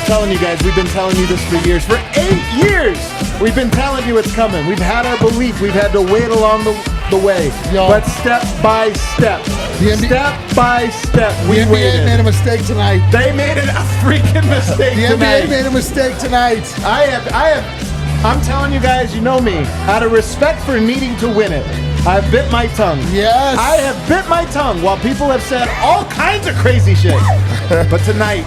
telling you guys, we've been telling you this for years. For 8 years, we've been telling you it's coming. We've had our belief. We've had to wait along the way. Yo. But step by step, step by step, we NBA waited. made a mistake tonight. They made a freaking mistake The tonight. NBA made a mistake tonight. I'm telling you guys, you know me. Out of respect for needing to win it, I've bit my tongue. Yes. I have bit my tongue while people have said all kinds of crazy shit. But tonight,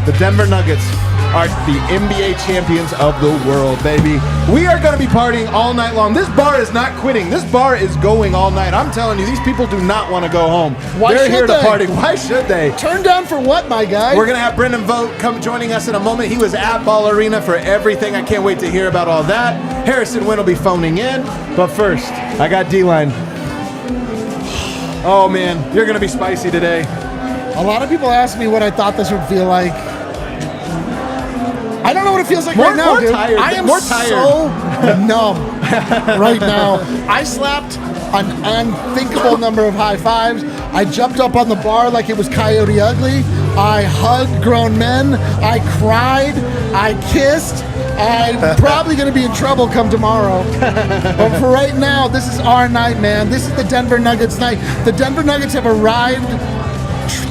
the Denver Nuggets are the NBA champions of the world, baby. We are going to be partying all night long. This bar is not quitting. This bar is going all night. I'm telling you, these people do not want to go home. They're here to party. Why should they? Turn down for what, my guy? We're going to have Brendan Vogt come joining us in a moment. He was at Ball Arena for everything. I can't wait to hear about all that. Harrison Wynn will be phoning in. But first, I got D-Line. Oh, man, you're going to be spicy today. A lot of people ask me what I thought this would feel like. I don't know what it feels like right now, more dude. tired. I am More tired. so numb right now. I slapped an unthinkable number of high fives. I jumped up on the bar like it was Coyote Ugly. I hugged grown men. I cried. I kissed. I'm probably going to be in trouble come tomorrow. But for right now, this is our night, man. This is the Denver Nuggets night. The Denver Nuggets have arrived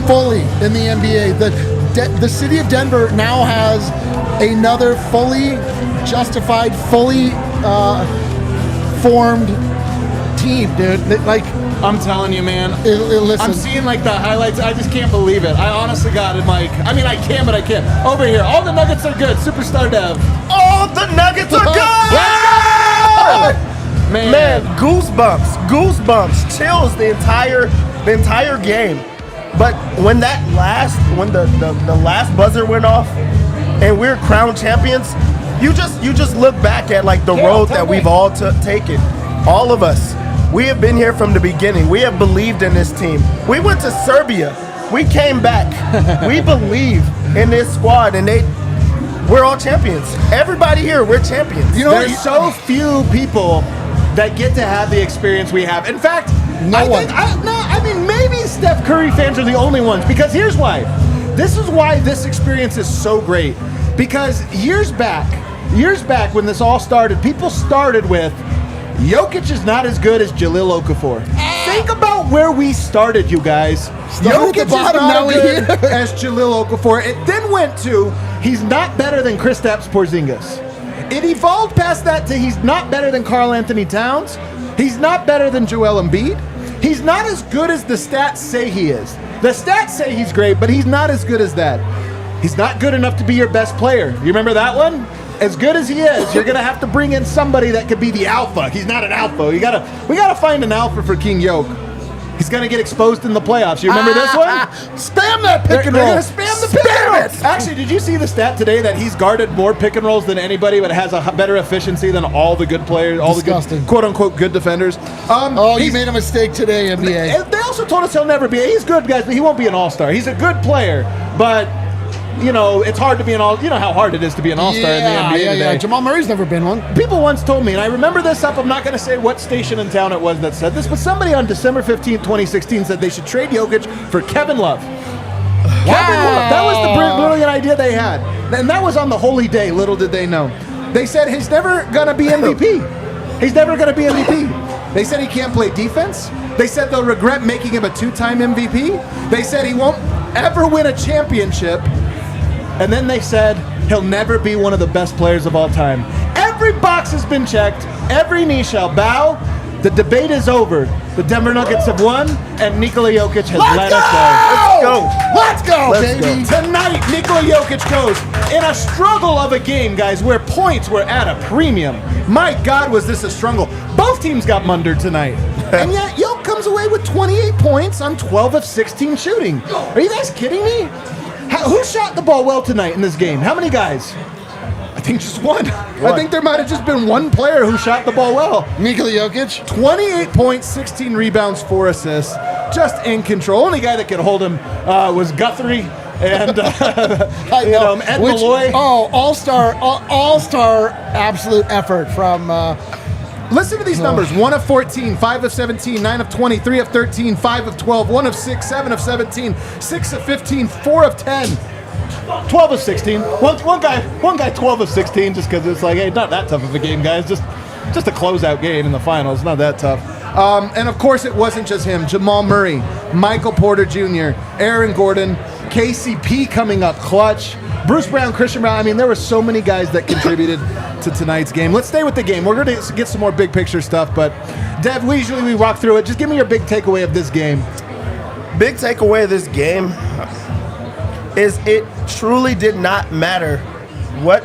fully in the NBA. The city of Denver now has another fully justified, fully formed team, dude. Like, I'm telling you, man. Listen. I'm seeing like the highlights. I just can't believe it. I honestly got it. Like, I mean, I can, but I can't. Over here, all the Nuggets are good. Superstar Dev. All the Nuggets are good! Man, goosebumps, chills the entire game. But when the last buzzer went off and we're crowned champions, you just look back at like the road that we've all taken. All of us. We have been here from the beginning. We have believed in this team. We went to Serbia. We came back. We believe in this squad, and we're all champions. Everybody here, we're champions. You know, there's so few people that get to have the experience we have. In fact, I mean, maybe Steph Curry fans are the only ones, because here's why. This is why this experience is so great. Because years back when this all started, people started with, Jokic is not as good as Jahlil Okafor. Think about where we started, you guys. Jokic is not as good as Jahlil Okafor. It then went to, he's not better than Kristaps Porzingis. It evolved past that to he's not better than Karl Anthony Towns. He's not better than Joel Embiid. He's not as good as the stats say he is. The stats say he's great, but he's not as good as that. He's not good enough to be your best player. You remember that one? As good as he is, you're gonna have to bring in somebody that could be the alpha. He's not an alpha. We gotta find an alpha for King Yoke. He's gonna get exposed in the playoffs. You remember this one? Spam that pick and roll. They're gonna spam the pick and roll. Actually, did you see the stat today that he's guarded more pick and rolls than anybody, but has a better efficiency than all the good players, all the good, quote unquote good defenders? He made a mistake today, NBA. They also told us he'll never be. He's good, guys, but he won't be an all-star. He's a good player, but. You know, it's hard to be an all. You know how hard it is to be an all-star in the NBA today. Jamal Murray's never been one. People once told me, and I remember this up. I'm not going to say what station in town it was that said this, but somebody on December 15th, 2016 said they should trade Jokic for Kevin Love. Kevin Love. That was the brilliant idea they had, and that was on the holy day. Little did they know. They said he's never going to be MVP. He's never going to be MVP. They said he can't play defense. They said they'll regret making him a 2-time MVP. They said he won't ever win a championship. And then they said he'll never be one of the best players of all time. Every box has been checked. Every knee shall bow. The debate is over. The Denver Nuggets have won, and Nikola Jokic has let us go. Let's go, baby. Tonight, Nikola Jokic goes in a struggle of a game, guys, where points were at a premium. My God, was this a struggle. Both teams got mundered tonight. And yet, Jokic comes away with 28 points on 12 of 16 shooting. Are you guys kidding me? Who shot the ball well tonight in this game? How many guys? I think just one. I think there might have just been one player who shot the ball well. Nikola Jokic. 28 points, 16 rebounds, 4 assists. Just in control. Only guy that could hold him was Guthrie and Ed Malloy. All-star absolute effort from... Listen to these numbers. 1 of 14, 5 of 17, 9 of 20, 3 of 13, 5 of 12, 1 of 6, 7 of 17, 6 of 15, 4 of 10. 12 of 16. One guy 12 of 16 just because it's like, hey, not that tough of a game, guys. Just a closeout game in the finals. Not that tough. And of course, it wasn't just him. Jamal Murray, Michael Porter Jr., Aaron Gordon, KCP coming up clutch, Bruce Brown, Christian Brown. I mean, there were so many guys that contributed to tonight's game. Let's stay with the game. We're going to get some more big picture stuff, but Dev, we walk through it. Just give me your big takeaway of this game. Big takeaway of this game is it truly did not matter what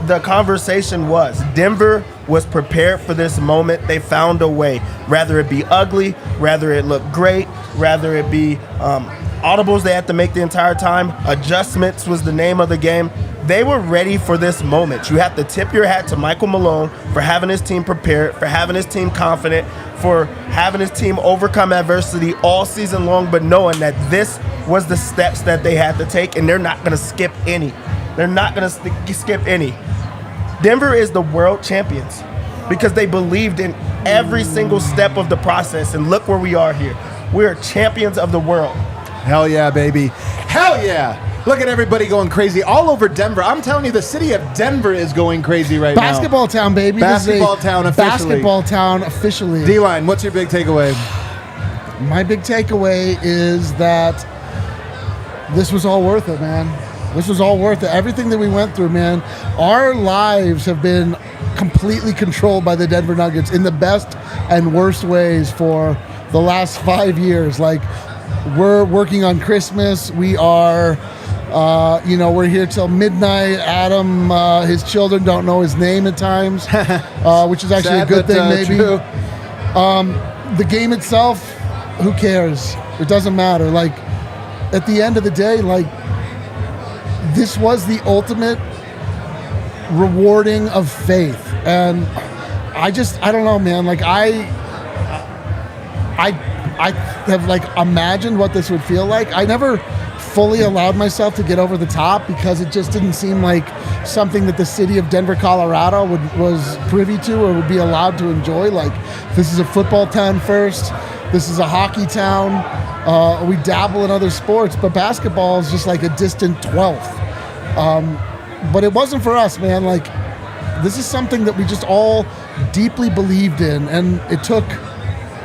the conversation was. Denver was prepared for this moment. They found a way. Rather it be ugly, rather it look great, rather it be audibles they had to make the entire time. Adjustments was the name of the game. They were ready for this moment. You have to tip your hat to Michael Malone for having his team prepared, for having his team confident, for having his team overcome adversity all season long, but knowing that this was the steps that they had to take, and they're not going to skip any. They're not going to skip any. Denver is the world champions because they believed in every single step of the process, and look where we are here. We are champions of the world. Hell yeah, baby. Hell yeah. Look at everybody going crazy all over Denver. I'm telling you, the city of Denver is going crazy right Basketball town, baby. Basketball town officially. Basketball town officially. D-Line, what's your big takeaway? My big takeaway is that this was all worth it, man. This was all worth it. Everything that we went through, man. Our lives have been completely controlled by the Denver Nuggets in the best and worst ways for the last 5 years. Like, we're working on Christmas. We are... we're here till midnight. Adam, his children don't know his name at times, which is actually Sad, a good thing, maybe. True. The game itself, who cares? It doesn't matter. Like, at the end of the day, like, this was the ultimate rewarding of faith. And I don't know, man. Like, I have, like, imagined what this would feel like. I never fully allowed myself to get over the top because it just didn't seem like something that the city of Denver, Colorado was privy to or would be allowed to enjoy. Like, this is a football town first. This is a hockey town. We dabble in other sports, but basketball is just like a distant 12th. But it wasn't for us, man. Like, this is something that we just all deeply believed in, and it took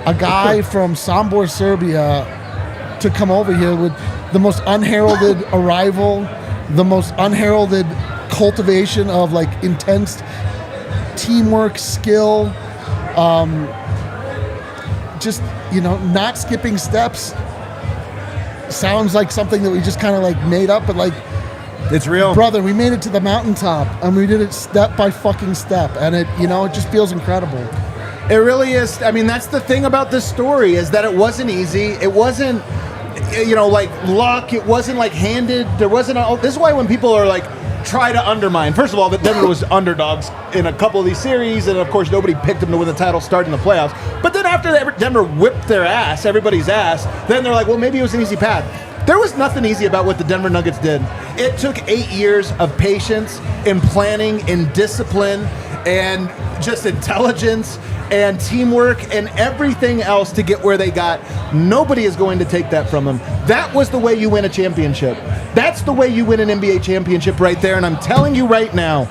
a guy from Sombor, Serbia to come over here with the most unheralded arrival, the most unheralded cultivation of, like, intense teamwork, skill, just, not skipping steps. Sounds like something that we just kind of, like, made up, but, like, it's real. Brother, we made it to the mountaintop, and we did it step by fucking step, and it just feels incredible. It really is. I mean, that's the thing about this story, is that it wasn't easy. It wasn't, like, luck. It wasn't, like, handed. There wasn't this is why when people are, like, try to undermine. First of all, that Denver was underdogs in a couple of these series, and of course nobody picked them to win the title starting the playoffs. But then after Denver whipped their ass, everybody's ass, then they're like, well, maybe it was an easy path. There was nothing easy about what the Denver Nuggets did. It took 8 years of patience and planning and discipline and just intelligence and teamwork and everything else to get where they got. Nobody is going to take that from them. That was the way you win a championship. That's the way you win an NBA championship right there. And I'm telling you right now,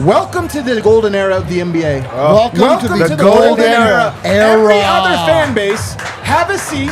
welcome to the golden era of the NBA. Welcome to the golden era. Every other fan base, have a seat,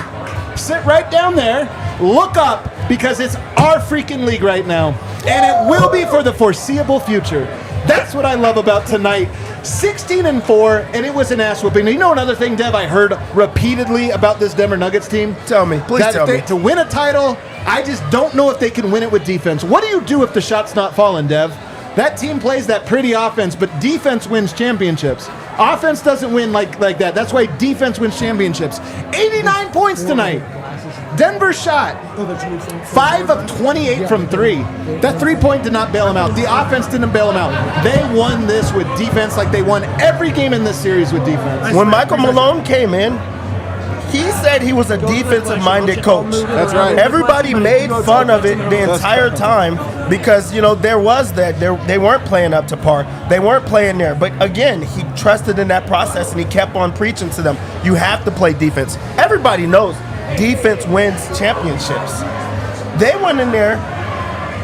sit right down there, look up, because it's our freaking league right now. And it will be for the foreseeable future. That's what I love about tonight. 16-4, and it was an ass whooping. You know another thing, Dev, I heard repeatedly about this Denver Nuggets team? Tell me, please tell me. To win a title, I just don't know if they can win it with defense. What do you do if the shot's not falling, Dev? That team plays that pretty offense, but defense wins championships. Offense doesn't win like that. That's why defense wins championships. 89 points tonight. Denver shot 5 of 28 from 3. That 3-point did not bail them out. The offense didn't bail them out. They won this with defense like they won every game in this series with defense. When Michael Malone came in, he said he was a defensive-minded coach. That's right. Everybody made fun of it the entire time because, there was that. They weren't playing up to par. They weren't playing there. But, again, he trusted in that process, and he kept on preaching to them. You have to play defense. Everybody knows defense wins championships. They went in there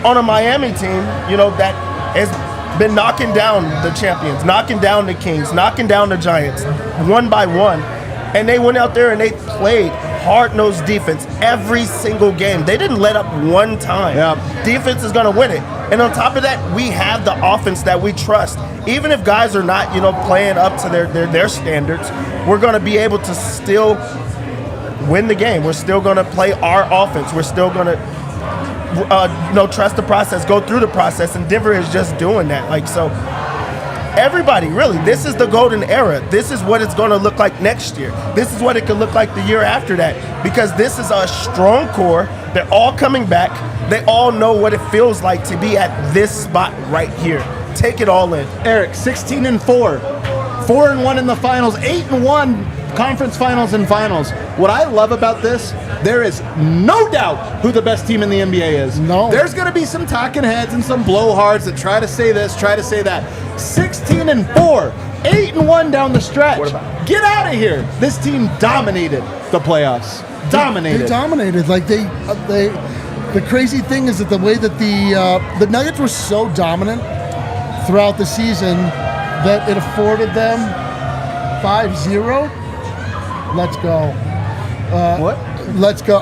on a Miami team, you know, that has been knocking down the champions, knocking down the Kings, knocking down the Giants, one by one. And they went out there and they played hard-nosed defense every single game. They didn't let up one time. Yep. Defense is going to win it. And on top of that, we have the offense that we trust. Even if guys are not, you know, playing up to their standards, we're going to be able to still win the game. We're still going to play our offense. We're still going to, you know, trust the process, go through the process. And Denver is just doing that. Like, so everybody, really, this is the golden era. This is what it's going to look like next year. This is what it could look like the year after that, because this is a strong core. They're all coming back. They all know what it feels like to be at this spot right here. Take it all in. Eric, 16-4, 4-1 in the finals, 8-1 conference finals and finals. What I love about this, there is no doubt who the best team in the NBA is. No. There's going to be some talking heads and some blowhards that try to say this, try to say that. 16-4, 8-1 down the stretch. What about? Get out of here. This team dominated the playoffs. Dominated. They dominated. Like the crazy thing is that the way that the Nuggets were so dominant throughout the season that it afforded them 5-0. Let's go. What? Let's go.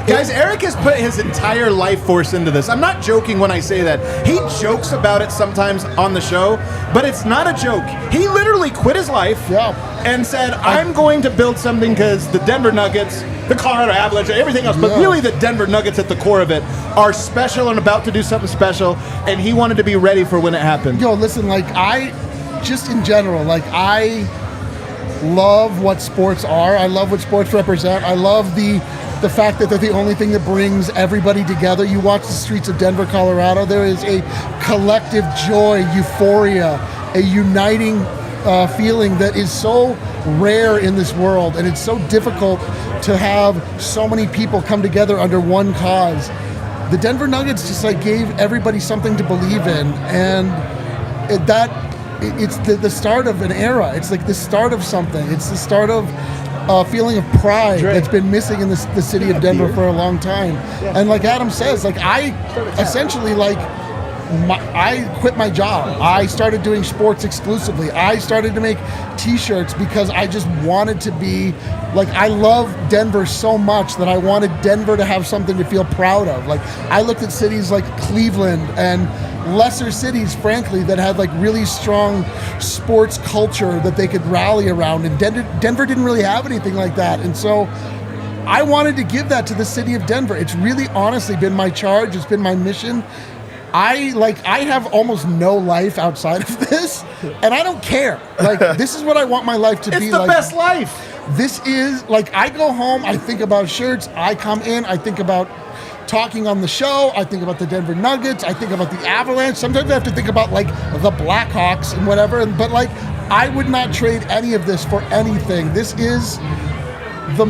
Guys, Eric has put his entire life force into this. I'm not joking when I say that. He jokes about it sometimes on the show, but it's not a joke. He literally quit his life and said, I'm going to build something because the Denver Nuggets, the Colorado Avalanche, everything else, but really the Denver Nuggets at the core of it are special and about to do something special, and he wanted to be ready for when it happened. Yo, listen, like just in general, like I love what sports are. I love what sports represent. I love the fact that they're the only thing that brings everybody together. You watch the streets of Denver, Colorado, there is a collective joy, euphoria, a uniting feeling that is so rare in this world, and it's so difficult to have so many people come together under one cause. The Denver Nuggets just like gave everybody something to believe in, and it's the start of an era. It's like the start of something. It's the start of a feeling of pride that's been missing in the city of Denver for a long time. And like Adam says, like I essentially I quit my job. I started doing sports exclusively. I started to make t-shirts because I just wanted to be, like, I love Denver so much that I wanted Denver to have something to feel proud of. Like, I looked at cities like Cleveland and lesser cities, frankly, that had like really strong sports culture that they could rally around. And Denver didn't really have anything like that. And so I wanted to give that to the city of Denver. It's really honestly been my charge. It's been my mission. I have almost no life outside of this, and I don't care. Like, this is what I want my life to be. It's the best life. This is, like, I go home, I think about shirts, I come in, I think about talking on the show, I think about the Denver Nuggets, I think about the Avalanche. Sometimes I have to think about, like, the Blackhawks and whatever, but, like, I would not trade any of this for anything. This is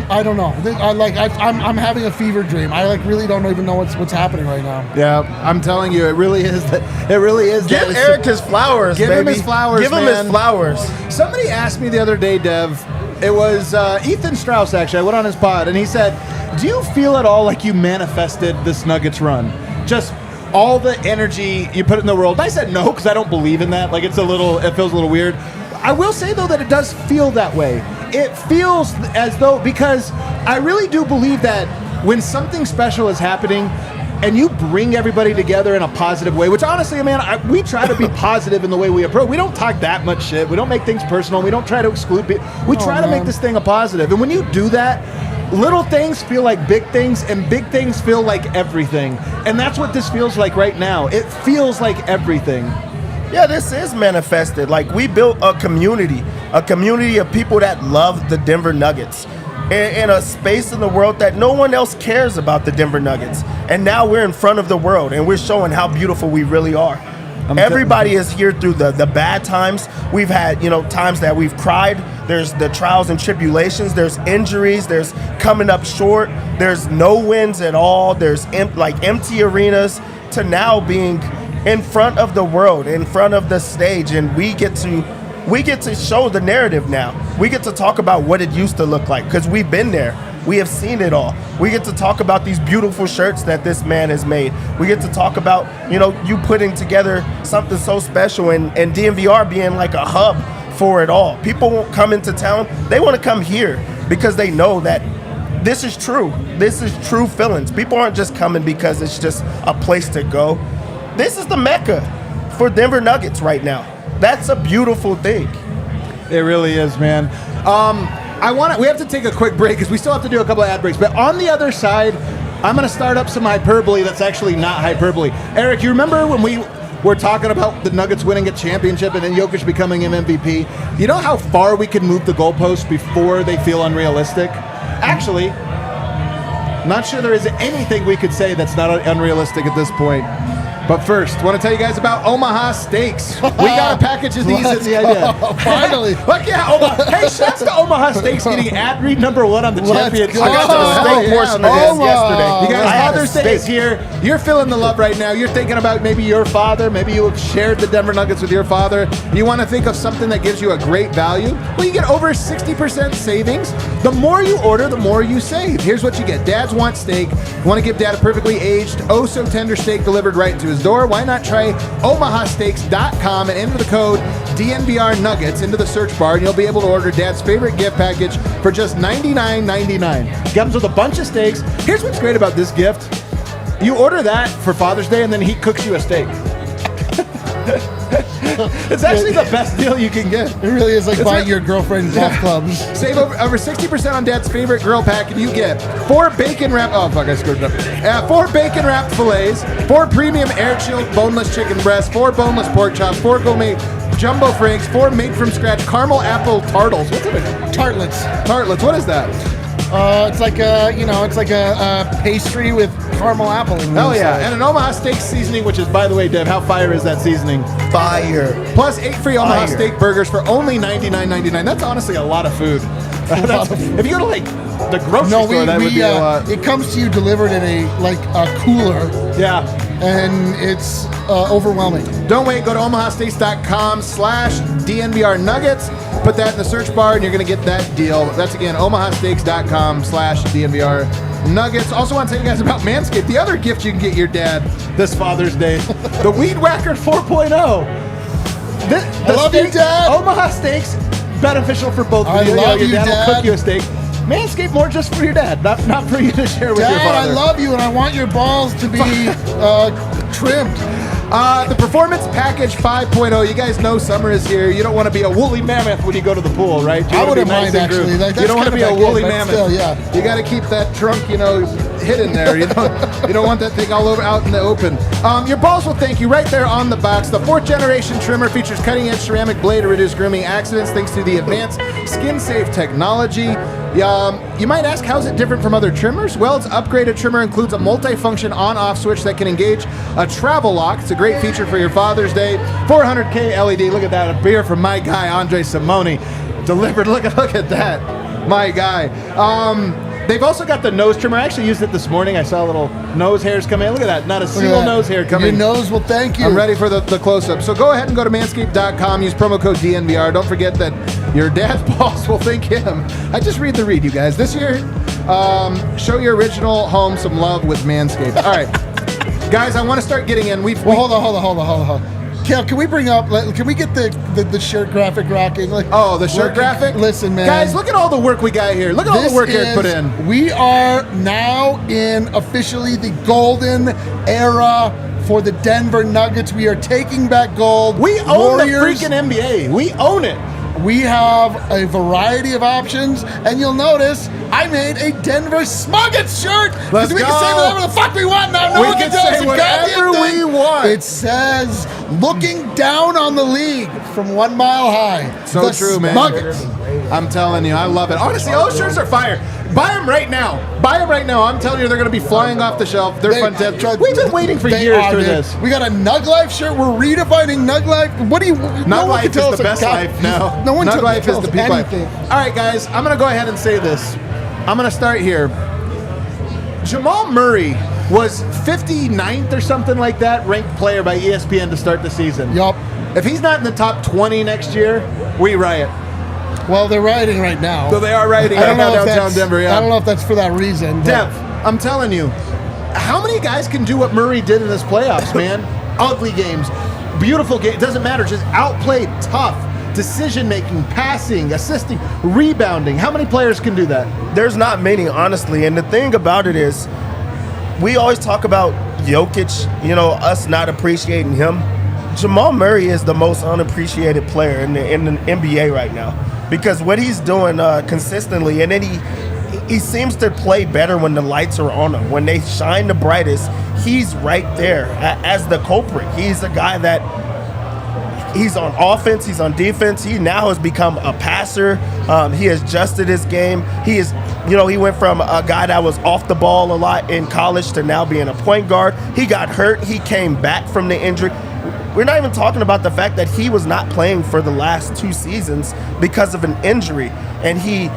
I don't know. I'm having a fever dream. I really don't even know what's happening right now. Yeah, I'm telling you, it really is. It really is. Give Eric his flowers. Give baby. him his flowers. Give him his flowers. Somebody asked me the other day, Dev. It was Ethan Strauss. Actually, I went on his pod and he said, "Do you feel at all like you manifested this Nuggets run? Just all the energy you put in the world?" And I said no, because I don't believe in that. Like, it feels a little weird. I will say, though, that it does feel that way. It feels as though, because I really do believe that when something special is happening and you bring everybody together in a positive way, which honestly, man, we try to be positive in the way we approach. We don't talk that much shit. We don't make things personal. We don't try to exclude people. We try to make this thing a positive. And when you do that, little things feel like big things, and big things feel like everything. And that's what this feels like right now. It feels like everything. Yeah, this is manifested. Like, we built a community of people that love the Denver Nuggets in a space in the world that no one else cares about the Denver Nuggets. And now we're in front of the world, and we're showing how beautiful we really are. Everybody is here through the bad times. We've had, times that we've cried. There's the trials and tribulations. There's injuries. There's coming up short. There's no wins at all. There's empty arenas, to now being in front of the world, in front of the stage, and we get to show the narrative now. We get to talk about what it used to look like, because we've been there. We have seen it all. We get to talk about these beautiful shirts that this man has made. We get to talk about, you putting together something so special and DNVR being like a hub for it all. People won't come into town. They want to come here because they know that this is true. This is true feelings. People aren't just coming because it's just a place to go. This is the Mecca for Denver Nuggets right now. That's a beautiful thing. It really is, man. We have to take a quick break because we still have to do a couple of ad breaks. But on the other side, I'm going to start up some hyperbole that's actually not hyperbole. Eric, you remember when we were talking about the Nuggets winning a championship and then Jokic becoming an MVP? You know how far we can move the goalposts before they feel unrealistic? Actually, not sure there is anything we could say that's not unrealistic at this point. But first, I want to tell you guys about Omaha Steaks. We got a package of these in the idea. Finally. Look, yeah, hey, shouts to Omaha Steaks getting ad read number 1 on the championship. I got the steak portion of this yesterday. You guys, Father's Day is here. You're feeling the love right now. You're thinking about maybe your father. Maybe you have shared the Denver Nuggets with your father. You want to think of something that gives you a great value? Well, you get over 60% savings. The more you order, the more you save. Here's what you get. Dads want steak. You want to give Dad a perfectly aged, oh-so-tender steak delivered right to his door? Why not try omahasteaks.com and enter the code DNVR Nuggets into the search bar, and you'll be able to order Dad's favorite gift package for just $99.99. Comes with a bunch of steaks. Here's what's great about this gift. You order that for Father's Day, and then he cooks you a steak. It's actually the best deal you can get. It really is like buying your girlfriend golf clubs. Save over 60% on Dad's favorite grill pack, and you get 4 bacon wrapped. Oh fuck! I screwed it up. 4 bacon wrapped fillets, 4 premium air chilled boneless chicken breasts, 4 boneless pork chops, 4 gourmet jumbo franks, 4 made from scratch caramel apple tartles. What's it? Tartlets. Tartlets. What is that? It's like a pastry with caramel apple in the Oh yeah, inside. and an Omaha Steak seasoning, which is, by the way, Dev, how fire is that seasoning? Fire. Plus 8 free Omaha Fire. Steak burgers for only $99.99. That's honestly a lot of food. If you go to like the grocery store, that would be a lot. It comes to you delivered in a cooler, Yeah. and it's overwhelming. Don't wait. Go to omahasteaks.com/DNVR Nuggets. Put that in the search bar, and you're going to get that deal. That's, again, omahasteaks.com/DNVR Nuggets. Also want to tell you guys about Manscaped, the other gift you can get your dad this Father's Day. The Weed Whacker 4.0. I love you, Dad. Omaha Steaks, beneficial for both I of you. love Your you, dad will Dad. cook you a steak. Manscaped, more just for your dad, not for you to share with your Dad, father. I love you, and I want your balls to be trimmed. The Performance Package 5.0. You guys know summer is here. You don't want to be a woolly mammoth when you go to the pool, right? You I wanna be wouldn't nice mind, and groomed. actually. Like, you that's don't want to kind be of a woolly but mammoth. still, yeah. You got to keep that trunk, hidden there. You don't want that thing all over out in the open. Your balls will thank you right there on the box. The 4th generation trimmer features cutting-edge ceramic blade to reduce grooming accidents thanks to the advanced skin-safe technology. You might ask, how's it different from other trimmers? Well, its upgraded trimmer includes a multi-function on-off switch that can engage a travel lock. It's a great feature for your Father's Day. 400K LED. Look at that. A beer from my guy, Andre Simone. Delivered. Look at that. My guy. They've also got the nose trimmer. I actually used it this morning. I saw little nose hairs come in. Look at that. Not a single nose hair coming. Your nose will thank you. I'm ready for the close-up. So go ahead and go to manscaped.com. Use promo code DNVR. Don't forget that your dad's balls will thank him. I just read the read, you guys. This year, show your original home some love with Manscaped. All right. Guys, I want to start getting in. Hold on. Kel, can we get the shirt graphic rocking? The shirt graphic? Listen, man. Guys, look at all the work we got here. Look at all the work Eric put in. We are now in officially the golden era for the Denver Nuggets. We are taking back gold. We own Warriors. the freaking NBA. We own it. We have a variety of options, and you'll notice I made a Denver Smuggets shirt. Let's We go. can say whatever the fuck we want now. No We one can tell us say a whatever goddamn thing. we want. It says, looking down on the league from 1 mile high. So the true, man. Smuggets. I'm telling you, I love it. Honestly, all shirts are fire. Buy them right now. I'm telling you, they're going to be flying off the shelf. They're fantastic. We've been waiting for years for this. We got a Nug Life shirt. We're redefining Nug Life. What do you? Nug Life is the best life now. No one Nug Life is tells the peak life. anything. All right, guys, I'm going to go ahead and say this. I'm going to start here. Jamal Murray was 59th or something like that ranked player by ESPN to start the season. Yup. If he's not in the top 20 next year, we riot. Well, they're rioting right now. So they are rioting I right don't now know if downtown Denver, yeah. I don't know if that's for that reason. Dev, I'm telling you, how many guys can do what Murray did in this playoffs, man? Ugly games, beautiful games, doesn't matter, just outplayed, tough, decision-making, passing, assisting, rebounding. How many players can do that? There's not many, honestly. And the thing about it is, we always talk about Jokic, us not appreciating him. Jamal Murray is the most unappreciated player in the NBA right now, because what he's doing consistently, and then he seems to play better when the lights are on him. When they shine the brightest, he's right there as the culprit. He's a guy that he's on offense, he's on defense. He now has become a passer. He has adjusted his game. He is, he went from a guy that was off the ball a lot in college to now being a point guard. He got hurt. He came back from the injury. We're not even talking about the fact that he was not playing for the last 2 seasons because of an injury, and he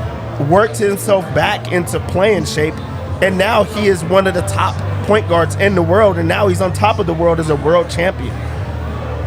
worked himself back into playing shape, and now he is one of the top point guards in the world, and now he's on top of the world as a world champion.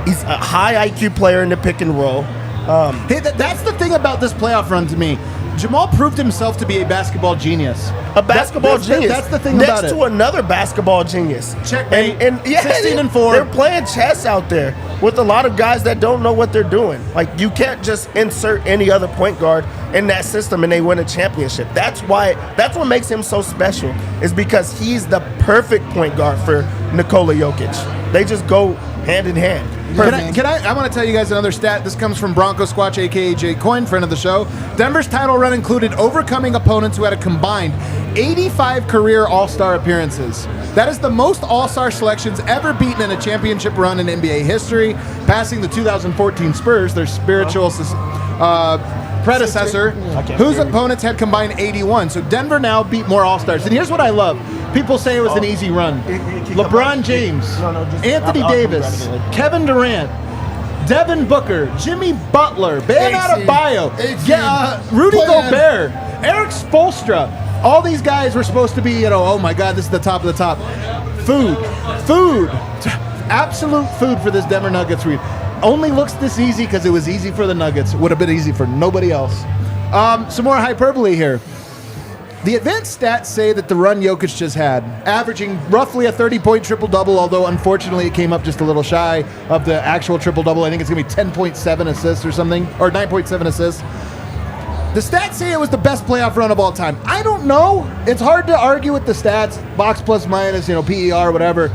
He's a high IQ player in the pick and roll. Hey, that's the thing about this playoff run to me. Jamal proved himself to be a basketball genius. A basketball genius. That's the thing next about it. Next to another basketball genius. Checkmate. And 16-4. They're playing chess out there with a lot of guys that don't know what they're doing. Like, you can't just insert any other point guard in that system and they win a championship. That's what makes him so special, is because he's the perfect point guard for Nikola Jokic. They just go hand in hand. I want to tell you guys another stat. This comes from Bronco Squatch, a.k.a. Jay Coyne, friend of the show. Denver's title run included overcoming opponents who had a combined 85 career All-Star appearances. That is the most All-Star selections ever beaten in a championship run in NBA history, passing the 2014 Spurs, their spiritual predecessor, whose opponents had combined 81. So Denver now beat more All-Stars. And here's what I love. People say it was an easy run. LeBron James, Anthony Davis, Kevin Durant, Devin Booker, Jimmy Butler, Bam Adebayo, Rudy Gobert, Eric Spoelstra. All these guys were supposed to be, oh my God, this is the top of the top. Food. Absolute food for this Denver Nuggets read. Only looks this easy because it was easy for the Nuggets. Would have been easy for nobody else. Some more hyperbole here. The advanced stats say that the run Jokic just had, averaging roughly a 30-point triple-double, although unfortunately it came up just a little shy of the actual triple-double. I think it's going to be 10.7 assists or something, or 9.7 assists. The stats say it was the best playoff run of all time. I don't know. It's hard to argue with the stats, box plus minus, PER, whatever.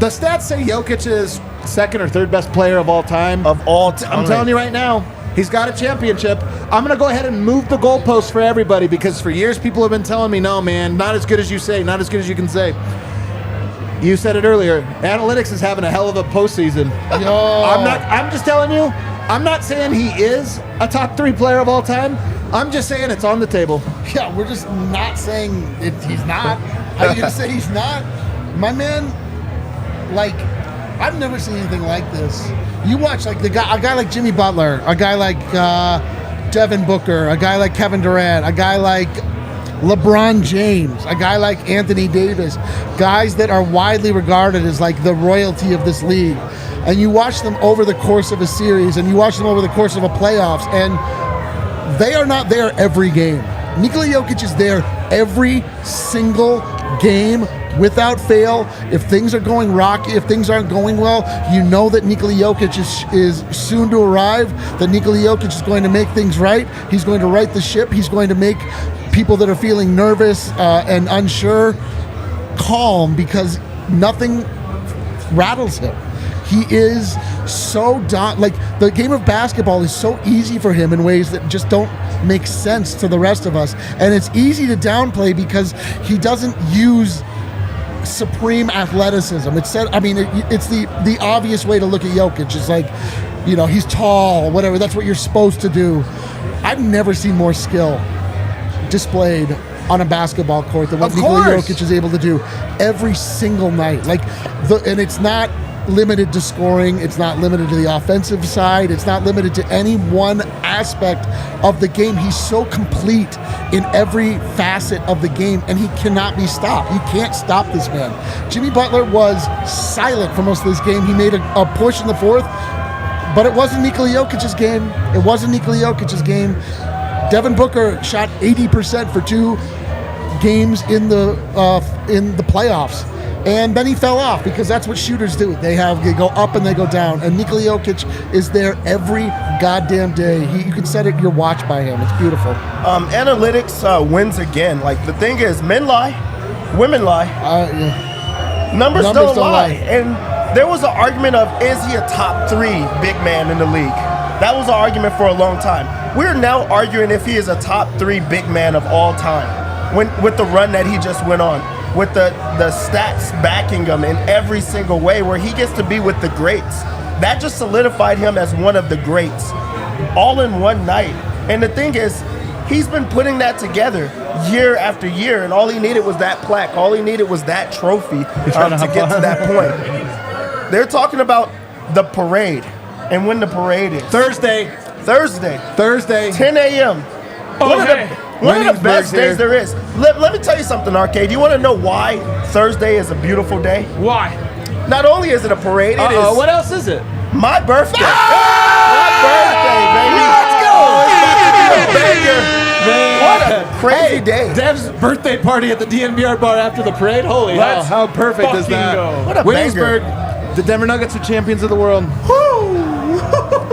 The stats say Jokic is second or third best player of all time. Of all time. I'm telling you right now, he's got a championship. I'm going to go ahead and move the goalposts for everybody, because for years people have been telling me, no, man, not as good as you say, not as good as you can say. You said it earlier. Analytics is having a hell of a postseason. I'm just telling you, I'm not saying he is a top 3 player of all time. I'm just saying it's on the table. Yeah, we're just not saying he's not. How are you going to say he's not? My man, I've never seen anything like this. You watch a guy like Jimmy Butler, a guy like Devin Booker, a guy like Kevin Durant, a guy like LeBron James, a guy like Anthony Davis, guys that are widely regarded as like the royalty of this league. And you watch them over the course of a series, and you watch them over the course of a playoffs, and they are not there every game. Nikola Jokic is there every single game without fail. If things are going rocky, if things aren't going well, you know that Nikola Jokic is soon to arrive, that Nikola Jokic is going to make things right. He's going to right the ship. He's going to make people that are feeling nervous and unsure calm, because nothing rattles him. He is so the game of basketball is so easy for him in ways that just don't make sense to the rest of us. And it's easy to downplay because he doesn't use supreme athleticism. It's the obvious way to look at Jokic. It's like, he's tall, whatever. That's what you're supposed to do. I've never seen more skill displayed on a basketball court than what Nikola Jokic is able to do every single night. And it's not limited to scoring. It's not limited to the offensive side. It's not limited to any one aspect of the game. He's so complete in every facet of the game, and he cannot be stopped. You can't stop this man. Jimmy Butler was silent for most of this game. He made a push in the fourth, but it wasn't Nikola Jokic's game. It wasn't Nikola Jokic's game. Devin Booker shot 80% for 2 games in the playoffs. And then he fell off because that's what shooters do. They go up and they go down. And Nikola Jokic is there every goddamn day. You can set it your watch by him. It's beautiful. Analytics wins again. Like, the thing is, men lie, women lie. Yeah. Numbers don't lie. And there was an argument of, is he a top 3 big man in the league? That was an argument for a long time. We're now arguing if he is a top 3 big man of all time with the run that he just went on. With the stats backing him in every single way, where he gets to be with the greats. That just solidified him as one of the greats, all in one night. And the thing is, he's been putting that together year after year, and all he needed was that plaque. All he needed was that trophy to get to that point. They're talking about the parade, and when the parade is. Thursday. 10 a.m. One of the best days there is. Let me tell you something, Arcade. You want to know why Thursday is a beautiful day? Why? Not only is it a parade, it is What else is it? my birthday. My birthday, baby. What a crazy day. Dev's birthday party at the DNVR Bar after the parade. Holy hell, Let's how perfect is fucking that? go. What a Winningsburg, the Denver Nuggets are champions of the world.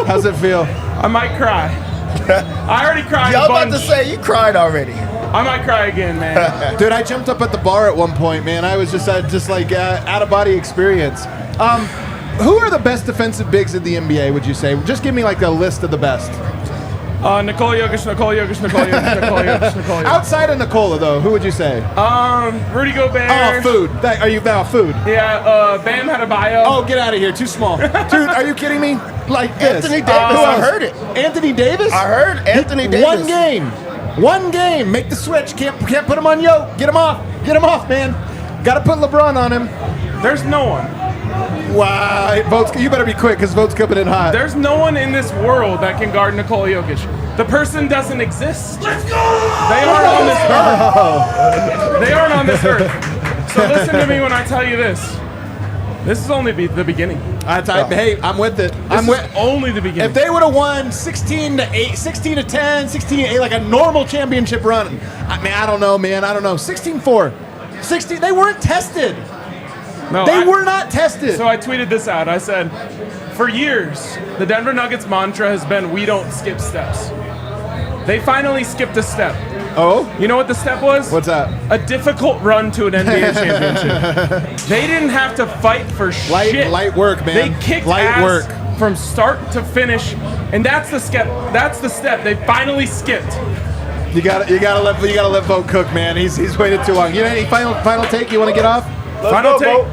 How's it feel? I might cry. I already cried Y'all a about bunch. to say you cried already. I might cry again, man. Dude, I jumped up at the bar at one point, man. I was just like out of body experience. Who are the best defensive bigs in the NBA, would you say? Just give me like a list of the best. Nikola Jokic. Outside of Nikola, though, who would you say? Rudy Gobert. Oh, food. Are you about food? Yeah, Bam had a bio. Oh, get out of here. Too small. Dude, are you kidding me? Like this. Anthony Davis, I heard it. Anthony Davis? I heard Anthony Davis. One game. Make the switch. Can't put him on Yo. Get him off, man. Got to put LeBron on him. There's no one. Wow. Vogt, you better be quick because Vogt's coming in hot. There's no one in this world that can guard Nikola Jokic. The person doesn't exist. Let's go! They aren't on this earth. They aren't on this earth. So listen to me when I tell you this. This is only the beginning. Hey, I'm with it. This is only the beginning. If they would have won 16-8, 16-10, 16-8, like a normal championship run, I don't know, man. I don't know. 16-4. 16, they weren't tested. No, They were not tested. So I tweeted this out. I said, for years, the Denver Nuggets mantra has been, we don't skip steps. They finally skipped a step. Oh? You know what the step was? What's that? A difficult run to an NBA championship. They didn't have to fight for shit. Light work, man. They kicked ass from start to finish, and that's the step. That's the step they finally skipped. You gotta let Vogt cook, man. He's waited too long. You know any final take you want to get off? Final take.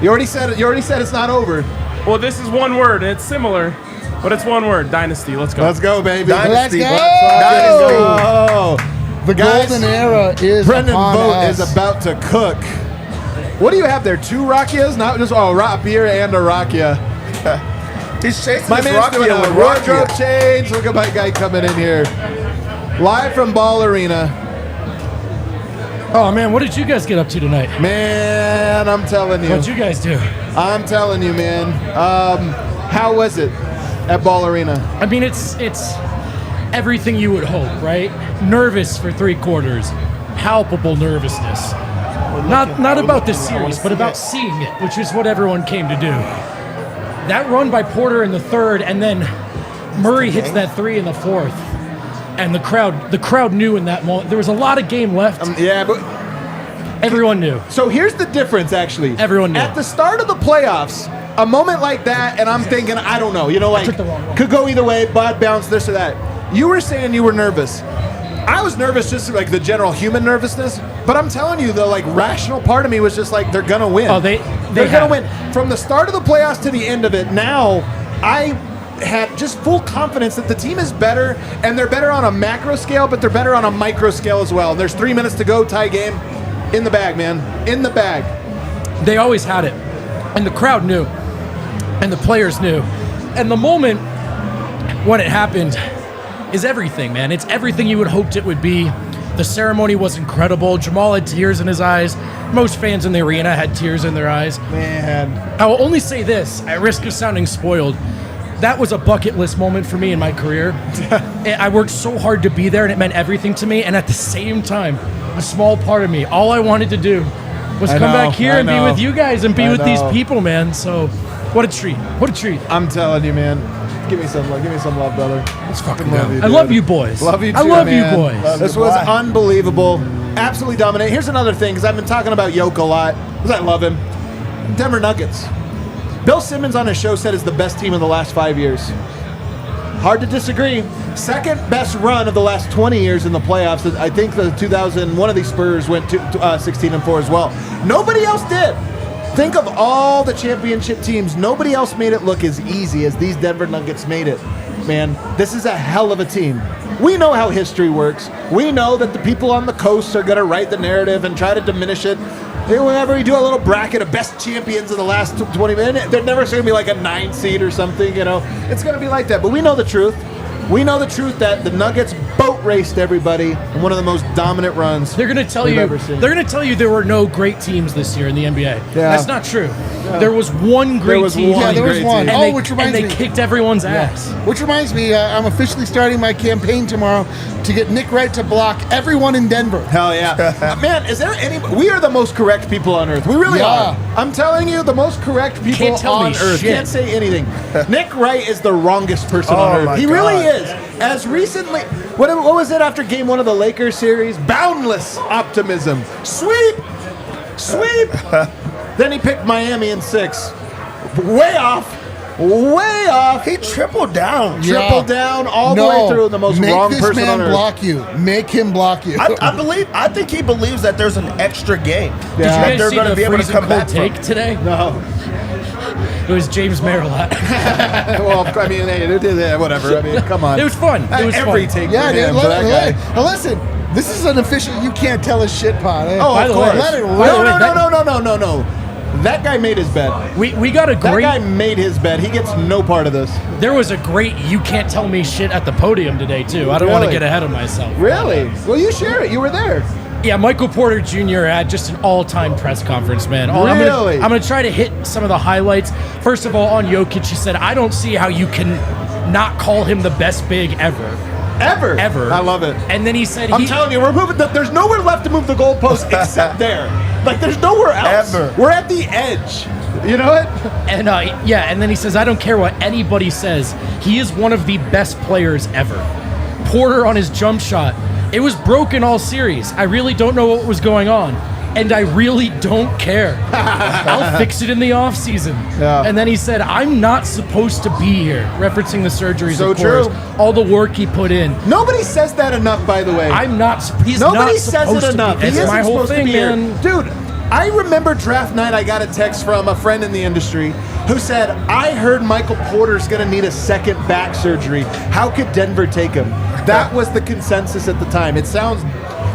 You already said it's not over. Well, this is one word, and it's similar, but it's one word. Dynasty. Let's go. Let's go, baby. Dynasty. Let's go. The golden era is Brendan upon Vogt us. is about to cook. What do you have there? 2 Rakias? Not just a beer and a Rakia. He's chasing My his man's doing Rakia a with wardrobe Rakia. change. Look at my guy coming in here. Live from Ball Arena. Oh man, what did you guys get up to tonight? Man, I'm telling you. What'd you guys do? I'm telling you, man. How was it at Ball Arena? I mean, it's everything you would hope, right? Nervous for 3 quarters, palpable nervousness. Not about this series, but about seeing it, which is what everyone came to do. That run by Porter in the 3rd, and then Murray hits that 3 in the 4th, and the crowd knew in that moment. There was a lot of game left. Yeah, but Everyone knew. so here's the difference, actually. Everyone knew. At the start of the playoffs, a moment like that, and I'm thinking, I don't know, like took the wrong one. could go either way, bad bounce, this or that. You were saying you were nervous. I was nervous, just like the general human nervousness. But I'm telling you, the like rational part of me was just like, they're gonna win. Oh, they're gonna win. From the start of the playoffs to the end of it, now I had just full confidence that the team is better, and they're better on a macro scale, but they're better on a micro scale as well. And there's 3 minutes to go, tie game. In the bag, man. In the bag. They always had it. And the crowd knew. And the players knew. And the moment when it happened is everything, man. It's everything you would hoped it would be. The ceremony was incredible. Jamal had tears in his eyes. Most fans in the arena had tears in their eyes. Man. I will only say this, at risk of sounding spoiled. that was a bucket list moment for me in my career. I worked so hard to be there, and it meant everything to me. And at the same time, a small part of me, all I wanted to do was come back here and be with you guys and be with these people, man. So, what a treat! What a treat! I'm telling you, man. Give me some love, brother. Let's fucking love you. I love you, boys. Love you too, I love man. you, boys. This was unbelievable. Absolutely dominating. Here's another thing, because I've been talking about Jokic a lot, because I love him. Denver Nuggets. Bill Simmons on his show said it's the best team in the last 5 years. Hard to disagree. Second best run of the last 20 years in the playoffs. I think the 2001 of these Spurs went to 16-4 as well. Nobody else did. Think of all the championship teams. Nobody else made it look as easy as these Denver Nuggets made it. Man, this is a hell of a team. We know how history works. We know that the people on the coast are going to write the narrative and try to diminish it. Whenever you do a little bracket of best champions of the last 20 minutes, they're never going to be like a 9 seed or something, you know. It's going to be like that. But we know the truth. We know the truth that the Nuggets boat raced everybody in one of the most dominant runs they're going to tell you. They're going to tell you there were no great teams this year in the NBA. Yeah. That's not true. Yeah. There was one great team. Yeah, there was one. And which reminds me. And they kicked everyone's ass. Which reminds me, I'm officially starting my campaign tomorrow to get Nick Wright to block everyone in Denver. Hell yeah. Man, is there any... We are the most correct people on Earth. We really are. I'm telling you, the most correct people on Earth. Can't say anything. Nick Wright is the wrongest person on Earth. He really is. As recently... What was it after Game 1 of the Lakers series? Boundless optimism. Sweep! Then he picked Miami in 6. Way off. He tripled down. Tripled down all the way through. The most wrong person on earth. Make him block you. I think he believes that there's an extra game. Yeah. Did you guys they're see going to the be able to come back take today? No. It was James Merrillat. Well, I mean, hey, whatever. I mean, come on. It was fun. It was Every fun. take for him, for that guy. Now listen, this is an official You Can't Tell Us Shit pod. Eh? Oh, of course. Let it No. That guy made his bed. We got a great... That guy made his bed. He gets no part of this. There was a great You Can't Tell Me Shit at the podium today, too. I don't want to get ahead of myself. Really? Well, you share it. You were there. Yeah, Michael Porter Jr. had just an all-time press conference, man. Really? I'm gonna try to hit some of the highlights. First of all, on Jokic, he said, I don't see how you can not call him the best big ever. Ever. I love it. And then he said... I'm telling you, we're moving... There's nowhere left to move the goalpost except there. Like, there's nowhere else. Ever. We're at the edge. You know what? And and then he says, I don't care what anybody says. He is one of the best players ever. Porter on his jump shot. It was broken all series. I really don't know what was going on. And I really don't care. I'll fix it in the offseason. Yeah. And then he said, I'm not supposed to be here. Referencing the surgeries, so of course. True. All the work he put in. Nobody says that enough, by the way. Nobody says it enough. It's my whole thing, man. Dude, I remember draft night, I got a text from a friend in the industry who said, I heard Michael Porter's going to need a second back surgery. How could Denver take him? That was the consensus at the time. It sounds...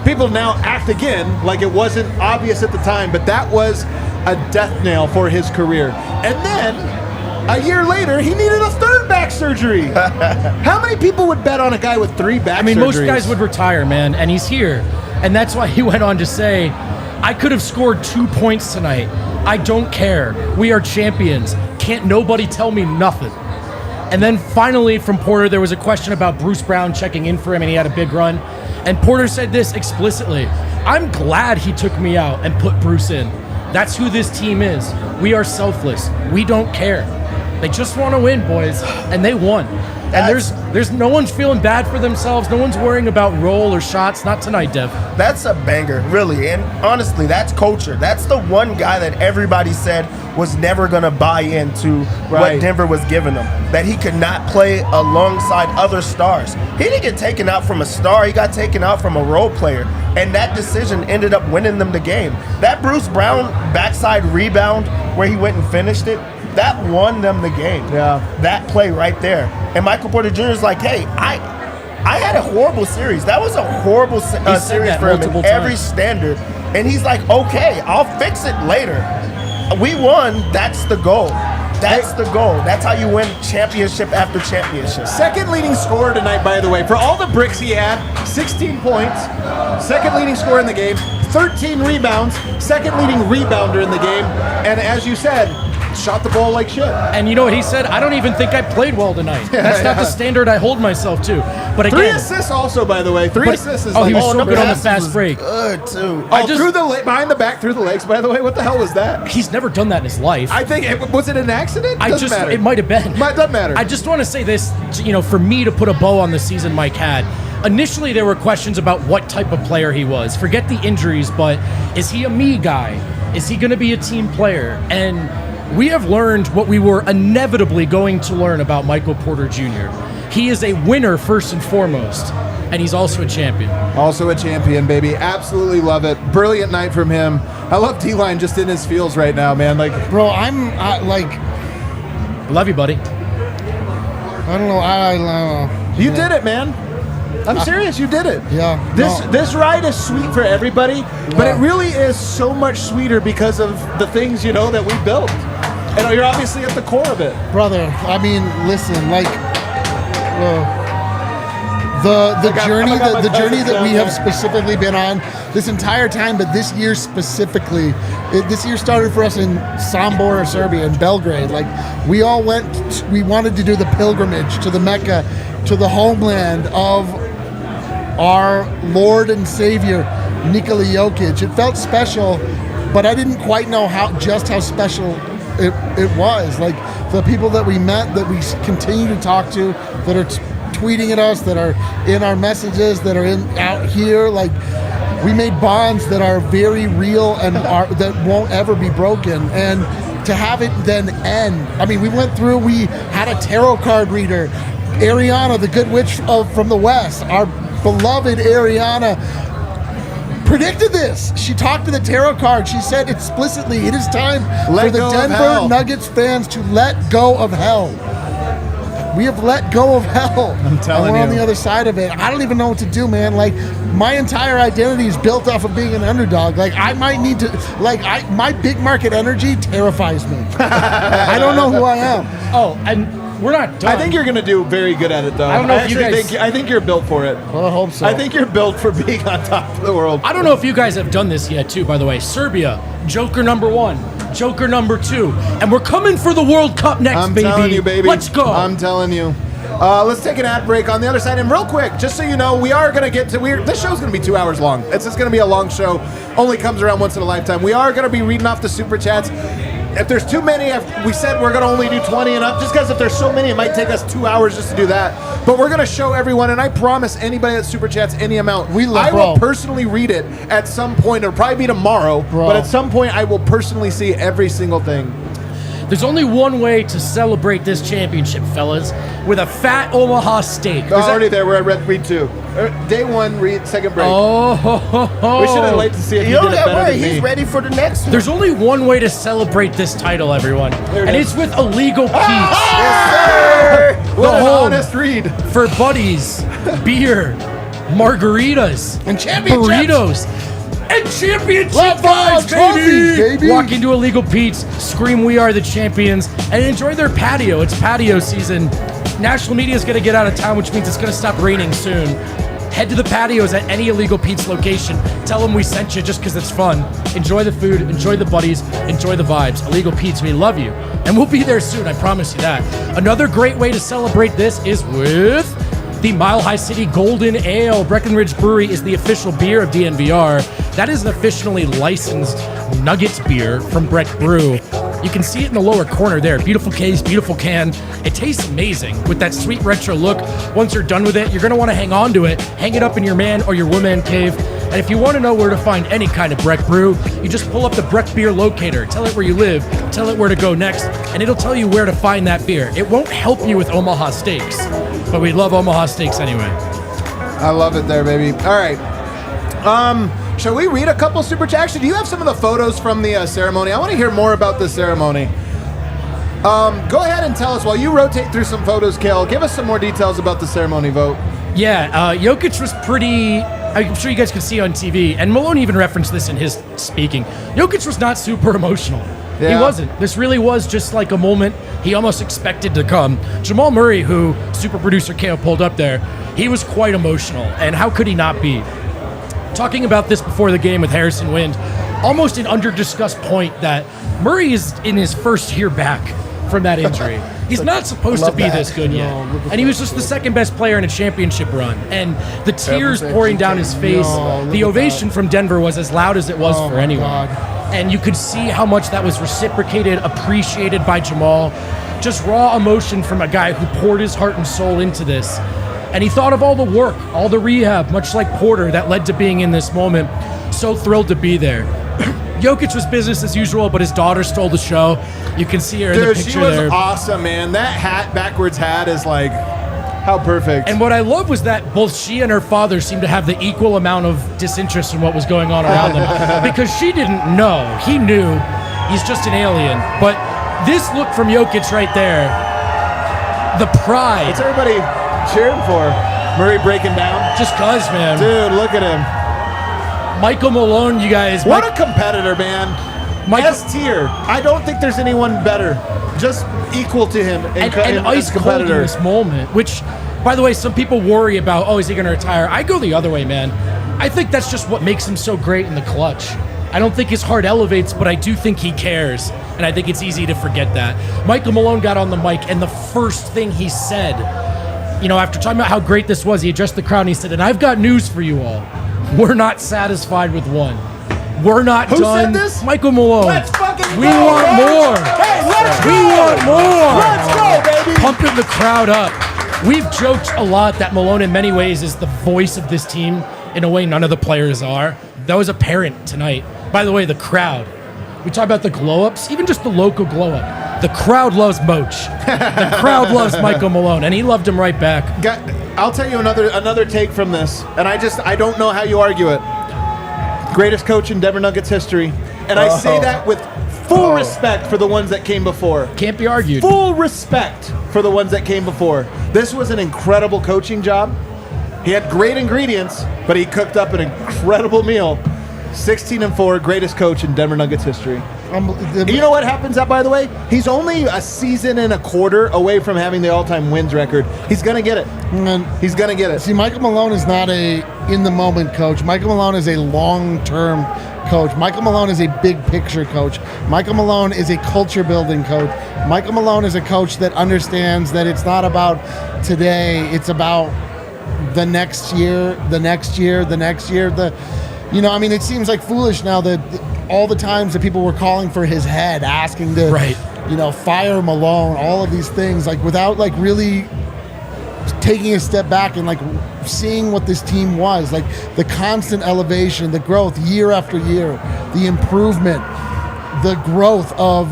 People now act again like it wasn't obvious at the time, but that was a death nail for his career. And then, a year later, he needed a third back surgery. How many people would bet on a guy with 3 back surgeries? Most guys would retire, man, and he's here. And that's why he went on to say, I could have scored 2 points tonight. I don't care. We are champions. Can't nobody tell me nothing. And then finally from Porter, there was a question about Bruce Brown checking in for him, and he had a big run. And Porter said this explicitly, I'm glad he took me out and put Bruce in. That's who this team is. We are selfless. We don't care. They just want to win, boys. And they won. And there's no one's feeling bad for themselves. No one's worrying about roll or shots. Not tonight, Dev. That's a banger, really. And honestly, that's culture. That's the one guy that everybody said was never going to buy into what Denver was giving him. That he could not play alongside other stars. He didn't get taken out from a star. He got taken out from a role player. And that decision ended up winning them the game. That Bruce Brown backside rebound where he went and finished it, that won them the game. Yeah. That play right there. And Michael Porter Jr. is like, hey, I had a horrible series. That was a horrible series for him in every standard. And he's like, okay, I'll fix it later. We won. That's the goal. That's the goal. That's how you win championship after championship. Second leading scorer tonight, by the way. For all the bricks he had, 16 points. Second leading scorer in the game. 13 rebounds. Second leading rebounder in the game. And as you said, shot the ball like shit. And you know what he said? I don't even think I played well tonight. That's not the standard I hold myself to. But again, 3 assists also, by the way. 3 assists is he was so good on the passes fast was break. Good too. through the behind the back, through the legs. By the way, what the hell was that? He's never done that in his life. I think was it an accident? Doesn't matter. It might have been. Doesn't matter. I just want to say this, for me to put a bow on the season Mike had. Initially, there were questions about what type of player he was. Forget the injuries, but is he a me guy? Is he going to be a team player? And we have learned what we were inevitably going to learn about Michael Porter Jr. He is a winner first and foremost, and he's also a champion. Also a champion, baby. Absolutely love it. Brilliant night from him. I love D-Line just in his feels right now, man. Bro, I'm Love you, buddy. I don't know. I don't know. You did it, man. I'm serious, you did it. Yeah. This ride is sweet for everybody, but it really is so much sweeter because of the things, that we built. And you're obviously at the core of it. Brother, I mean, listen, the journey that we have specifically been on this entire time, but this year specifically, this year started for us in Sombor, Serbia, in Belgrade. We all we wanted to do the pilgrimage to the Mecca, to the homeland of our Lord and Savior, Nikola Jokic. It felt special, but I didn't quite know how special it was. The people that we met, that we continue to talk to, that are tweeting at us, that are in our messages, that are out here, we made bonds that are very real and that won't ever be broken. And to have it then end, I mean, we had a tarot card reader, Ariana, the good witch from the West, our beloved Ariana, predicted this. She talked to the tarot card. She said explicitly, it is time for the Denver Nuggets fans to let go of hell. We have let go of hell. I'm telling you. you. On the other side of it. I don't even know what to do, man. My entire identity is built off of being an underdog. I might need to, my big market energy terrifies me. I don't know who I am. Oh, and we're not done. I think you're going to do very good at it, though. I don't know if you guys... I think you're built for it. Well, I hope so. I think you're built for being on top of the world. I don't know if you guys have done this yet, too, by the way. Serbia, Joker number 1, Joker number 2, and we're coming for the World Cup next, baby. I'm telling you, baby. Let's go. I'm telling you. Let's take an ad break on the other side. And real quick, just so you know, we are going to get to... This show's going to be 2 hours long. It's just going to be a long show. Only comes around once in a lifetime. We are going to be reading off the Super Chats. If there's too many, we said we're going to only do 20 and up. Just because if there's so many, it might take us 2 hours just to do that. But we're going to show everyone, and I promise anybody that Super Chats any amount, I will personally read it at some point. It'll probably be tomorrow, but at some point I will personally see every single thing. There's only one way to celebrate this championship, fellas, with a fat Omaha steak. Already there. We're at read 2. Day 1, second break. Oh. We should have waited to see if you did it better than me. He's ready for the next one. There's only one way to celebrate this title, everyone, and it's with Illegal Pete's. Yes, sir! What an honest read. For buddies, beer, margaritas, and championships. Burritos. And championship vibes, baby! Walk into Illegal Pete's, scream "We are the champions," and enjoy their patio. It's patio season. National media is going to get out of town, which means it's going to stop raining soon. Head to the patios at any Illegal Pete's location. Tell them we sent you just because it's fun. Enjoy the food, enjoy the buddies, enjoy the vibes. Illegal Pete's, we love you. And we'll be there soon, I promise you that. Another great way to celebrate this is with the Mile High City Golden Ale. Breckenridge Brewery is the official beer of DNVR. That is an officially licensed Nuggets beer from Breck Brew. You can see it in the lower corner there. Beautiful case, beautiful can. It tastes amazing with that sweet retro look. Once you're done with it, you're going to want to hang on to it. Hang it up in your man or your woman cave. And if you want to know where to find any kind of Breck Brew, you just pull up the Breck Beer Locator. Tell it where you live. Tell it where to go next. And it'll tell you where to find that beer. It won't help you with Omaha Steaks, but we love Omaha Steaks anyway. I love it there, baby. All right. Shall we read a couple Super Chats? Actually, do you have some of the photos from the ceremony? I want to hear more about the ceremony. Go ahead and tell us, while you rotate through some photos, Kale, give us some more details about the ceremony vote. Yeah, Jokic was pretty... I'm sure you guys could see on TV, and Malone even referenced this in his speaking. Jokic was not super emotional. Yeah. He wasn't. This really was just like a moment he almost expected to come. Jamal Murray, who super producer Kale pulled up there, he was quite emotional, and how could he not be? Talking about this before the game with Harrison Wind, almost an under-discussed point that Murray is in his first year back from that injury. He's not supposed to be this good yet. And he was just the second best player in a championship run. And the tears pouring down his face, the ovation from Denver was as loud as it was for anyone. And you could see how much that was reciprocated, appreciated by Jamal. Just raw emotion from a guy who poured his heart and soul into this. And he thought of all the work, all the rehab, much like Porter, that led to being in this moment. So thrilled to be there. Jokic was business as usual, but his daughter stole the show. You can see her in the picture there. Dude, she was awesome, man. That backwards hat is like, how perfect. And what I loved was that both she and her father seemed to have the equal amount of disinterest in what was going on around them. Because she didn't know. He knew. He's just an alien. But this look from Jokic right there, the pride. What's everybody cheering for? Murray breaking down? Just cuz, man. Dude, look at him. Michael Malone, you guys. What a competitor, man. S tier. I don't think there's anyone better. Just equal to him. And ice cold in this moment, which, by the way, some people worry about, is he going to retire? I go the other way, man. I think that's just what makes him so great in the clutch. I don't think his heart elevates, but I do think he cares. And I think it's easy to forget that. Michael Malone got on the mic, and the first thing he said, after talking about how great this was, he addressed the crowd and he said, and I've got news for you all. We're not satisfied with one. We're not done. Who said this? Michael Malone. Let's fucking We go, want Raj. more. Hey, let's We go. want more. Let's go, baby. Pumping the crowd up. We've joked a lot that Malone in many ways is the voice of this team in a way none of the players are. That was apparent tonight. By the way, the crowd. We talk about the glow-ups, even just the local glow-up. The crowd loves Moch. The crowd loves Michael Malone, and he loved him right back. I'll tell you another take from this, and I don't know how you argue it. Greatest coach in Denver Nuggets history, and I say that with full respect for the ones that came before. Can't be argued. Full respect for the ones that came before. This was an incredible coaching job. He had great ingredients, but he cooked up an incredible meal. 16-4, greatest coach in Denver Nuggets history. You know what happens that, by the way? He's only a season and a quarter away from having the all-time wins record. He's going to get it. He's going to get it. See, Michael Malone is not a in-the-moment coach. Michael Malone is a long-term coach. Michael Malone is a big-picture coach. Michael Malone is a culture-building coach. Michael Malone is a coach that understands that it's not about today. It's about the next year, the next year, the next year. It seems like foolish now that all the times that people were calling for his head, asking to, fire Malone, all of these things, without really taking a step back and seeing what this team was, the constant elevation, the growth year after year, the improvement, the growth of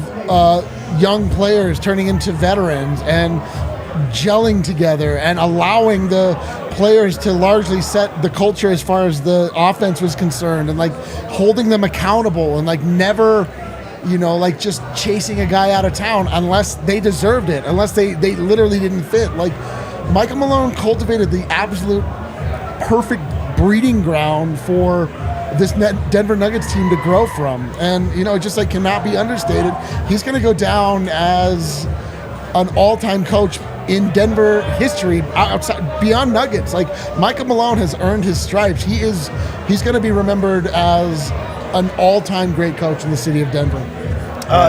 young players turning into veterans and gelling together and allowing the players to largely set the culture as far as the offense was concerned, and holding them accountable, and never just chasing a guy out of town unless they deserved it, unless they literally didn't fit. Michael Malone cultivated the absolute perfect breeding ground for this Denver Nuggets team to grow from, and it just cannot be understated. He's going to go down as an all-time coach in Denver history, outside beyond Nuggets. Michael Malone has earned his stripes. He's going to be remembered as an all-time great coach in the city of Denver.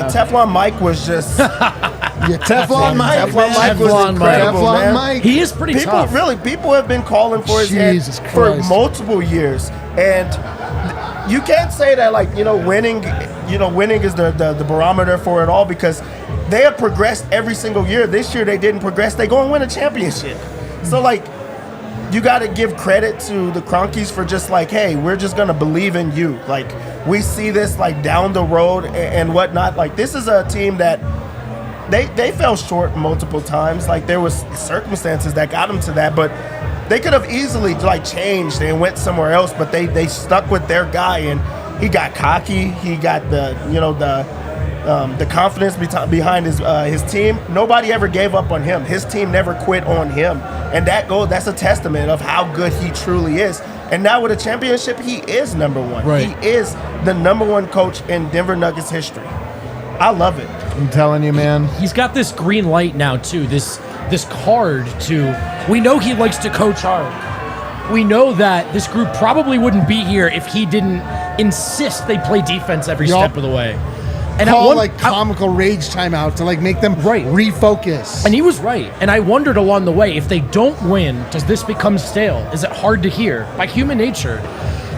Teflon Mike was just Teflon Mike. Teflon Mike was incredible, Teflon man. Mike. He is pretty tough. People have been calling for his head for multiple years, and you can't say that winning is the barometer for it all, because they have progressed every single year. This year they didn't progress. They go and win a championship. So you got to give credit to the Cronkies for just hey, we're just gonna believe in you. We see this down the road and whatnot. This is a team that they fell short multiple times. There was circumstances that got them to that, but they could have easily changed and went somewhere else. But they stuck with their guy, and he got cocky. He got the confidence behind his team. Nobody ever gave up on him. His team never quit on him, and that's a testament of how good he truly is. And now with a championship, he is number one. Right. He is the number one coach in Denver Nuggets history. I love it. I'm telling you, man. He's got this green light now too. This card to. We know he likes to coach hard. We know that this group probably wouldn't be here if he didn't insist they play defense every step of the way. And call comical rage timeout to make them refocus. And he was right. And I wondered along the way, if they don't win, does this become stale? Is it hard to hear? By human nature.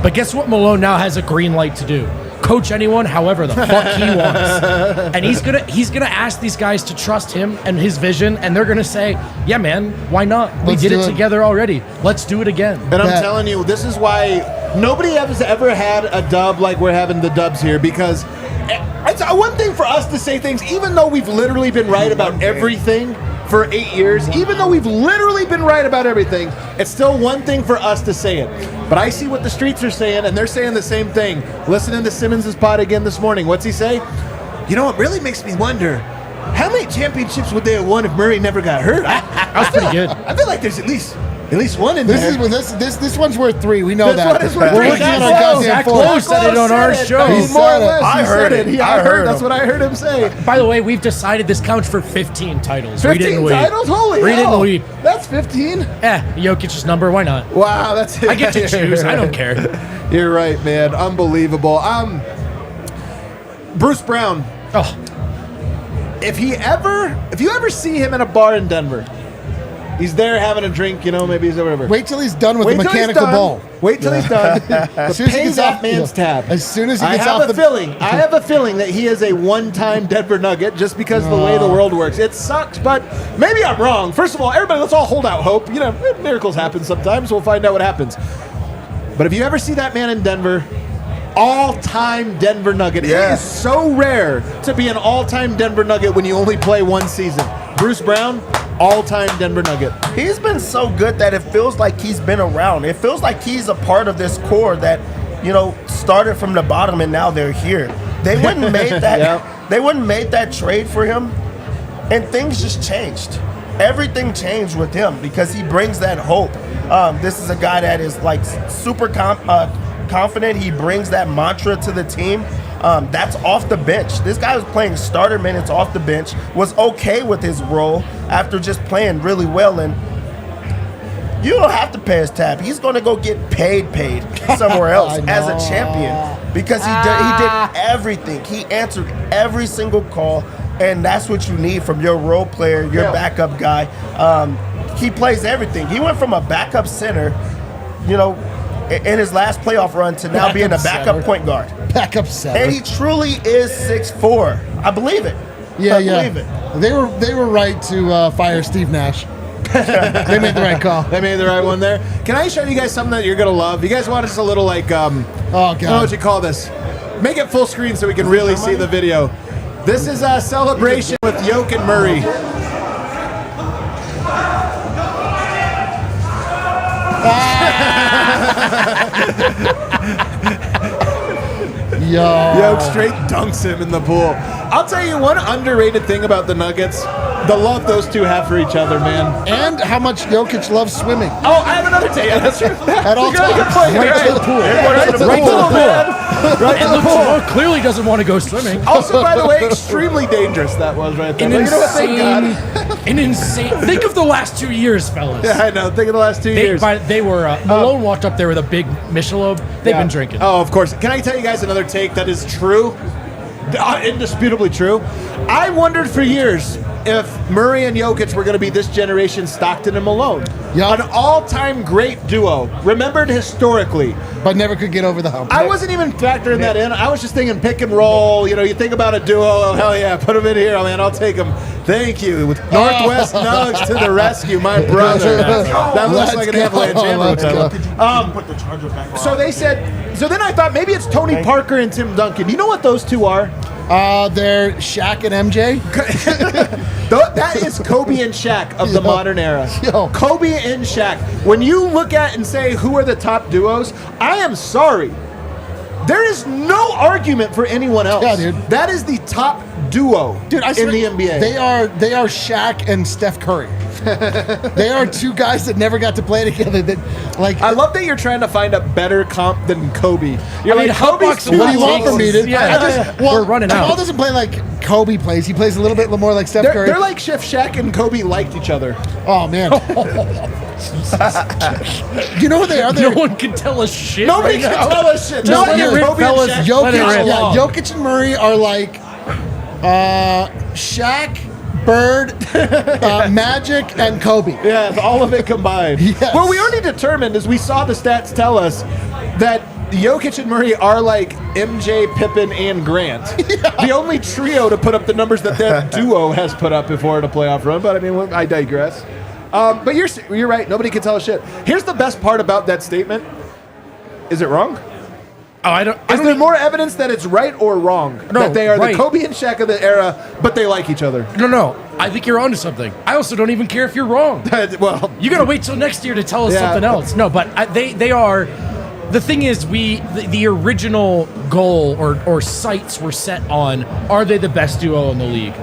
But guess what Malone now has a green light to do? Coach anyone however the fuck he wants. And he's gonna ask these guys to trust him and his vision, and they're gonna say, yeah man, why not? We did it together already. Let's do it again. And I'm telling you, this is why nobody has ever had a dub like we're having the dubs here, because it's one thing for us to say things, even though we've literally been right about everything for 8 years, even though we've literally been right about everything, it's still one thing for us to say it. But I see what the streets are saying, and they're saying the same thing. Listening to Simmons' pod again this morning, what's he say? You know, it really makes me wonder, how many championships would they have won if Murray never got hurt? That's pretty good. I feel like there's at least one in there. This one's worth 3. We know that. This one is worth 3. Zach Lowe said it on our show. I heard it. I heard. That's what I heard him say. By the way, we've decided this counts for 15 titles. 15 titles? Holy hell. Read it and weep. That's 15? Jokic's number. Why not? Wow, that's it. I get to choose. I don't care. You're right, man. Unbelievable. Bruce Brown. Oh. If you ever see him in a bar in Denver, he's there having a drink, maybe he's whatever. Wait till he's done with the mechanical ball. Wait till he's done. The pays off man's tab. As soon as he gets off I have a feeling that he is a one-time Denver Nugget just because of the way the world works. It sucks, but maybe I'm wrong. First of all, everybody, let's all hold out hope. Miracles happen sometimes. We'll find out what happens. But if you ever see that man in Denver, all-time Denver Nugget. Yeah. It is so rare to be an all-time Denver Nugget when you only play one season. Bruce Brown, all-time Denver Nugget. He's been so good that it feels like he's been around. It feels like he's a part of this core that, started from the bottom and now they're here. They wouldn't made that. Yep. They wouldn't made that trade for him, and things just changed. Everything changed with him because he brings that hope. This is a guy that is super confident. He brings that mantra to the team. That's off the bench. This guy was playing starter minutes off the bench, was okay with his role after just playing really well. And you don't have to pay his tab. He's going to go get paid somewhere else as a champion because he did everything. He answered every single call, and that's what you need from your role player, your backup guy. He plays everything. He went from a backup center, in his last playoff run to now being a backup point guard. Backup center. And he truly is 6'4". I believe it. Yeah, I believe it. They were right to fire Steve Nash. They made the right call. They made the right one there. Can I show you guys something that you're going to love? You guys want us a little oh, God. I don't know what you call this. Make it full screen so we can really see the video. This is a celebration with Jokic and Murray. Yo, straight dunks him in the pool. I'll tell you one underrated thing about the Nuggets, the love those two have for each other, man. And how much Jokic loves swimming. Oh, I have another take. That's true. At all times. Right to the pool. Right to the pool. Right to the pool. Clearly doesn't want to go swimming. Also, by the way, extremely dangerous that was right there. An insane. Think of the last 2 years, fellas. Yeah, I know. Think of the last 2 years. They were Malone walked up there with a big Michelob. They've been drinking. Oh, of course. Can I tell you guys another take that is true? Indisputably true. I wondered for years if Murray and Jokic were going to be this generation's Stockton and Malone. Yep. An all-time great duo, remembered historically. But never could get over the hump. I wasn't even factoring that in. I was just thinking pick and roll. You think about a duo. Oh, hell yeah, put them in here. Oh, man, I'll take them. Thank you. With Northwest Nugs to the rescue, my brother. That looks like an Avalanche Put the charger back. So they said, so then I thought maybe it's Tony Parker and Tim Duncan. You know what those two are? They're Shaq and MJ. That is Kobe and Shaq of the modern era. Kobe and Shaq. When you look at and say who are the top duos, I am sorry. There is no argument for anyone else. Yeah, dude. That is the top duo in the NBA. They are Shaq and Steph Curry. They are two guys that never got to play together. That like I love that you're trying to find a better comp than Kobe. You're like, Kobe's what do you want from me, dude? Yeah, we're running Jamal out. doesn't play like Kobe plays. He plays a little bit more like Steph Curry. They're like Chef Shaq and Kobe liked each other. Oh man. You know who they are? No one can tell us shit. Nobody right can now. tell us shit. Just Just let it rip, Kobe fellas. and Shaq. Let it rip. Jokic and Murray are like Shaq, Bird, Magic, and Kobe. Yeah, all of it combined. Yes. Well, we already determined, as we saw the stats tell us, that Jokic and Murray are like MJ, Pippen, and Grant. The only trio to put up the numbers that duo has put up before in a playoff run. But I mean, I digress. But you're right. Nobody can tell us shit. Here's the best part about that statement. Is it wrong? Oh, I don't. Is there more evidence that it's right or wrong? No, that they are right. the Kobe and Shaq of the era, but they like each other. No. I think you're onto something. I also don't even care if you're wrong. Well, You gotta wait till next year to tell us Yeah. something else. No, but they are. The thing is, the original goal or sights were set on, are they the best duo in the league?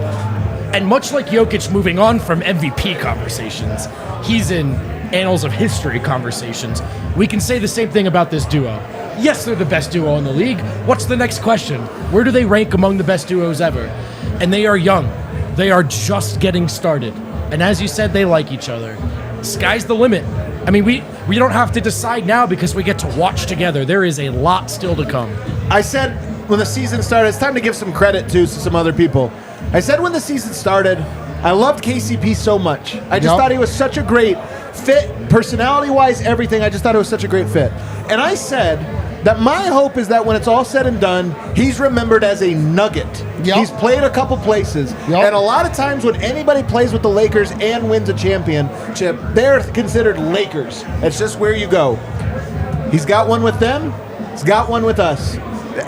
And much like Jokic moving on from MVP conversations, he's in annals of history conversations. We can say the same thing about this duo. Yes, they're the best duo in the league. What's the next question? Where do they rank among the best duos ever? And they are young. They are just getting started. And as you said, they like each other. Sky's the limit. I mean, we don't have to decide now because we get to watch together. There is a lot still to come. I said when the season started, it's time to give some credit to some other people. I said when the season started, I loved KCP so much. I just thought he was such a great fit, personality-wise, everything. I just thought it was such a great fit. And I said that my hope is that when it's all said and done, he's remembered as a Nugget. Yep. He's played a couple places. Yep. And a lot of times when anybody plays with the Lakers and wins a championship, they're considered Lakers. It's just where you go. He's got one with them. He's got one with us.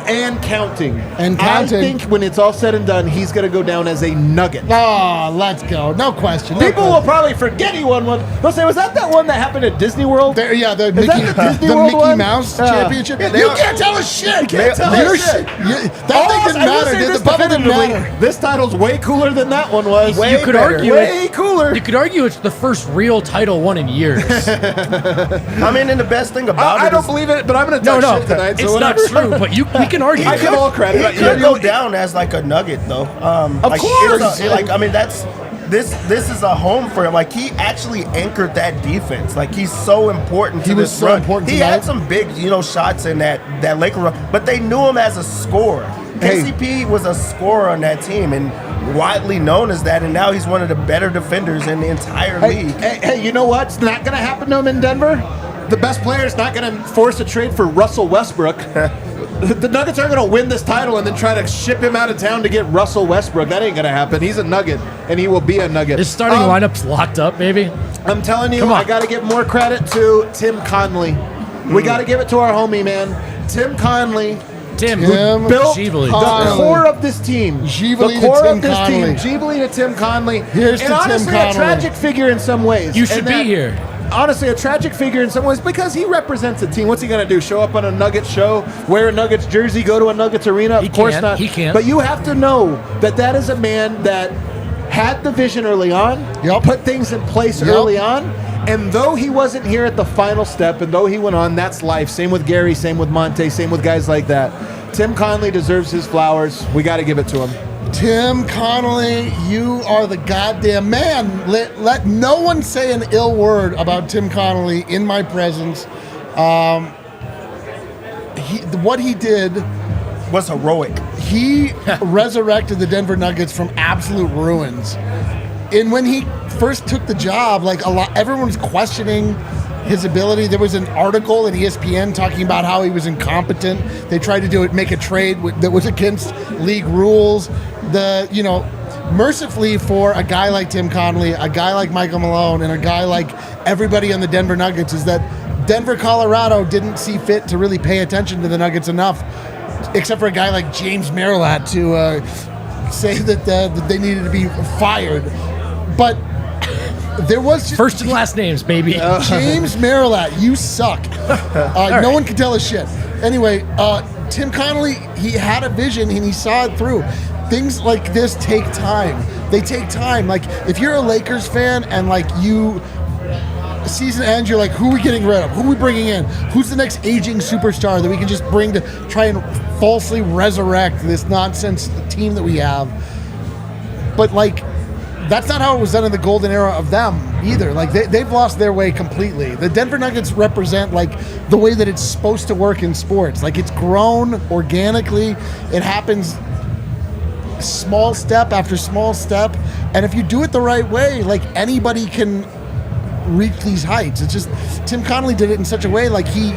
And counting. And counting. I think when it's all said and done, he's going to go down as a Nugget. Oh, let's go. No question. People will probably forget he won one. They'll say, was that one that happened at Disney World? The that Mickey, the Disney the World Mickey one? Mouse Championship. Yeah, You can't tell us shit. You can't tell Your us shit. That thing didn't matter, dude. The bubble didn't matter. This title's way cooler than that one was. You could argue way cooler. You could argue it's the first real title won in years. I mean, and the best thing about I it don't is believe it, but I'm going to No, talk shit tonight. it's so not whatever. true. But we can argue. I give all credit. it could go down as like a Nugget, though. Of course. I mean, this is a home for him. Like, he actually anchored that defense. Like, he's so important to He was this so run. important He tonight. had some big, shots in that Laker run, but they knew him as a scorer. Hey. KCP was a scorer on that team and widely known as that, and now he's one of the better defenders in the entire league. Hey, you know what's not going to happen to him in Denver? The best player is not going to force a trade for Russell Westbrook. The Nuggets aren't going to win this title and then try to ship him out of town to get Russell Westbrook. That ain't going to happen. He's a Nugget, and he will be a Nugget. His starting lineup's locked up, baby. I'm telling you, Come on. I got to give more credit to Tim Connelly. We got to give it to our homie, man. Tim Connelly. Tim Built Gively. the core of this team. Gively the to core Tim of this Connelly. team. Gively to Tim Connelly. Here's and to Tim honestly, Connelly. a tragic figure in some ways. You should And be that- here. Honestly, a tragic figure in some ways because he represents a team. What's he going to do? Show up on a Nuggets show, wear a Nuggets jersey, go to a Nuggets arena? He Of course can't. not. He can't. But you have to know that is a man that had the vision early on, put things in place early on, and though he wasn't here at the final step, and though he went on, that's life. Same with Gary, same with Monte, same with guys like that. Tim Connelly deserves his flowers. We got to give it to him. Tim Connelly, you are the goddamn man. Let no one say an ill word about Tim Connelly in my presence. What he did Was heroic. He resurrected the Denver Nuggets from absolute ruins. And when he first took the job, everyone was questioning his ability. There was an article in ESPN talking about how he was incompetent. They tried to make a trade that was against league rules. Mercifully for a guy like Tim Connelly, a guy like Michael Malone, and a guy like everybody on the Denver Nuggets is that Denver, Colorado didn't see fit to really pay attention to the Nuggets enough, except for a guy like James Marilat to say that they needed to be fired. But there was First and last names, baby. James Marilat, you suck. No one can tell us shit. Anyway, Tim Connelly, he had a vision and he saw it through. Things like this take time. They take time. Like, if you're a Lakers fan and, like, season ends, you're like, who are we getting rid of? Who are we bringing in? Who's the next aging superstar that we can just bring to try and falsely resurrect this nonsense team that we have? But, like, that's not how it was done in the golden era of them either. Like, they've lost their way completely. The Denver Nuggets represent, like, the way that it's supposed to work in sports. Like, it's grown organically. It happens small step after small step. And if you do it the right way, like, anybody can reach these heights. It's just Tim Connelly did it in such a way, like, he,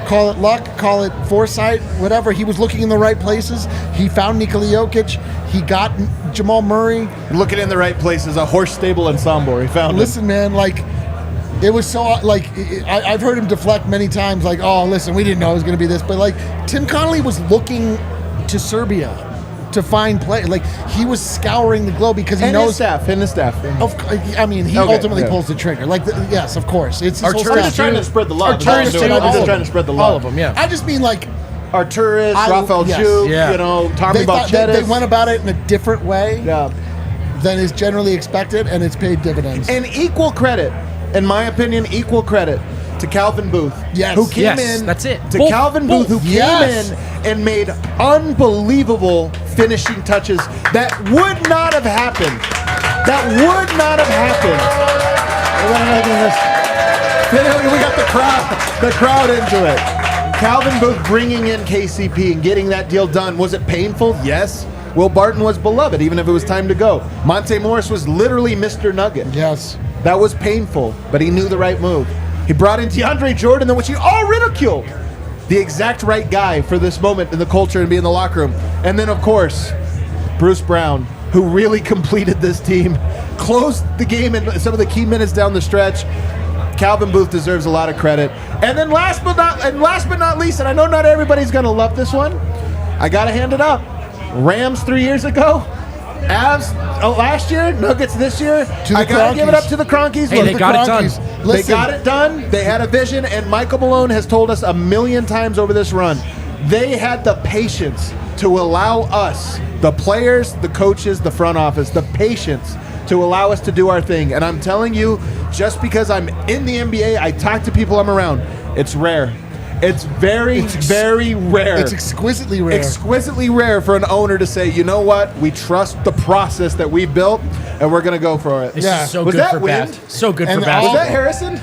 call it luck, call it foresight, whatever, he was looking in the right places. He found Nikola Jokic. He got Jamal Murray. Looking in the right places, a horse stable in Sombor. He found Listen, man, like, it was so, like, I've heard him deflect many times, like, oh, listen, we didn't know it was going to be this. But, like, Tim Connelly was looking to Serbia to find play. Like, he was scouring the globe because he knows. And the staff. I mean, he ultimately pulls the trigger. Like, yes, of course. It's his whole Arturis staff. trying to spread the love. Arturis trying to spread the love. All of them, yeah. I just mean, like, Arturis, Rafael Juke, Tommy Balchetis. They went about it in a different way Yeah. than is generally expected, and it's paid dividends. And equal credit, in my opinion, equal credit to Calvin Booth. Yes. Who came Yes, in. that's it. To Both, Calvin Booth, who yes. came in and made unbelievable finishing touches that would not have happened. That would not have happened. We got the crowd into it. Calvin Booth bringing in KCP and getting that deal done. Was it painful? Yes. Will Barton was beloved, even if it was time to go. Monte Morris was literally Mr. Nugget. Yes. That was painful, but he knew the right move. He brought in DeAndre Jordan, which he all ridiculed. The exact right guy for this moment in the culture and be in the locker room. And then, of course, Bruce Brown, who really completed this team, closed the game in some of the key minutes down the stretch. Calvin Booth deserves a lot of credit. And then last but not least, and I know not everybody's going to love this one, I got to hand it up. Rams 3 years ago, Avs last year, Nuggets this year. I got to give it up to the Cronkies. Hey, they got it done. They got it done. They had a vision, and Michael Malone has told us a million times over this run, they had the patience to allow us, the players, the coaches, the front office, the patience to allow us to do our thing. And I'm telling you, just because I'm in the NBA, I talk to people I'm around, it's rare. It's very rare. It's exquisitely rare. Exquisitely rare for an owner to say, you know what, we trust the process that we built, and we're going to go for it. This is so Was good that for wind? Bath. So good And for Bath. Was that Harrison?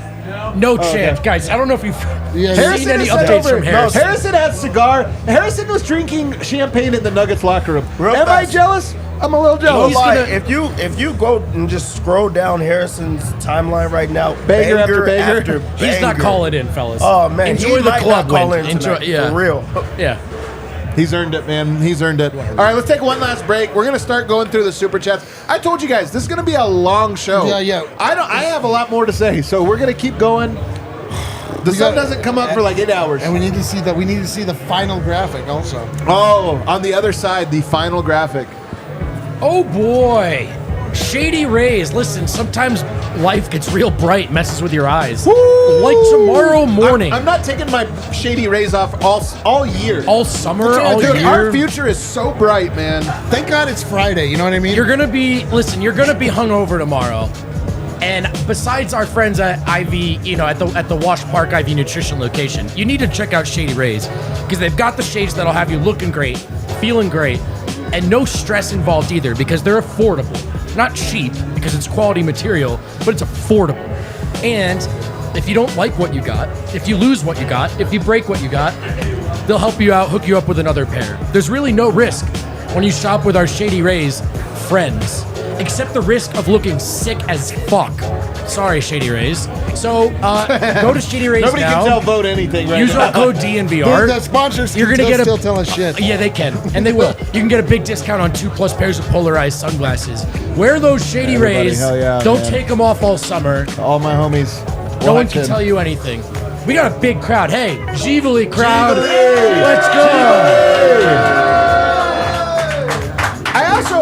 No chance. Guys, I don't know if you've Yeah, seen any is updates over. from Harrison. Harrison had cigar. Harrison was drinking champagne in the Nuggets locker room. Real Am I fast. jealous? I'm a little No jealous. lie, if you go and just scroll down Harrison's timeline right now, Banger after banger. He's not calling in, fellas. Oh man, enjoy he the might club not call win. in Enjoy, tonight, yeah, for real. yeah. He's earned it, man. He's earned it. All right, let's take one last break. We're gonna start going through the super chats. I told you guys this is gonna be a long show. Yeah. I have a lot more to say, so we're gonna keep going. The sun doesn't come up for like 8 hours. And we need to see that. We need to see the final graphic also. Oh, on the other side, the final graphic. Oh boy, Shady Rays. Listen, sometimes life gets real bright, messes with your eyes. Woo! Like tomorrow morning, I'm not taking my shady rays off all year. all summer, all Dude, year. our future is so bright, man. Thank God it's Friday. You know what I mean? You're gonna be hungover tomorrow. And besides our friends at IV, at the Wash Park IV Nutrition location, you need to check out Shady Rays because they've got the shades that'll have you looking great, feeling great, and no stress involved either because they're affordable. Not cheap because it's quality material, but it's affordable. And if you don't like what you got, if you lose what you got, if you break what you got, they'll help you out, hook you up with another pair. There's really no risk when you shop with our Shady Rays friends, except the risk of looking sick as fuck. Sorry, Shady Rays. So go to Shady Rays Nobody now. can tell Vogt anything right Use now. our code DNVR. The sponsors You're gonna get still tell us shit. Yeah, they can, and they will. You can get a big discount on 2+ pairs of polarized sunglasses. Wear those Shady Everybody, Rays. hell yeah, Don't man. take them off all summer. All my homies. No one can watching. tell you anything. We got a big crowd. Hey, Givali crowd. Givali! Let's go.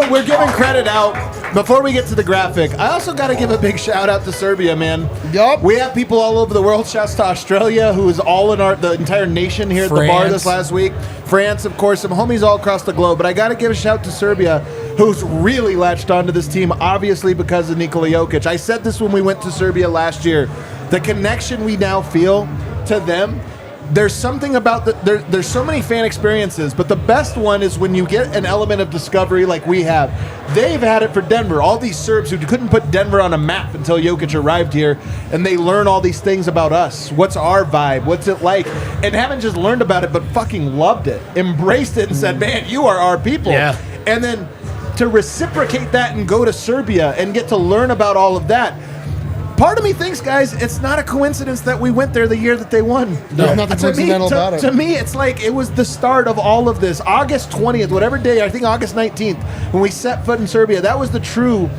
We're giving credit out Before we get to the graphic, I also got to give a big shout out to Serbia, man. Yup. We have people all over the world. Shouts to Australia, who is all in the entire nation here at the bar this last week. France, of course, some homies all across the globe. But I got to give a shout to Serbia, who's really latched onto this team, obviously because of Nikola Jokic. I said this when we went to Serbia last year. The connection we now feel to them, there's something about there's so many fan experiences, but the best one is when you get an element of discovery like we have. They've had it for Denver. All these Serbs who couldn't put Denver on a map until Jokic arrived here, and they learn all these things about us. What's our vibe? What's it like? And haven't just learned about it, but fucking loved it, embraced it, and said, man, you are our people. Yeah. And then to reciprocate that and go to Serbia and get to learn about all of that. Part of me thinks, guys, it's not a coincidence that we went there the year that they won. There's nothing coincidental about it. To me, it's like it was the start of all of this. August 20th, whatever day, I think August 19th, when we set foot in Serbia, that was the true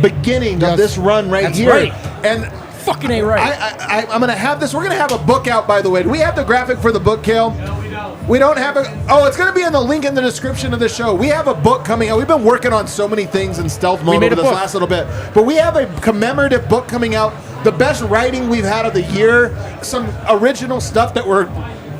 beginning of this run right here. Right. And fucking ain't right. I'm going to have this. We're going to have a book out, by the way. Do we have the graphic for the book, Kale? No, we don't. We don't have a... Oh, it's going to be in the link in the description of the show. We have a book coming out. We've been working on so many things in stealth mode over this last little bit. But we have a commemorative book coming out. The best writing we've had of the year. Some original stuff that we're...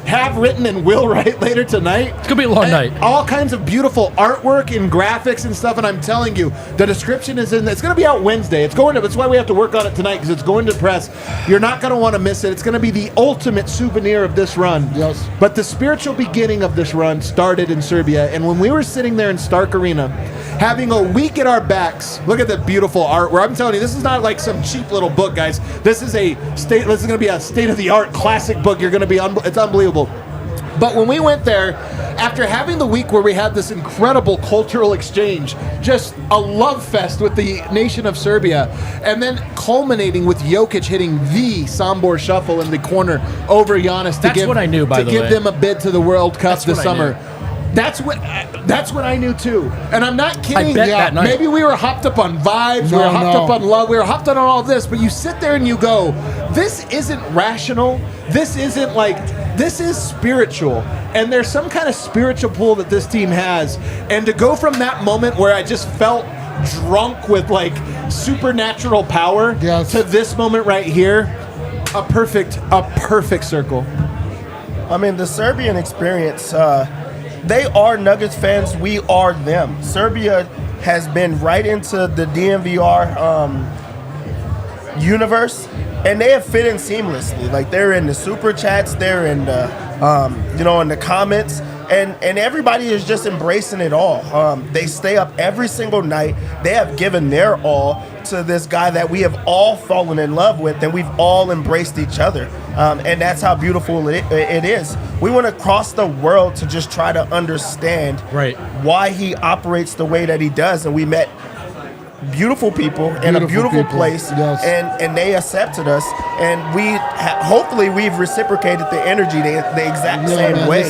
have written and will write later tonight. It's gonna be a long night. All kinds of beautiful artwork and graphics and stuff, and I'm telling you, the description is in. It's gonna be out Wednesday. That's why we have to work on it tonight, because it's going to press. You're not gonna want to miss it. It's gonna be the ultimate souvenir of this run. Yes. But the spiritual beginning of this run started in Serbia, and when we were sitting there in Stark Arena, having a week at our backs, look at the beautiful artwork. I'm telling you, this is not like some cheap little book, guys. This is This is gonna be a state-of-the-art classic book. You're gonna be. It's unbelievable. But when we went there, after having the week where we had this incredible cultural exchange, just a love fest with the nation of Serbia, and then culminating with Jokic hitting the Sombor shuffle in the corner over Giannis to give them a bid to the World Cup this summer. That's what I knew too, and I'm not kidding. I bet that night. Maybe we were hopped up on vibes, we were hopped up on love, we were hopped on all of this. But you sit there and you go, "This isn't rational. This isn't like. This is spiritual." And there's some kind of spiritual pull that this team has. And to go from that moment where I just felt drunk with like supernatural power to this moment right here, a perfect circle. I mean, the Serbian experience. They are Nuggets fans. We are them. Serbia has been right into the DNVR universe, and they have fit in seamlessly. Like, they're in the Superchats, they're in the, in the comments, and everybody is just embracing it all. They stay up every single night. They have given their all to this guy that we have all fallen in love with, and we've all embraced each other. And that's how beautiful it is. We want to cross the world to just try to understand why he operates the way that he does. And we met beautiful people in a beautiful place, and they accepted us, and hopefully we've reciprocated the energy the exact same way.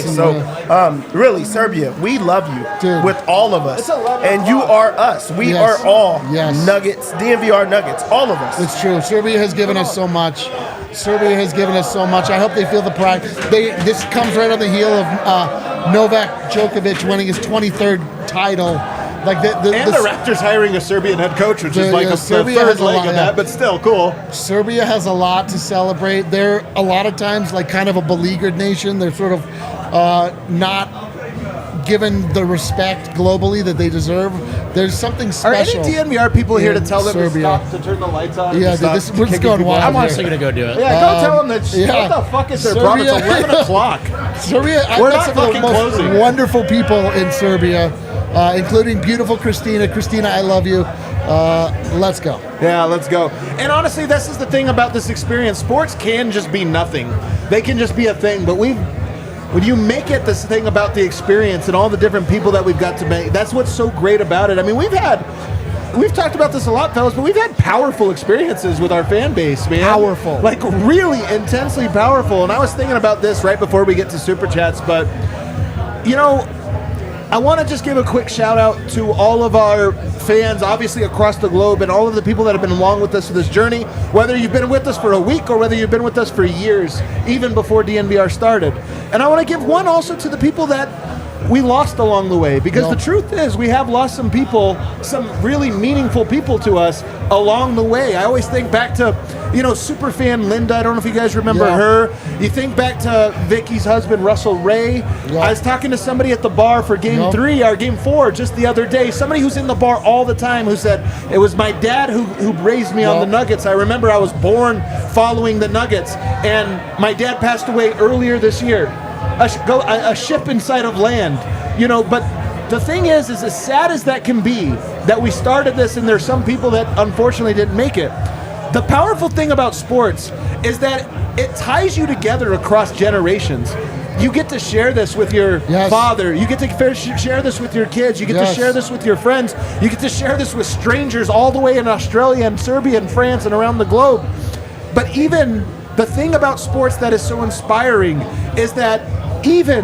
Really, Serbia, we love you with all of us, and you are us. We are all Nuggets, DNVR Nuggets, all of us. It's true. Serbia has given us so much. I hope they feel the pride. This comes right on the heel of Novak Djokovic winning his 23rd title. Like the Raptors hiring a Serbian head coach, which is like a third leg of that, but still cool. Serbia has a lot to celebrate. They're a lot of times like kind of a beleaguered nation. They're sort of not given the respect globally that they deserve. There's something special. Are any DNVR people here to tell them to turn the lights on? Yeah, we're just going wild. I'm honestly going to go do it. Yeah, go tell them that. What the fuck is their problem? It's 11 o'clock. Serbia, we're not fucking closing. Wonderful people in Serbia, including beautiful Christina. Christina, I love you. Let's go. Yeah, let's go. And honestly, this is the thing about this experience. Sports can just be nothing. They can just be a thing, but when you make it this thing about the experience and all the different people that we've got to make, that's what's so great about it. I mean, we've talked about this a lot, fellas, but we've had powerful experiences with our fan base, man. Powerful. Like, really intensely powerful. And I was thinking about this right before we get to Super Chats, but, I want to just give a quick shout out to all of our fans, obviously across the globe, and all of the people that have been along with us for this journey, whether you've been with us for a week or whether you've been with us for years, even before DNVR started. And I want to give one also to the people that we lost along the way, because the truth is we have lost some people, some really meaningful people to us along the way. I always think back to, superfan Linda. I don't know if you guys remember her. You think back to Vicky's husband, Russell Ray. I was talking to somebody at the bar for game 3 or game 4 just the other day. Somebody who's in the bar all the time who said, it was my dad who raised me on the Nuggets. I remember I was born following the Nuggets, and my dad passed away earlier this year. A ship inside of land, but the thing is as sad as that can be, that we started this and there's some people that unfortunately didn't make it. The powerful thing about sports is that it ties you together across generations. You get to share this with your father. You get to share this with your kids. You get to share this with your friends. You get to share this with strangers all the way in Australia and Serbia and France and around the globe. But even the thing about sports that is so inspiring is that even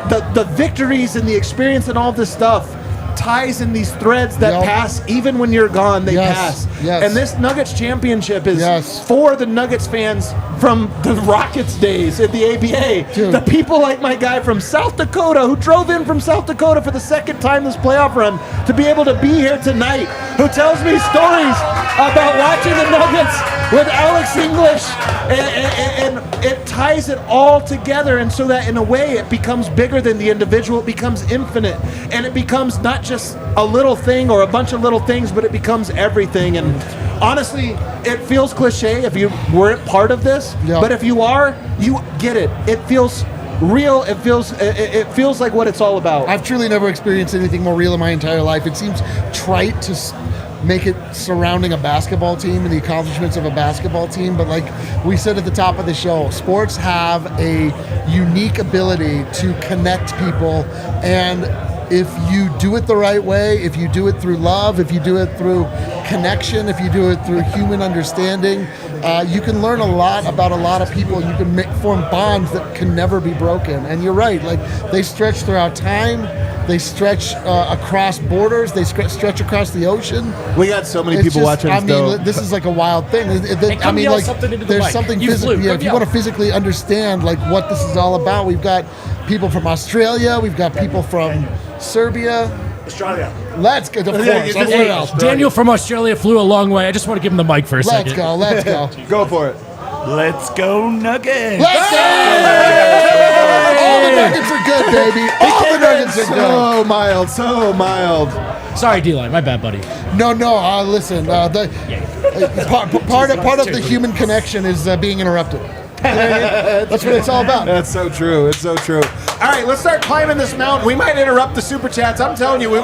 the victories and the experience and all this stuff ties in these threads that pass. Even when you're gone, they pass. And this Nuggets championship is for the Nuggets fans from the Rockets days at the ABA. The people like my guy from South Dakota who drove in from South Dakota for the second time this playoff run to be able to be here tonight, who tells me stories about watching the Nuggets with Alex English, and it ties it all together, and so that in a way it becomes bigger than the individual. It becomes infinite, and it becomes not just a little thing or a bunch of little things, but it becomes everything. And honestly, it feels cliche if you weren't part of this, but if you are, you get it. It feels real. It feels like what it's all about. I've truly never experienced anything more real in my entire life. It seems trite to make it surrounding a basketball team and the accomplishments of a basketball team, but like we said at the top of the show, sports have a unique ability to connect people, and if you do it the right way, if you do it through love, if you do it through connection, if you do it through human understanding, you can learn a lot about a lot of people. You can form bonds that can never be broken. And you're right, like they stretch throughout time, they stretch across borders, they stretch across the ocean. We got so many people watching us. This is like a wild thing. There's something physically. If you want to physically understand like what this is all about, we've got people from Australia, we've got people from Serbia. Australia. Let's go. Of course. Daniel from Australia flew a long way. I just want to give him the mic for a second. Let's go. Go for it. Let's go Nuggets. Let's go! All the Nuggets are good, baby. All the Nuggets are good. So mild. Sorry, D-Line. My bad, buddy. No. Listen. Part of the human connection is being interrupted. That's what it's all about. That's so true. It's so true. All right, let's start climbing this mountain. We might interrupt the Super Chats. I'm telling you, we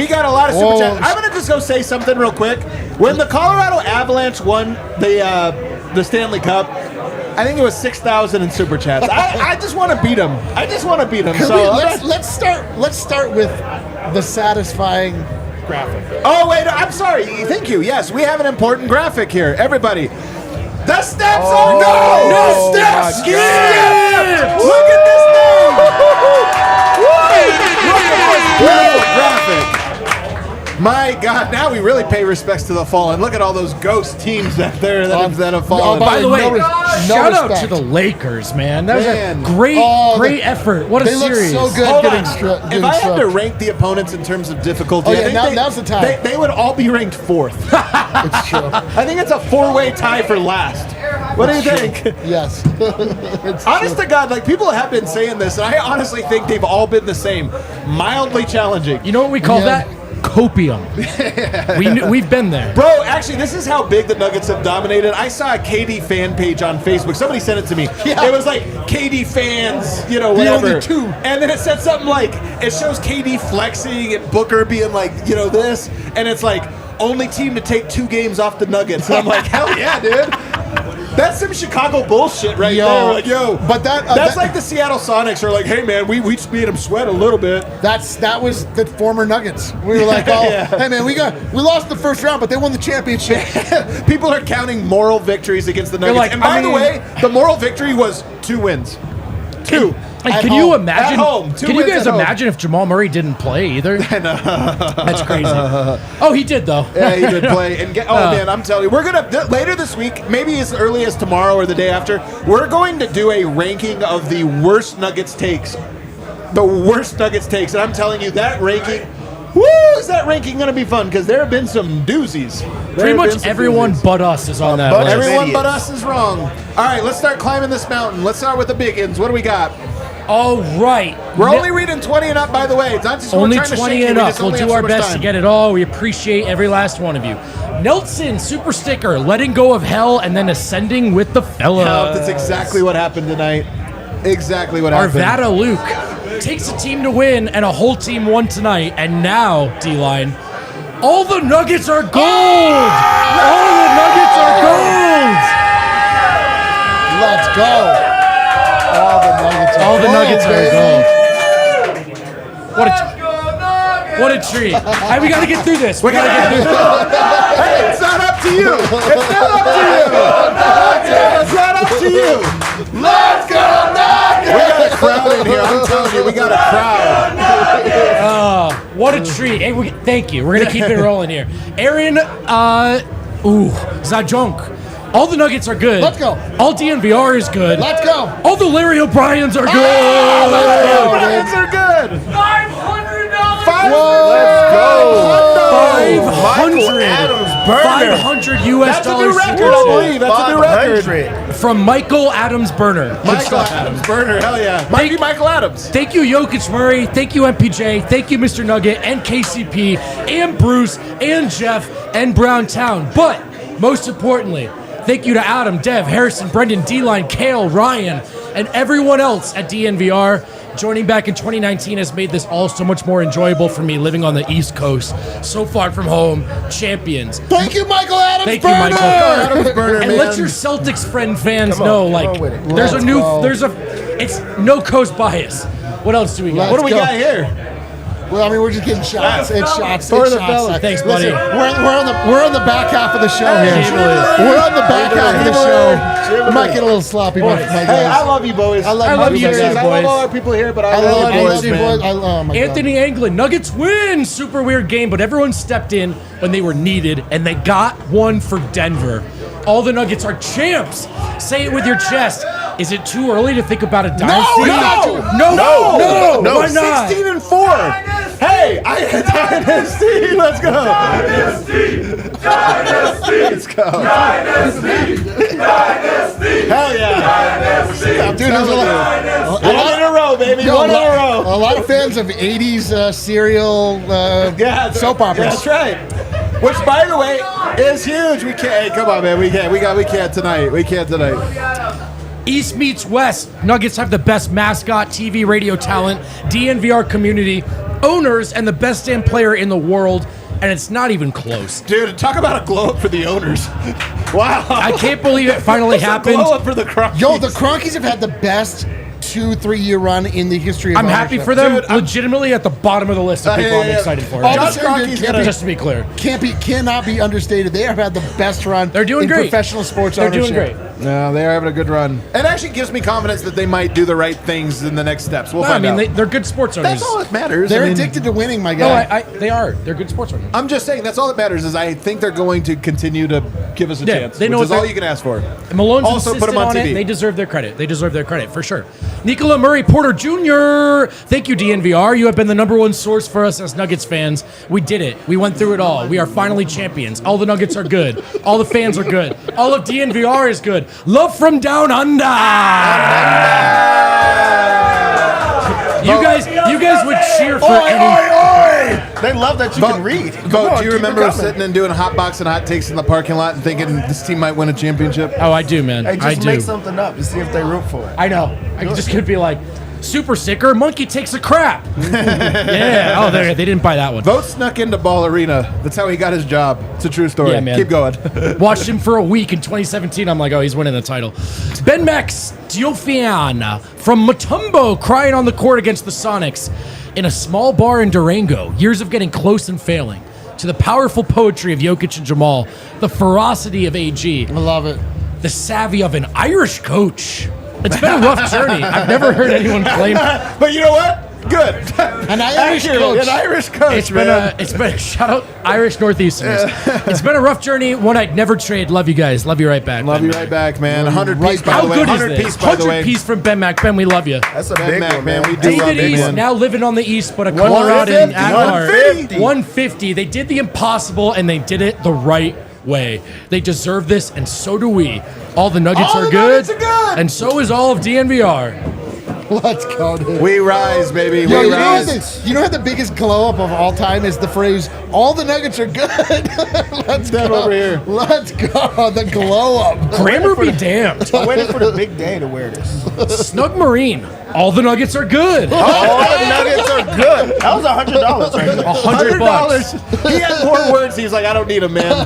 got a lot of Super Chats. I'm going to just go say something real quick. When the Colorado Avalanche won the Stanley Cup, I think it was 6,000 in Super Chats. I just want to beat them. Let's start with the satisfying graphic. Oh, wait, I'm sorry. Thank you. Yes, we have an important graphic here. Everybody. The steps are no steps. Skip. Look at this thing. Look at this beautiful graphic. My God! Now we really pay respects to the fallen. Look at all those ghost teams that have fallen. By the way, shout out to the Lakers, man. That was a great effort. What a series! They look so good. Hold on. If I had to rank the opponents in terms of difficulty, now's the time. They would all be ranked 4th. It's true. I think it's a 4-way tie for last. What do you think? Yes. Honest to God, like people have been saying this, and I honestly think they've all been the same. Mildly challenging. You know what we call that? Copium. We've been there. Bro, actually, this is how big the Nuggets have dominated. I saw a KD fan page on Facebook. Somebody sent it to me. It was like, KD fans, whatever. The only 2. And then it said something like, it shows KD flexing and Booker being like, this. And it's like, only team to take 2 games off the Nuggets. And I'm like, hell yeah, dude. That's some Chicago bullshit right there. Like, but that's like the Seattle Sonics are like, hey man, we just made them sweat a little bit. That was the former Nuggets. We were like, hey man, we lost the first round, but they won the championship. People are counting moral victories against the Nuggets. And by the way, the moral victory was 2 wins. 2. Can you imagine? At home. Can you guys imagine if Jamal Murray didn't play either? That's crazy. Oh, he did though. Yeah, he did play. And man, I'm telling you, we're gonna later this week, maybe as early as tomorrow or the day after, we're going to do a ranking of the worst Nuggets takes the worst Nuggets takes, and I'm telling you that ranking. Is that ranking going to be fun? Because there have been some doozies. Pretty much everyone but us is on that list. Everyone but us is wrong. All right, let's start climbing this mountain. Let's start with the biggins. What do we got? All right. We're only reading 20 and up, by the way. It's not just only we're trying 20 to shake and you. up. We'll do our best to get it all. We appreciate every last one of you. Nelson, super sticker, letting go of hell and then ascending with the fellas. That's exactly what happened tonight. Exactly what happened. Arvada Luke takes a team to win, and a whole team won tonight. And now, D-line, all the Nuggets are gold. All the Nuggets are gold. Let's go. All the Nuggets are gold. What a treat. Hey, we got to get through this. We got to get through this. Hey, it's not up to you. It's not up to you. It's not up to you. Let's go Nuggets. We got a crowd in here. I'm telling you, we got a crowd. What a treat. Hey, thank you. We're going to keep it rolling here. Aaron, Zajonk. All the Nuggets are good. Let's go. All DNVR is good. Let's go. All the Larry O'Briens are good. Larry O'Briens are good. $500. Let's go. 500. Adams Burner. 500 US That's a dollars. new record, I believe. That's a new record. 500. From Michael Adams Burner. Michael Adams Burner, hell yeah. Might be Michael Adams. Thank you, Jokic Murray. Thank you, MPJ. Thank you, Mr. Nugget, and KCP, and Bruce, and Jeff, and Browntown. But most importantly, thank you to Adam, Dev, Harrison, Brendan, D-Line, Kale, Ryan, and everyone else at DNVR. Joining back in 2019 has made this all so much more enjoyable for me living on the East Coast. So far from home, champions. Thank you, Michael Adams. Thank you, Burner. Michael. Adams Burner, And man. let your Celtics fans Come on, know, come like, on with it. Let's go. it's no coast bias. What else do we got? Let's What do we go. got here? Well, I mean, we're just getting shots. It's shots. For It's the shots. fellas. Thanks, buddy. Listen, we're on the back half of the show here. Hey, We're on the back half of the show. We might get a little sloppy, my Hey, guys. I love you, boys. I love you guys. guys, I love boys. all our people here, but I I love you, boys, you, man. boys. Oh my God. Anthony Anglin, Nuggets win. Super weird game, but everyone stepped in when they were needed, and they got one for Denver. All the Nuggets are champs. Say it with your chest. Is it too early to think about a dynasty? No. Why not? 16 and 4. Hey, I had dynasty. Let's go. Dynasty. Let's go. Hell yeah. Dude, there's a lot, One in a row, baby. Yo, One in a row. a lot of fans of 80s serial soap operas. That's right. Which, by the way, is huge. We can't. Hey, come on, man. We can't. We can't tonight. We can't tonight. East meets West. Nuggets have the best mascot, TV, radio talent, DNVR community, owners, and the best damn player in the world, and it's not even close. Dude, talk about a glow up for the owners. Wow. I can't believe it finally happened. Glow up for the Crunkies. Yo, the Cronkies have had the best 2-3 year run in the history of I'm happy ownership. for them. Dude, I'm- legitimately at the bottom of the list of people I'm excited for. All Josh the same, Kroenke's dude, gonna- Just to be clear. cannot be understated. They have had the best run. They're doing in great. professional sports They're ownership. doing great. No, they are having a good run. It actually gives me confidence that they might do the right things in the next steps. We'll No, find I mean, out. they're good sports owners. That's all that matters. They're I mean, addicted to winning, my No, guy. they are. They're good sports owners. I'm just saying that's all that matters is I think they're going to continue to give us a Yeah, chance. they know which is what all they're- you can ask for. And Malone's Also put insisted them on it. TV. They deserve their credit. They deserve their credit, for sure. Nikola Murray Porter Jr. Thank you, DNVR. You have been the #1 source for us as Nuggets fans. We did it. We went through it all. We are finally champions. All the Nuggets are good. All the fans are good. All of DNVR is good. Love from down under. You guys would cheer for any. They love that you can read. Come Vogt, on, do you keep it remember coming. sitting and doing hot box and hot takes in the parking lot and thinking this team might win a championship? Oh, I do, man. Hey, I just do. make something up to see if they root for it. I know. I just could be like, super sticker, monkey takes a crap. Yeah. Oh, they didn't buy that one. Vogt snuck into Ball Arena. That's how he got his job. It's a true story. Yeah, man. Keep going. Watched him for a week in 2017. I'm like, oh, he's winning the title. Ben Max Diofian from Matumbo crying on the court against the Sonics in a small bar in Durango. Years of getting close and failing. To the powerful poetry of Jokic and Jamal, the ferocity of AG, I love it. the savvy of an Irish coach. It's been a rough journey. I've never heard anyone claim. But you know what? Good. An Irish coach. An Irish coach, It's been shout out Irish Northeasterners. It's been a rough journey, one I'd never trade. Love you guys. Love you right back. Love you right back, man. 100 piece, by How the way. good is 100 this? piece, by the 100 way. piece from Ben Mac. Ben, we love you. That's a Ben big Mac, one, man. man. We do love David it, East man. now living on the East, but a Colorado 150. at heart. 150. 150. They did the impossible, and they did it the right way. They deserve this, and so do we. All the Nuggets All are the good, Nuggets are good. and so is all of DNVR. Let's go, dude. We rise, baby. Yo, We you know, rise. you know what the biggest glow up of all time is the phrase "all the Nuggets are good." Let's That go over here. Let's go. The glow up. Grammar be damned. I'm waiting for the big day to wear this. Snug Marine. All the Nuggets are good. All the Nuggets are good. That was $100 right there. $100. He had more words. He's like, I don't need them, man.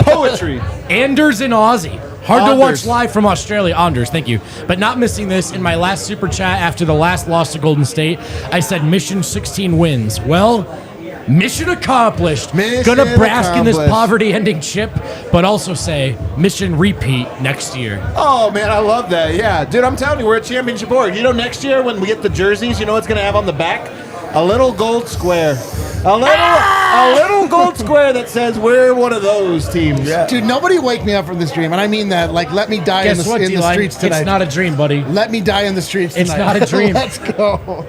Poetry. Anders and Aussie. Hard to Anders. watch live from Australia. Anders, thank you. But not missing this. In my last super chat after the last loss to Golden State, I said mission 16 wins. Well, mission accomplished. Mission Gonna bask in this accomplished. poverty-ending chip, but also say mission repeat next year. Oh, man, I love that. Yeah. Dude, I'm telling you, we're a championship board. You know, next year when we get the jerseys, you know what's going to have on the back? A little gold square. A little gold square that says we're one of those teams. Yeah. Dude, nobody wake me up from this dream, and I mean that. Like, let me die Guess in what, the D-Line? streets tonight. It's not a dream, buddy. Let me die in the streets It's tonight. not a dream. Let's go.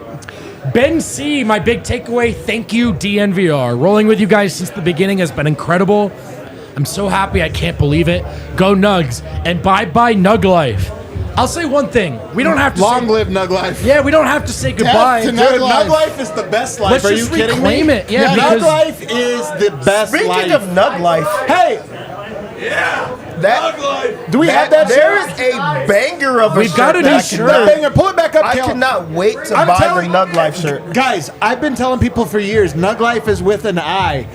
Ben C, my big takeaway, thank you, DNVR. Rolling with you guys since the beginning has been incredible. I'm so happy, I can't believe it. Go Nugs, and bye-bye Nug Life. I'll say one thing. We don't have to Long say... live Nug Life. Yeah, we don't have to say goodbye. to Dude, Nug Nug Life. Life is the best life. Let's Are just you kidding reclaim me? it. Yeah, Nug because... Life is the best Speaking life. of Nug Life, Hey, do we have that there shirt? is a banger of a We've shirt got a that new I shirt. cannot- Banger, pull it back up, I Cal. cannot wait to I'm buy telling- the Nug Life shirt. Guys, I've been telling people for years, Nug Life is with an I.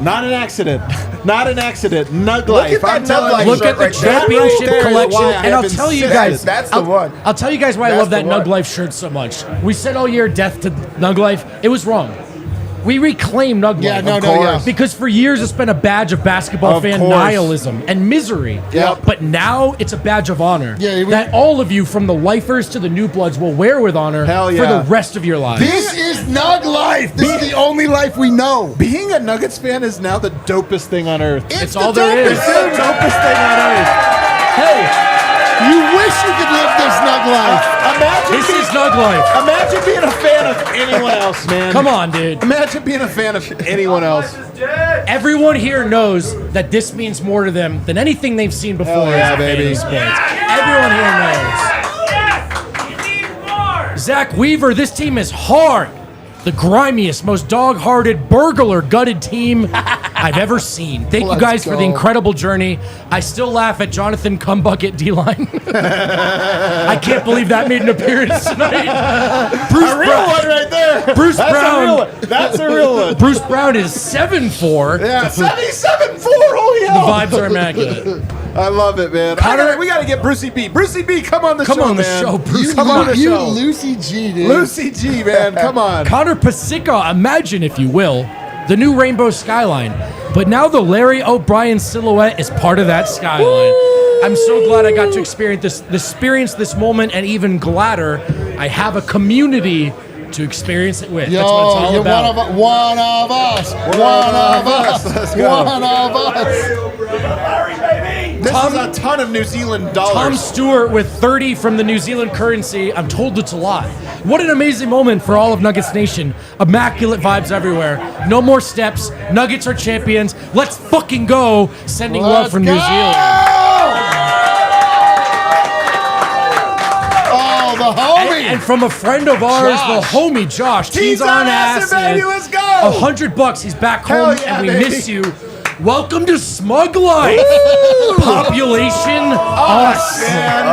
Not an accident. Not an accident. Nug Life. at that I'm Nug telling Life you. Look at the right there. championship That right there is collection, why I and have I'll been tell you sick. guys. That's the I'll- one. I'll tell you guys why I That's love that the one. Nug Life shirt so much. We said all year death to Nug Life. It was wrong. We reclaim Nug Yeah, Life. no, Of no, yeah. course. Because for years it's been a badge of basketball Of fan course. nihilism and misery. Yep. But now it's a badge of honor Yeah, we- that all of you, from the lifers to the new bloods, will wear with honor Hell for yeah. the rest of your lives. This is Nug Life. This is the only life we know. Being a Nuggets fan is now the dopest thing on earth. It's the all there dopest is. It's the dopest thing on earth. Hey, You wish you could live this Nug Life. imagine This being, is Nug Life. imagine being a fan of anyone else, man. Come on, dude. Imagine being a fan of anyone else. Everyone here knows that this means more to them than anything they've seen before. Hell yeah, as a fan baby. of sports. Everyone here knows. Zach Weaver, this team is hard. The grimiest, most dog-hearted, burglar-gutted team I've ever seen. Thank you Let's guys for the go. incredible journey. I still laugh at Jonathan Cumbucket D-line. I can't believe that made an appearance tonight. Bruce A real Brown. one right there. Bruce That's Brown. A real one. That's a real one. Bruce Brown is 7'4". Yeah, 77-4. Holy The hell. vibes are immaculate. I love it, man. We got to get Brucey B. Brucey B, come on the show, Come on the man. show, Bruce. Come on the You show. Lucy G, dude. Lucy G, man. Come on. Connor Pasica, imagine, if you will, the new rainbow skyline. But now the Larry O'Brien silhouette is part of that skyline. I'm so glad I got to experience this moment, and even gladder I have a community to experience it with. Yo, That's what it's all you're about. one of us. One of us. Let's go. One of us. This is a ton of New Zealand dollars. Tom Stewart with 30 from the New Zealand currency. I'm told it's a lot. What an amazing moment for all of Nuggets Nation. Immaculate vibes everywhere. No more steps. Nuggets are champions. Let's fucking go. Sending love Let's from go! New Zealand. Oh, the homie. And from a friend of ours, Josh. the homie Josh. Tease on acid, baby. Let's go. $100. He's back Hell home, yeah, and we baby. miss you. Welcome to Smug Life. Population us. Man.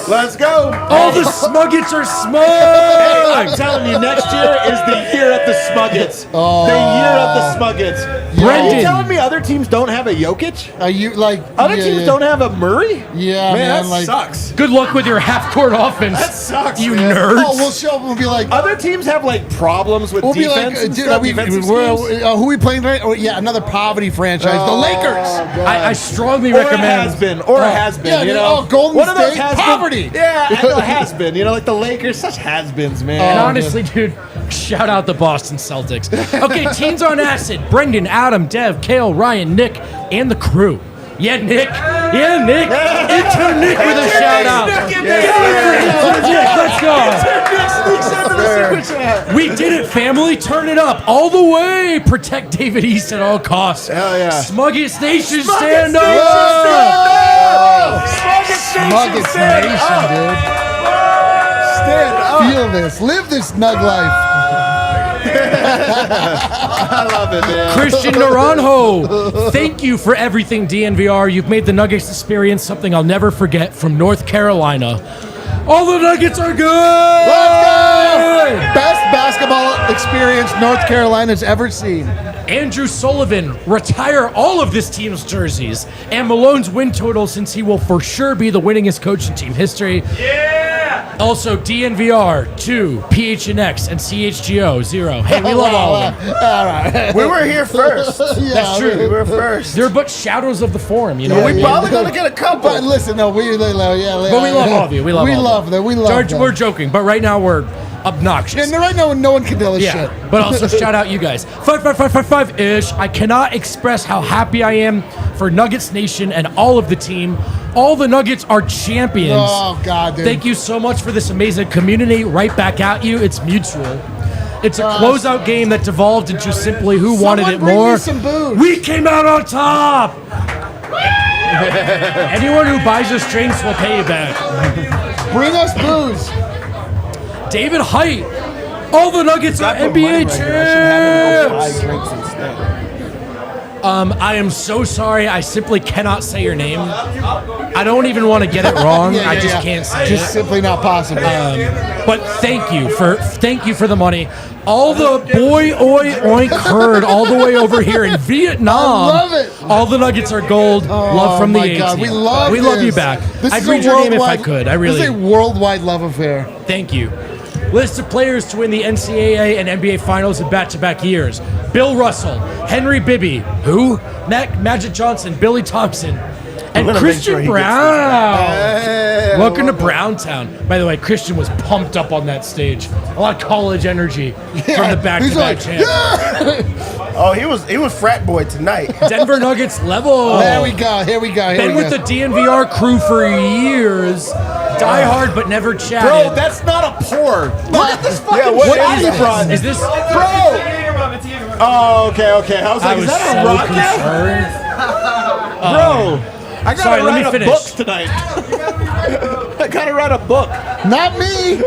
Let's go. All the Smuggets are smug. Hey, I'm telling you, next year is the year of the Smuggets. The year of the Smuggets. Are Brendan. you telling me other teams don't have a Jokic? Are you like Other teams don't have a Murray? Yeah, man, that like- sucks. Good luck with your half-court offense. That sucks, you man. nerds. Oh, we'll show up and we'll be like, Other teams have like problems with we'll be like, defense. and dude, stuff, are we, defensive we're, schemes. who we playing tonight? Oh, yeah, another poverty franchise guys. The Lakers. I strongly Or recommend. a has-been. Or a has-been, Yeah, you dude, know? Golden One of those State, has-been- poverty. Yeah, I know, has-been. You know, like the Lakers, such has-beens, man. And honestly, dude, shout out the Boston Celtics. Okay, Teens on Acid. Brendan, Adam, Dev, Kale, Ryan, Nick, and the crew. Yeah, Nick. Yeah, Nick. Intern Nick with a shout out. Let's go. We did it, family. Turn it up all the way. Protect David East at all costs. Hell yeah. Smuggets Nation, stand up. Smuggets Nation, dude. Stand up. Feel this. Live this Nug life. I love it, man. Christian Naranjo, thank you for everything, DNVR. You've made the Nuggets experience something I'll never forget from North Carolina. All the Nuggets are good! Best basketball experience North Carolina's ever seen. Andrew Sullivan, retire all of this team's jerseys and Malone's win total since he will for sure be the winningest coach in team history. Also, DNVR 2, PHNX, and CHGO 0. Hey, we love all of them. All right. We were here first. That's true. We were first. They're but shadows of the forum, you know. We probably gonna get a couple. But listen, no, we love, But we love all of you. We love them. We love George, them. we're joking, but right now we're obnoxious. And right now, no one can tell us Yeah, shit. but also shout out you guys. 55555-ish. I cannot express how happy I am for Nuggets Nation and all of the team. All the Nuggets are champions. Oh, God, dude. Thank you so much for this amazing community. Right back at you. It's mutual. It's a closeout game that devolved into simply who wanted it bring me more. some booze. We came out on top. Anyone who buys us drinks will pay you back. Bring us booze. David Height. All the Nuggets are NBA champs. Drinks instead. I am so sorry. I simply cannot say your name. I don't even want to get it wrong. I just can't say Just it. simply not possible. But thank you for the money. All the boy oi oink heard all the way over here in Vietnam. I love it. All the Nuggets are gold. Love from the my 18. God, we love We love this. you back. This I'd is read a your name if I worldwide- could. I This really. is a worldwide love affair. Thank you. List of players to win the NCAA and NBA Finals in back-to-back years. Bill Russell, Henry Bibby, who? Magic Johnson, Billy Thompson, and gonna make Christian sure he gets Brown. Welcome to Browntown. By the way, Christian was pumped up on that stage. A lot of college energy from the back-to-back He's like, champ. Oh, he was frat boy tonight. Denver Nuggets level. There we go. Here we go. Been with the DNVR crew for years. Die hard but never chatted. Bro, that's not a pour. Look at this fucking what shot is he that? brought. Is this? Bro! Oh, okay. I was I like, was is that so a rock now? concerned. Bro, I gotta sorry, let me write a finish. book tonight. I gotta write a book. Not me.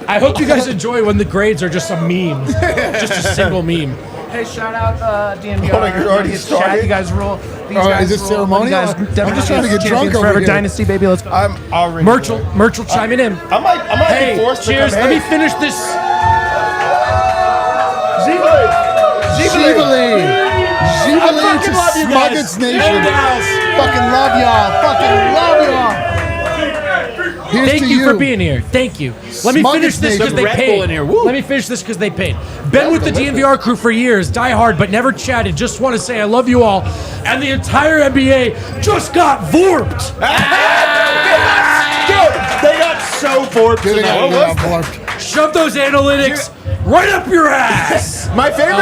I hope you guys enjoy when the grades are just a meme, just a single meme. Hey, shout out DNVR. Hold on, you're already Nuggets started? chat. You guys rule. These Oh, guys is this rule. ceremonial? You guys, I'm just trying to get drunk champions over forever. here. Dynasty, baby. Let's go. I'm already. Merch will chiming in. I might Hey, be forced cheers. to come Let me here. finish this. Jubilee. fucking love you guys. Smuggets Nation. Fucking love y'all. Here's Thank to you for being here. Thank you. Let me Smuggets finish this because Nation. they Red Bull paid. in here. Woo. Let me finish this because they paid. Been with the DNVR crew for years. Die hard, but never chatted. Just want to say I love you all. And the entire NBA just got vorped. Dude, they got so bored Getting tonight. out of the warped. Shove those analytics right up your ass. My favorite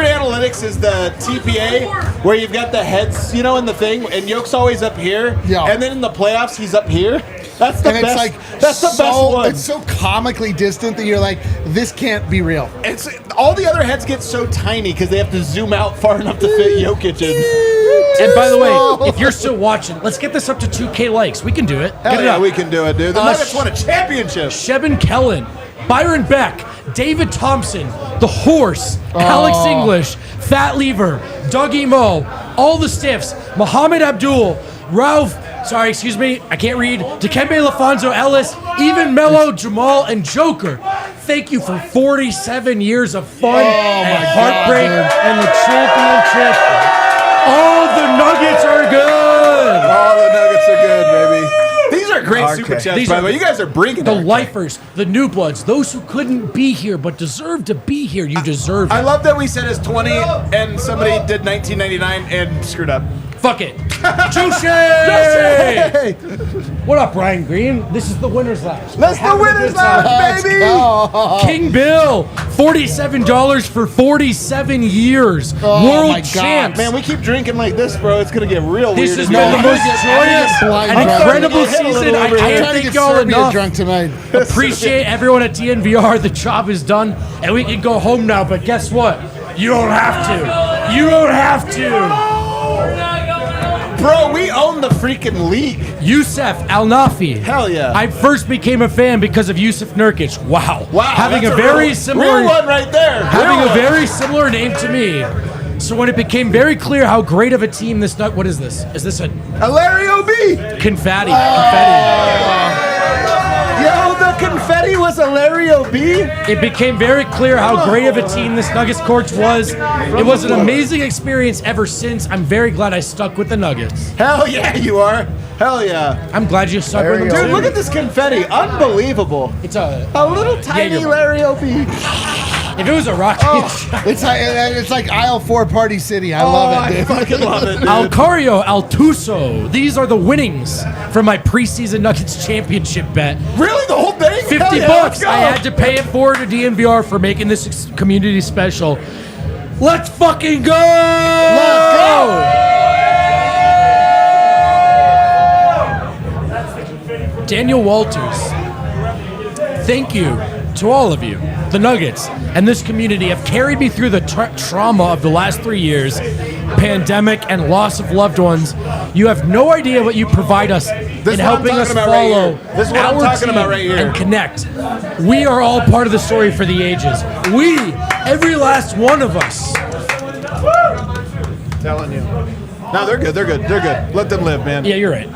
analytics is the TPA where you've got the heads, you know, in the thing, and Yoke's always up here, Yeah. and then in the playoffs he's up here. That's the And best. it's like that's the best one. It's so comically distant that you're like, this can't be real. It's all the other heads get so tiny because they have to zoom out far enough to fit Jokic in. And by the way, if you're still watching, let's get this up to 2K likes. We can do it. Hell Get it yeah, up. we can do it, dude. The Nuggets sh- won a championship. Shevin Kellen, Byron Beck, David Thompson, The Horse, Alex English, Fat Lever, Dougie Moe, all the stiffs, Muhammad Abdul, Ralph, I can't read, Dikembe Lafonso Ellis, even Mello, Jamal, and Joker. Thank you for 47 years of fun and heartbreak and the championship. All the Nuggets are good. All the Nuggets are good, baby. These are great super chats, These by are the way. You guys are bringing the it. lifers, the new bloods, those who couldn't be here but deserve to be here. You deserve I it. love that we said it's 20 and somebody did 1999 and screwed up. Fuck it. Juicy! What up, Brian Green? This is the winner's lounge. Let's the winners lounge, baby. King Bill, $47 for 47 years. Oh, World my God. champs. Man, we keep drinking like this, bro. It's gonna get real This weird. has in been here. the most joyous blind and drunk. incredible I'm trying to get season. a I little I'm can't trying to thank get y'all Serbia enough. drunk tonight. Appreciate everyone at DNVR. The job is done, and we can go home now. But guess what? You don't have to. You don't have to. Bro, we own the freaking league. Yusuf Al-Nafi. Hell yeah. I first became a fan because of Yusuf Nurkic. Wow. Wow. Having that's a very real, similar real one right there. having Real a one. very similar name to me. So when it became very clear how great of a team this what is this? Is this a Alario B. confetti? Yo, the confetti was Alario B. It became very clear how great of a team this Nuggets coach was. It was an amazing experience ever since. I'm very glad I stuck with the Nuggets. Hell yeah, you are. Hell yeah. I'm glad you stuck with them Dude, too. look at this confetti. Unbelievable. It's a A little tiny Jaeger. Lario B. if it was a rocket shot. It's like aisle 4 Party City. I love it, I dude. fucking love it, dude. Alcario Altuso. These are the winnings from my preseason Nuggets championship bet. Really? The whole thing? 50 Hell yeah, bucks. let's go. I had to pay it forward to DNVR for making this community special. Let's fucking go! Let's go! Daniel Walters, thank you to all of you. The Nuggets and this community have carried me through the trauma of the last 3 years, pandemic and loss of loved ones. You have no idea what you provide us in is what I'm helping talking us about right follow here. This is what I'm our talking about team right here. and connect. We are all part of the story for the ages. We, every last one of us. Telling you. No, they're good. They're good. They're good. Let them live, man. Yeah, you're right.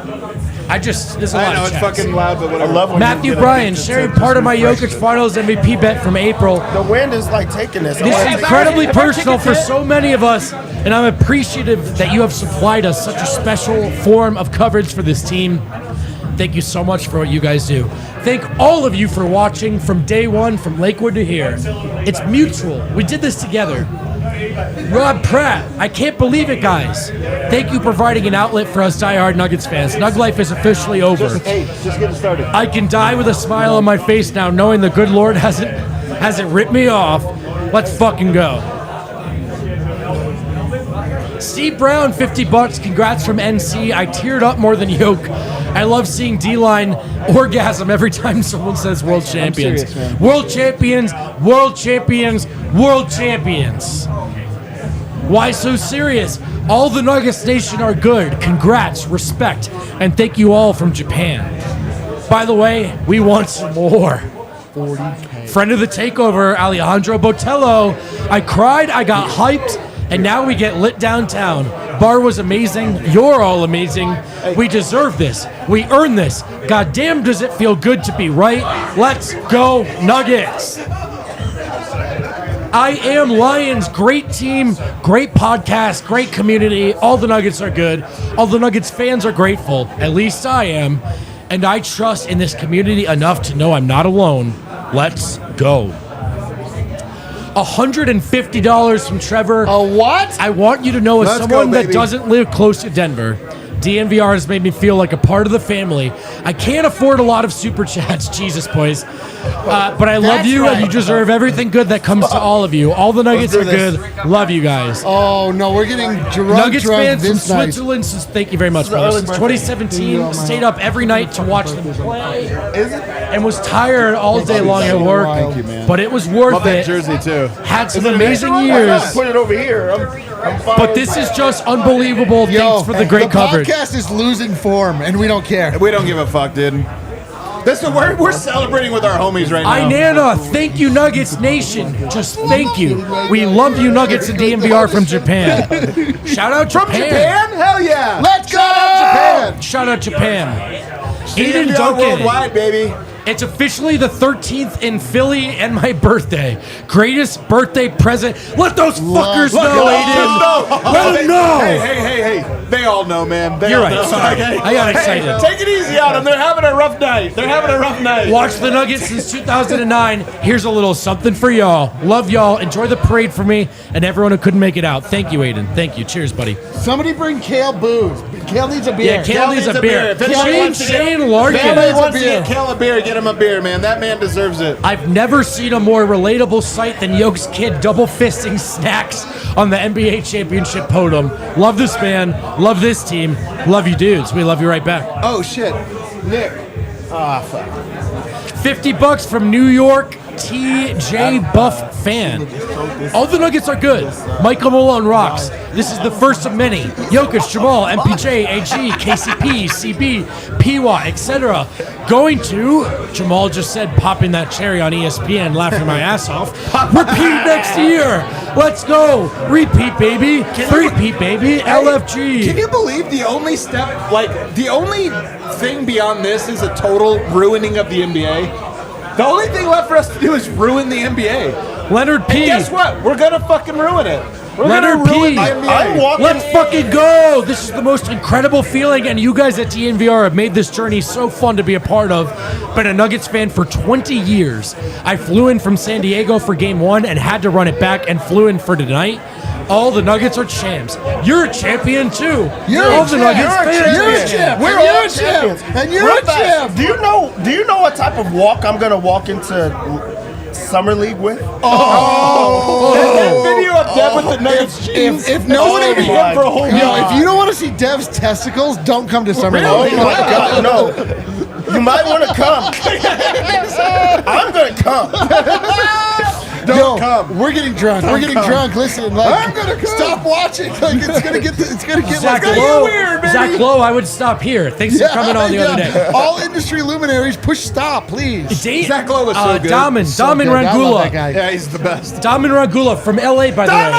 There's a lot I know of it's checks. fucking loud, but whatever. I love when Matthew you get Bryan a- sharing part of my Jokic Finals MVP bet from April. The wind is like taking this. This is incredibly personal for so many of us, and I'm appreciative that you have supplied us such a special form of coverage for this team. Thank you so much for what you guys do. Thank all of you for watching from day one, from Lakewood to here. It's mutual. We did this together. Rob Pratt, I can't believe it, guys. Thank you for providing an outlet for us diehard Nuggets fans. Nug life is officially over. Hey, just getting started. I can die with a smile on my face now, knowing the good Lord hasn't ripped me off. Let's fucking go. Steve Brown, 50 bucks. Congrats from NC. I teared up more than Yoke. I love seeing D-line orgasm every time someone says world champions. serious, man. World champions, world champions, world champions. Why so serious? All the Nuggets Nation are good. Congrats, respect, and thank you all from Japan. By the way, we want some more. 40K. Friend of the takeover, Alejandro Botello. I cried, I got hyped, and now we get lit downtown. Bar was amazing. You're all amazing. We deserve this. We earn this. God damn, does it feel good to be right? Let's go, Nuggets. I am Lions. Great team, great podcast, great community. All the Nuggets are good. All the Nuggets fans are grateful. At least I am. And I trust in this community enough to know I'm not alone. Let's go. $150 from Trevor. A what? I want you to know, as Let's someone go, that baby. doesn't live close to Denver, DNVR has made me feel like a part of the family. I can't afford a lot of super chats, Jesus boys. But I love That's you, and right. you deserve everything good that comes to all of you. All the Nuggets are good. Love you guys. Oh, no, we getting drunk Nuggets fans from this night. Switzerland, thank you very much, brother. Since 2017, stayed up every night to watch them play. And was tired all day long at work. Thank you, man. But it was worth Love that it. jersey, too. Had some amazing I years. put it over here. I'm fine. But this is just unbelievable. Yo, Thanks for the great coverage. podcast is losing form, and we don't care. We don't give a fuck, dude. We're celebrating with our homies right now. Inanna, thank you, Nuggets Nation. Just thank you. We love you, Nuggets and DNVR from Japan. Shout out Japan. From Japan? Hell yeah. Let's go! Shout out Japan. Shout out Japan. Aiden DNVR Duncan. worldwide, baby. It's officially the 13th in Philly and my birthday. Greatest birthday present. Let those fuckers know, Aiden. Let them know. Hey. They all know, man. You're right. Sorry. I got excited. Take it easy on them. They're having a rough night. Watch the Nuggets since 2009. Here's a little something for y'all. Love y'all. Enjoy the parade for me and everyone who couldn't make it out. Thank you, Aiden. Thank you. Cheers, buddy. Somebody bring Kale booze. Kale needs a beer. Yeah, Kale needs a beer. If anyone wants to Shane If Larkin. anybody wants to get Kale a beer, get him a beer, man. That man deserves it. I've never seen a more relatable sight than Yoke's kid double fisting snacks on the NBA championship podium. Love this man. Love this team. Love you dudes. We love you right back. Oh, shit. Nick. Ah, fuck. $50 from New York. TJ Buff fan. All the Nuggets are good. Michael Malone rocks. This is the first of many. Jokic, Jamal, MPJ, AG, KCP, CB, PY, etc. Going to, Jamal just said, popping that cherry on ESPN, laughing my ass off. Repeat next year. Let's go. Repeat, baby. Repeat, baby. LFG. Can you believe the only step, like, the only thing beyond this is a total ruining of the NBA? The only thing left for us to do is ruin the NBA. Leonard P. And guess what? We're gonna fucking ruin it. We're Leonard gonna ruin P. the NBA. Let's fucking go! This is the most incredible feeling, and you guys at DNVR have made this journey so fun to be a part of. Been a Nuggets fan for 20 years. I flew in from San Diego for Game 1 and had to run it back and flew in for tonight. All the Nuggets are champs. You're a champion too. You're a champ. We're all champions. And you're a champ. Do you know what type of walk I'm gonna walk into Summer League with? That video of Dev with the Nuggets jeans. If nobody be him for a whole week. if you don't want to see Dev's testicles, don't come to Summer League. Oh my God, no. You might want to come. I'm gonna come. Don't come. We're getting drunk. Listen, like, I'm gonna come. stop watching. Like, it's gonna get. Zach Lowe, Zach Lowe, I would stop here. Thanks for coming on the other day. All industry luminaries, push stop, please. Zach Lowe was so good. Daman Rangula. Yeah, he's the best. Daman Rangula from LA, by the way.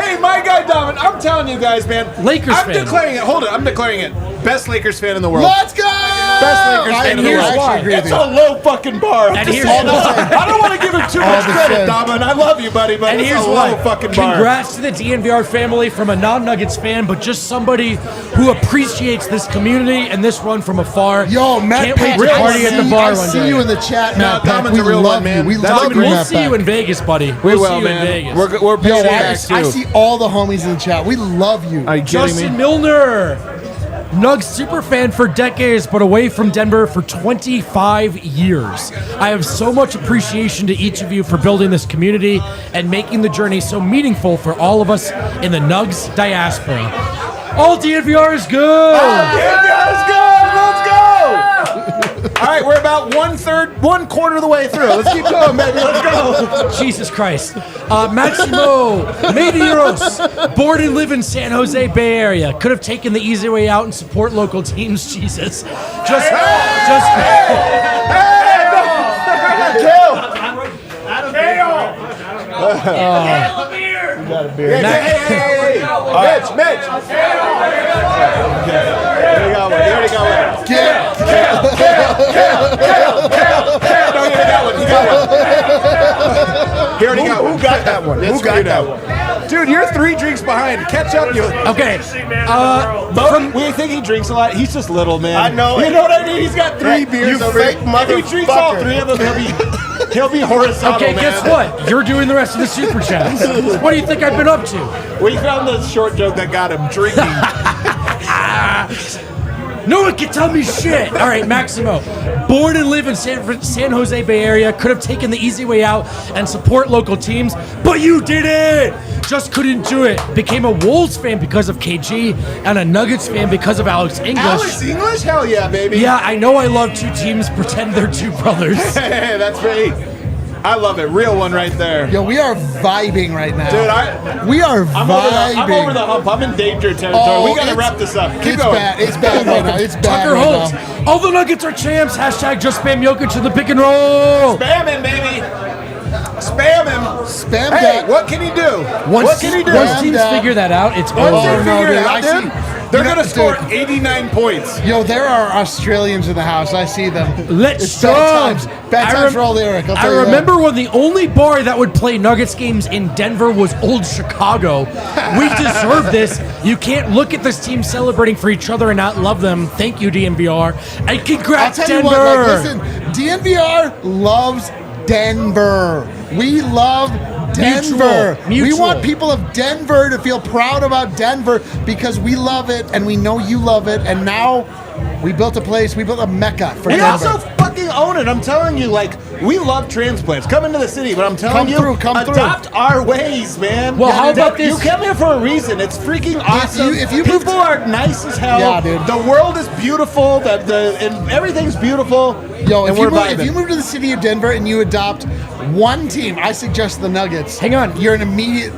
Hey, my guy Daman. I'm telling you guys, man. Lakers I'm fan. declaring it. Hold it. I'm declaring it. Best Lakers fan in the world. Let's go. Best Lakers fan in the here's world. why. It's a low fucking bar. And here's I why. don't want to give him too much credit, Daman. I love you, buddy, but And it's here's a why. low fucking bar. Congrats to the DNVR family from a non-Nuggets fan, but just somebody who appreciates this community and this run from afar. Yo, Matt Can't wait Pack, to party at the bar I one see day. you in the chat, No, Matt Pack. Damon's We a real love one, man. you. We That's love a you, great- We'll Matt see you Pack. in Vegas, buddy. We We'll will, see you man. in Vegas. We're Yo, paying I back, too. see all the homies in the chat. We love you. Are you kidding Justin me? Milner, Nugs superfan for decades, but away from Denver for 25 years. I have so much appreciation to each of you for building this community and making the journey so meaningful for all of us in the Nugs diaspora. All DNVR is good. DNVR is good. Let's go. All right, we're about one quarter of the way through. Let's keep going, baby. Let's go. Jesus Christ. Maximo Medeiros, born and live in San Jose Bay Area. Could have taken the easy way out and support local teams. Jesus. Just Hey. Mitch. Here we go. He already got one. No, he already got one. He already got one. Who got that one? Who got that one? Dude, you're 3 drinks behind. Catch up, you. okay. We think he drinks a lot. He's just little, man. I know You it. know what I mean? He's got 3 beers you over fake here. If he drinks all motherfucker. 3 of them, he'll be horizontal, Okay, man. guess what? You're doing the rest of the super chats. What do you think I've been up to? We found the short joke that got him drinking. No one can tell me shit. All right, Maximo. Born and live in San Jose Bay Area. Could have taken the easy way out and support local teams, but you did it. Just couldn't do it. Became a Wolves fan because of KG and a Nuggets fan because of Alex English. Alex English? Hell yeah, baby. Yeah, I know I love 2 teams. Pretend they're 2 brothers. Hey, that's great. I love it. Real one right there. Yo, we are vibing right now. Dude, we are I'm vibing. over the hump. I'm in danger territory. Oh, We got to it's- wrap this up. Keep It's going. bad. It's bad right now. It's bad Tucker right Holt. now. All the Nuggets are champs. Hashtag just spam Jokic in the pick and roll. Spam him, baby. Spam him. Spam Hey, that. what can he do? Once What can he do? Once teams that. figure that out, it's Once over. they figure it dude, out, I dude. They're going to score 89 points. Yo, there are Australians in the house. I see them. Let's It's go. bad times. Bad times for old Eric. I remember when the only bar that would play Nuggets games in Denver was Old Chicago. We deserve this. You can't look at this team celebrating for each other and not love them. Thank you, DNVR. And congrats, I'll tell Denver. you what, listen, DNVR loves Denver. We love Denver. Mutual. We want people of Denver to feel proud about Denver because we love it and we know you love it. And now we built a place, we built a mecca for We Denver. also fucking own it. I'm telling you, like, we love transplants. Come into the city, but I'm telling Come through. adopt our ways, man. Well, how about this? You come here for a reason. It's freaking awesome. if you People are nice as hell. Yeah, dude. The world is beautiful. And everything's beautiful. Yo, and if you move to the city of Denver and you adopt one team, I suggest the Nuggets. Hang on. You're an immediate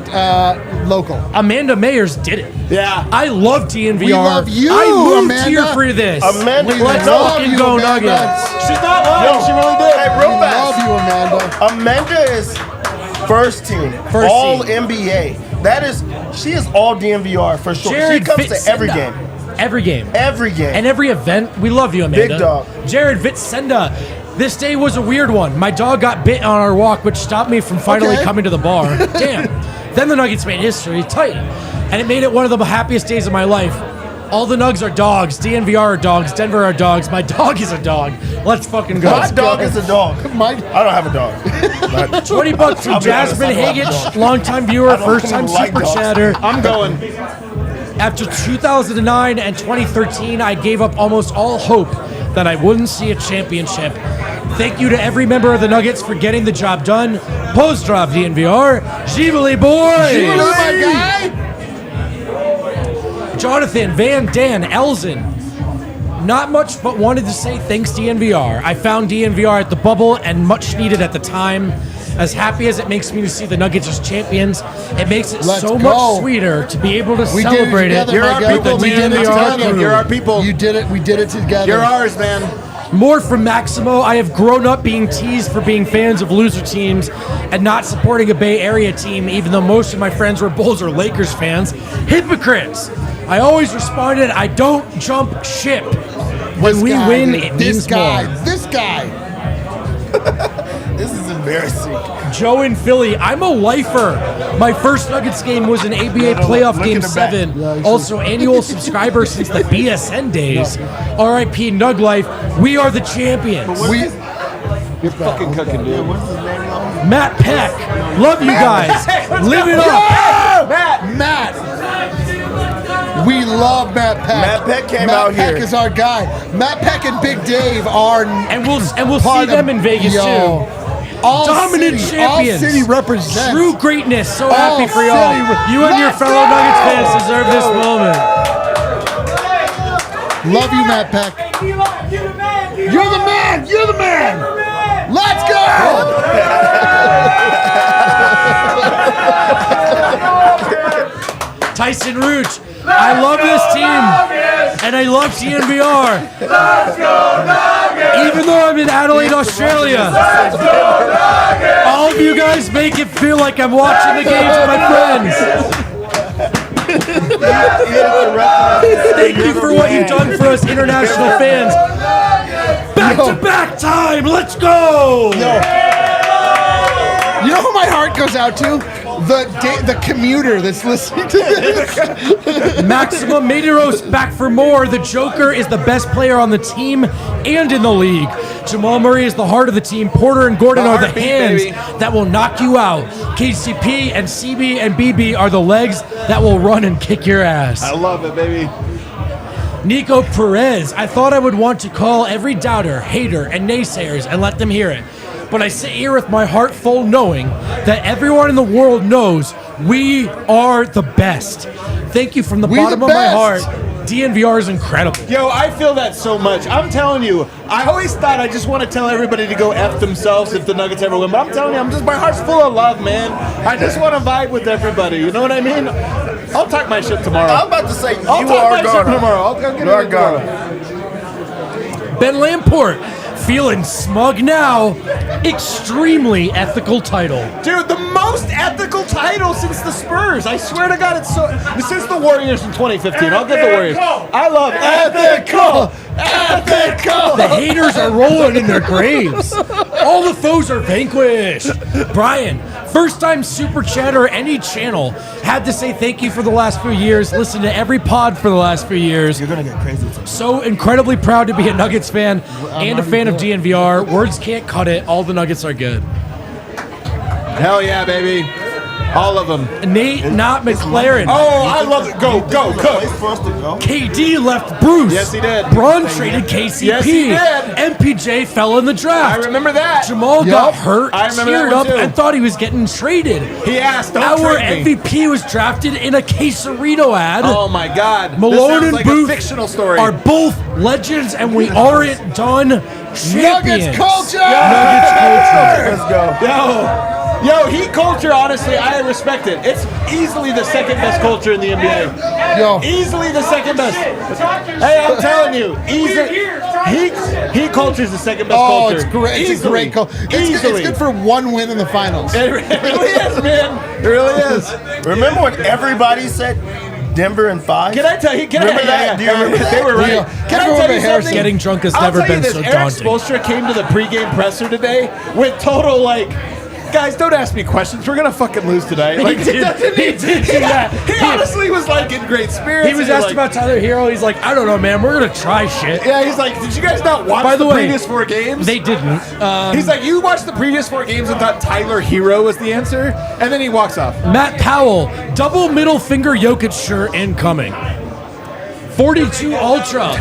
local. Amanda Mayers did it. Yeah. I love DNVR. We love you, I moved Amanda. here for this. Amanda, Let's love fucking you, go Amanda. Nuggets. She's not lying. She really did. Hey, We real fast. love you, Amanda. Amanda is first team, First all team. NBA. She is all DNVR for sure. Jared she comes to every Vitsenda. game. Every game. Every game. And every event. We love you, Amanda. Big dog. Jared Vitsenda. This day was a weird one. My dog got bit on our walk, which stopped me from finally Okay. coming to the bar. Damn. Then the Nuggets made history. Tight. And it made it one of the happiest days of my life. All the Nugs are dogs. DNVR are dogs. Denver are dogs. My dog is a dog. Let's fucking go. My dog is a dog. My- I don't have a dog. But $20 from I'll be honest, Jasmine I don't have a Hagich, dog. longtime viewer, I don't first time like super dogs. chatter. I'm going. After 2009 and 2013, I gave up almost all hope that I wouldn't see a championship. Thank you to every member of the Nuggets for getting the job done. Post-drop DNVR. Jibali boys! You know my guy? Jonathan, Van, Dan, Elzen. Not much, but wanted to say thanks DNVR. I found DNVR at the bubble and much needed at the time. As happy as it makes me to see the Nuggets as champions, it makes it Let's so go. much sweeter to be able to We did it celebrate it. together, You're my our guy. people, We did man. it I'm telling you, together. you're our people. You did it. We did it together. You're ours, man. More from Maximo. I have grown up being teased for being fans of loser teams and not supporting a Bay Area team, even though most of my friends were Bulls or Lakers fans. Hypocrites. I always responded, I don't jump ship. When This we guy, win, dude. it This means guy. more. This guy. this is embarrassing. Joe in Philly, I'm a lifer. My first Nuggets game was an ABA playoff look game in the back. 7. Yeah, Also, annual subscriber since the BSN days. RIP Nug Life. We are the champions. You're fucking cooking, dude. Matt Peck. Love you guys. Live it up. Matt. We love Matt Peck. Matt Peck came Matt out Peck here. is our guy. Matt Peck and Big Dave are. And we'll see part of- them in Vegas Yo. too. All Dominant city, champions. All city represents. True greatness. So All happy for y'all. city re- You and your Let's fellow go! Nuggets fans deserve this moment. Love you, Matt Peck. You're the man. You're the man. Let's go. Tyson Rooch. I love this team. And I love DNVR. Even though I'm in Adelaide, Australia. All of you guys make it feel like I'm watching the games with my friends. Thank you for what you've done for us international fans. Back-to-back time. Let's go. You know who my heart goes out to? The commuter that's listening to this. Maxima Medeiros back for more. The Joker is the best player on the team and in the league. Jamal Murray is the heart of the team. Porter and Gordon The are the heartbeat, hands baby. that will knock you out. KCP and CB and BB are the legs that will run and kick your ass. I love it, baby. Nico Perez. I thought I would want to call every doubter, hater, and naysayers and let them hear it. But I sit here with my heart full knowing that everyone in the world knows we are the best. Thank you from the We bottom the of my best. heart. DNVR is incredible. Yo, I feel that so much. I'm telling you, I always thought I just want to tell everybody to go F themselves if the Nuggets ever win. But I'm telling you, my heart's full of love, man. I just want to vibe with everybody. You know what I mean? I'll talk my shit tomorrow. I'm about to say I'll you talk are my shit gonna. tomorrow. I'll get You are it tomorrow. gonna. Ben Lamport, feeling smug now. Extremely ethical title. Dude, the most ethical title since the Spurs. I swear to God, it's so. Since the Warriors in 2015. I'll give the Warriors. I love ethical. The haters are rolling in their graves. All the foes are vanquished. Brian, first time super chat or any channel, had to say thank you for the last few years. Listen to every pod for the last few years. You're gonna get crazy. So incredibly proud to be a Nuggets fan and a fan of DNVR. Words can't cut it. All the Nuggets are good. Hell yeah, baby. All of them. Nate, not McLaren. Oh, I love it. Go, Cook. Place for us to go. KD left Bruce. Yes, he did. Braun traded KCP. Yes, he did. MPJ fell in the draft. I remember that. Jamal got hurt, I remember teared that up, one too. and thought he was getting traded. He asked, don't Our trade me. MVP was drafted in a Quesarito ad. Oh my God. Malone this sounds and like Booth a fictional story. are both legends, and we aren't done champions. Nuggets culture! Nuggets culture. Let's go. Yo, Heat culture, honestly, I respect it. It's easily the second best culture in the NBA. Yo. Easily the second best. Hey, I'm telling you, Heat culture is the second best Oh, culture. it's great. It's a great culture. It's good for one win in the finals. It really is, man. It really is. Remember when everybody said Denver in 5? Can I tell you? Remember that? Do you remember that? They were right. Yeah. Can I Everyone tell but you Harrison. something? Getting drunk has I'll never tell you been this, so Eric daunting. Spoelstra came to the pregame presser today with total, like, guys, don't ask me questions. We're gonna fucking lose tonight. Like, He did do that. He honestly was like in great spirits. He was and asked like, about Tyler Hero. He's like, I don't know, man. We're going to try shit. Yeah, he's like, did you guys not watch By the way, previous 4 games? They didn't. He's like, you watched the previous 4 games and thought Tyler Hero was the answer, and then he walks off. Matt Powell, double middle finger Jokic shirt incoming. 42 Ultra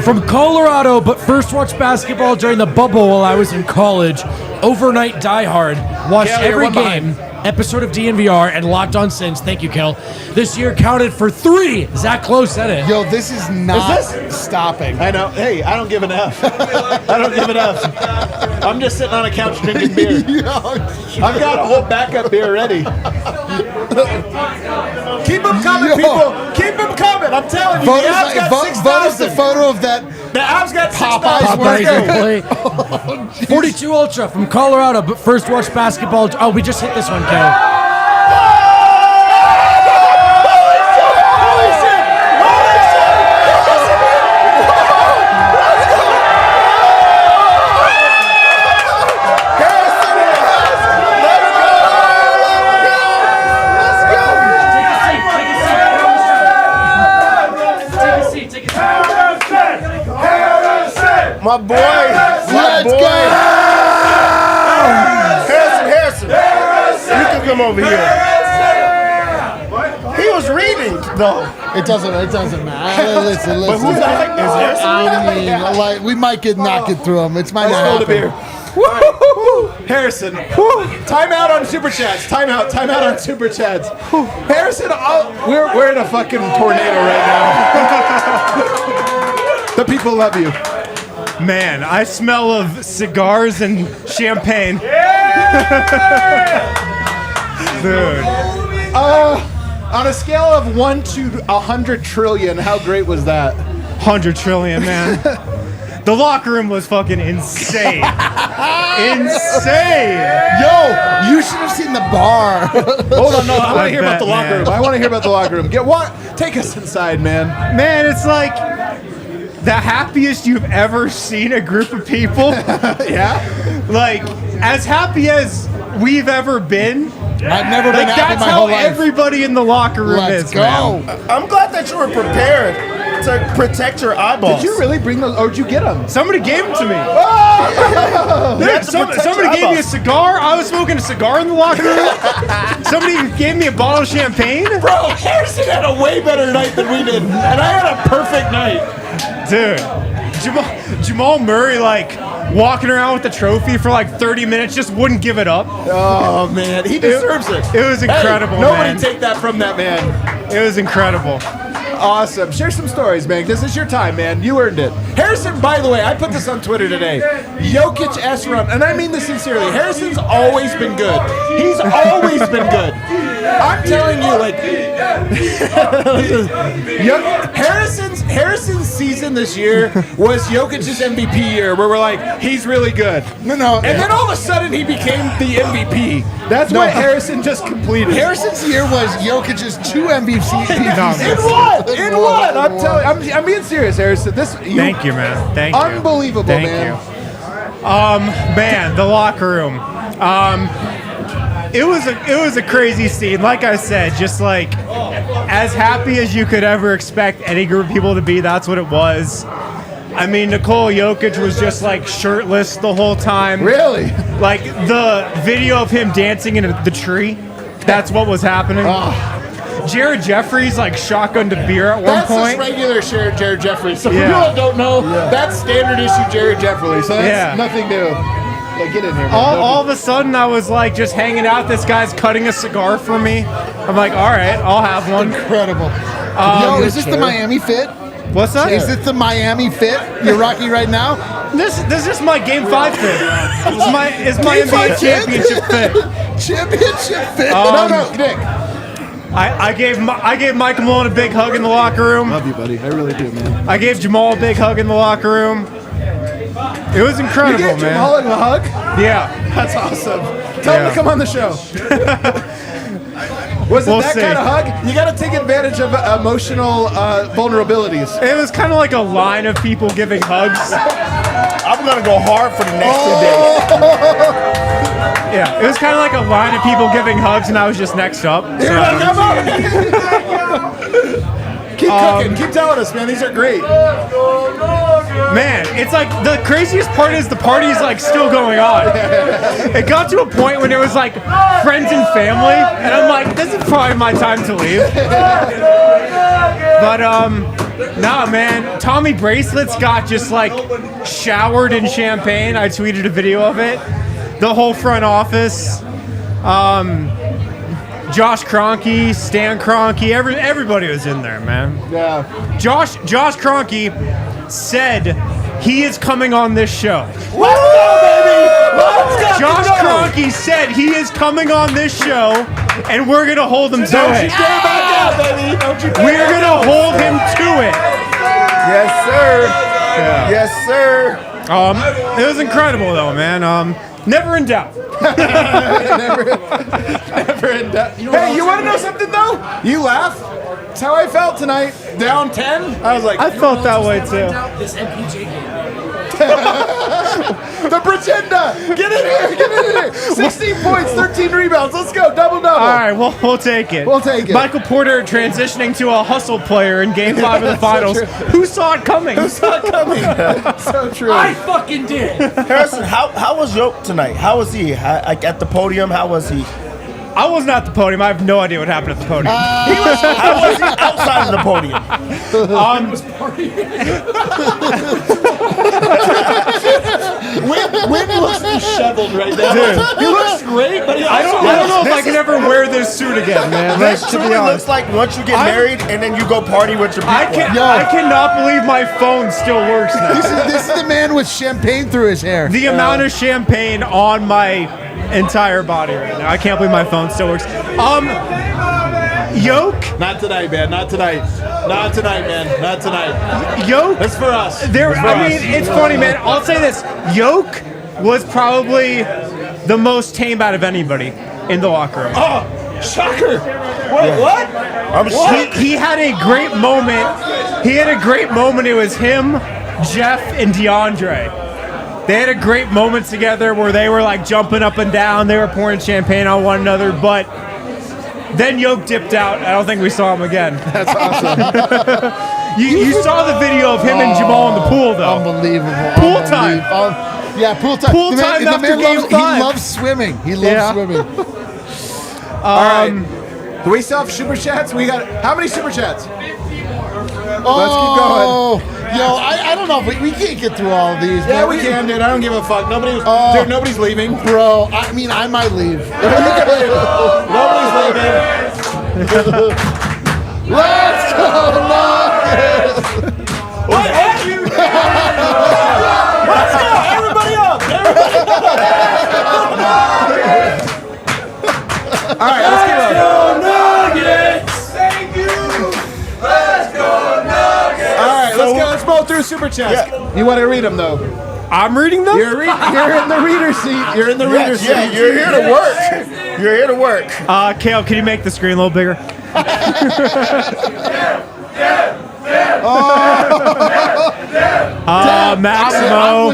from Colorado, but first watched basketball during the bubble while I was in college. Overnight diehard. Watched Kel, you're every one game, episode of DNVR, and locked on since. Thank you, Kel. This year counted for 3. Zach Lowe said it. Yo, this is not Is stopping. I know. Hey, I don't give an F. I don't give an F. I'm just sitting on a couch drinking beer. I've got a whole backup beer ready. Keep them coming, Yo. people. Keep them coming. I'm telling you, Vote the Avs got us the 6,000. photo of that. The Avs got Popeyes 6,000. Popeyes Let's in go. play. 42 Ultra from Colorado, but first watched basketball. Oh, we just hit this one, Kel. My boy. My boy. Harrison. You can come over here. He was reading, though. It doesn't matter. Listen. But who's that? Is Harrison I reading? mean, like, we might not get through them. It's might Let's not hold a beer. happen. Harrison, time out on Super Chats. Time out on Super Chats. Harrison, we're in a fucking tornado right now. The people love you. Man, I smell of cigars and champagne. Dude. On a scale of 1 to 100 trillion, how great was that? 100 trillion, man. The locker room was fucking insane. Insane. Yo, you should have seen the bar. Hold on, no, I want to hear about the bet, locker man. room. I want to hear about the locker room. Take us inside, man. Man, it's like the happiest you've ever seen a group of people. Yeah? Like, as happy as we've ever been. I've never been Like, happy that's my how whole life. everybody in the locker room Let's is, go. man. I'm glad that you were prepared to protect your eyeballs. Did you really bring those, or did you get them? Somebody gave them to me. You had to protect Somebody your gave me a eyeballs. cigar. I was smoking a cigar in the locker room. Somebody gave me a bottle of champagne. Bro, Harrison had a way better night than we did, and I had a perfect night. Dude, Jamal Murray, like, walking around with the trophy for like 30 minutes, just wouldn't give it up. Oh, man. He deserves it. It was incredible, Hey, nobody man. take that from that man. It was incredible. Awesome. Share some stories, man. This is your time, man. You earned it. Harrison, by the way, I put this on Twitter today. Jokic S run, and I mean this sincerely. Harrison's always been good. He's always been good. I'm telling you, like, Harrison's season this year was Jokic's MVP year, where we're like, he's really good. No. And then all of a sudden, he became the MVP. That's what Harrison just completed. Harrison's year was Jokic's 2 MVPs. In what? I'm being serious, Harrison. Thank you, man. Thank you. Unbelievable, Thank man. you. Man, the locker room. It was a crazy scene. Like I said, just like as happy as you could ever expect any group of people to be. That's what it was. I mean, Nikola Jokic was just like shirtless the whole time. Really? Like the video of him dancing in the tree. That's what was happening. Jared Jeffries like shotgunned a beer at one point. That's just regular Jared Jeffries. So Yeah. for people that don't know, that's standard issue Jared Jeffries. So that's nothing new. Yeah, get in here, man. All of a sudden, I was like just hanging out. This guy's cutting a cigar for me. I'm like, all right, I'll have one. Incredible. Yo, is this the Miami fit? What's that? Is it the Miami fit you're rocking right now? This is my Game 5 fit. It's my Game 5 NBA fit? championship fit. Championship fit. No, Nick. I gave Mike Malone a big hug in the locker room. Love you, buddy. I really do, man. I gave Jamal a big hug in the locker room. It was incredible, You gave man. Jamal a hug? Yeah. That's awesome. Tell him to come on the show. Was it We'll that see. kind of hug? You got to take advantage of emotional vulnerabilities. It was kind of like a line of people giving hugs. I'm gonna go hard for the next 2 days. Yeah, it was kind of like a line of people giving hugs, and I was just next up. So. Come on. Keep cooking. Keep telling us, man. These are great. Man, it's like the craziest part is the party's like still going on. It got to a point when it was like friends and family, and I'm like, this is probably my time to leave. But nah, man, Tommy Bracelets got just like showered in champagne. I tweeted a video of it. The whole front office. Josh Kroenke, Stan Kroenke, everybody was in there, man. Yeah. Josh Kroenke said he is coming on this show. Let's go, baby. Let's go. Josh Kroenke said he is coming on this show, and we're gonna hold him to it. We're gonna hold him to it. Yes, sir. Yes, sir. It was incredible though, man. Never in doubt. Never in doubt. Hey, you want to know something though? You laugh. That's how I felt tonight. Down 10. I was like, I felt that way too. This MPJ game. the Pretender. Get in here. 16 points, 13 rebounds. Let's go. Double. All right, well, we'll take it. We'll take it. Michael Porter transitioning to a hustle player in Game 5 of the Finals. true. Who saw it coming? So true. I fucking did. Harrison, how was Jokic tonight? How was he? Like at the podium, how was he? I was not at the podium. I have no idea what happened at the podium. How was he outside of the podium? Win looks disheveled right now. Dude. He looks great, but I don't know if I can ever wear this suit again, man. Like, This to be truly honest. looks like once you get married and then you go party with your people. I cannot believe my phone still works now. This is the man with champagne through his hair. The amount of champagne on my entire body right now. I can't believe my phone still works. Yoke. Not tonight, man. Not tonight, man. Not tonight. Yoke. That's for us. It's funny, man. I'll say this. Yoke was probably the most tame out of anybody in the locker room. Oh, shocker. What? He had a great moment. It was him, Jeff, and DeAndre. They had a great moment together where they were like jumping up and down. They were pouring champagne on one another, but then Yoke dipped out. I don't think we saw him again. That's awesome. You saw the video of him and Jamal in the pool, though. Unbelievable. Pool time. Yeah, pool time. Pool time after Game 5. He loves swimming. He loves swimming. All right. Do we still have super chats? We got how many super chats? Let's keep going. Yo, I don't know if we can't get through all of these. Yeah, man. we can, dude. I don't give a fuck. Dude, nobody's leaving. Bro, I mean, I might leave. Nobody's leaving. Let's go, Nuggets! What? Let's go. Everybody up. All right, let's keep going. super chats. You want to read them though? I'm reading them? You're in the reader seat. You're in the reader seat. Yeah, you're here to work. You're here to work. Kale, can you make the screen a little bigger? Maximo,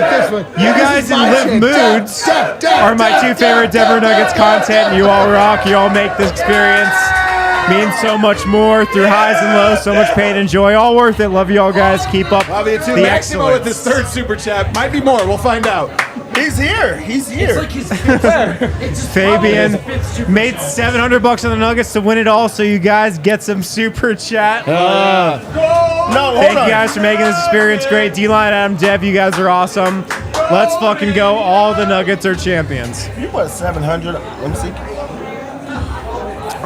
you guys in Live Moods are my two favorite Denver Nuggets content. You all rock. You all make this experience mean so much more through highs and lows, so much pain and joy. All worth it. Love you all, guys. Keep up. Love you too. The Maximo with excellence. his third super chat. Might be more. We'll find out. He's here. He's here. It's like his fifth. Fabian made $700 on the Nuggets to win it all, so you guys get some super chat. No, hold Thank on. you guys for making this experience great. D-Line, Adam, Dev, you guys are awesome. Let's fucking go. All the Nuggets are champions. You put 700. Let me see.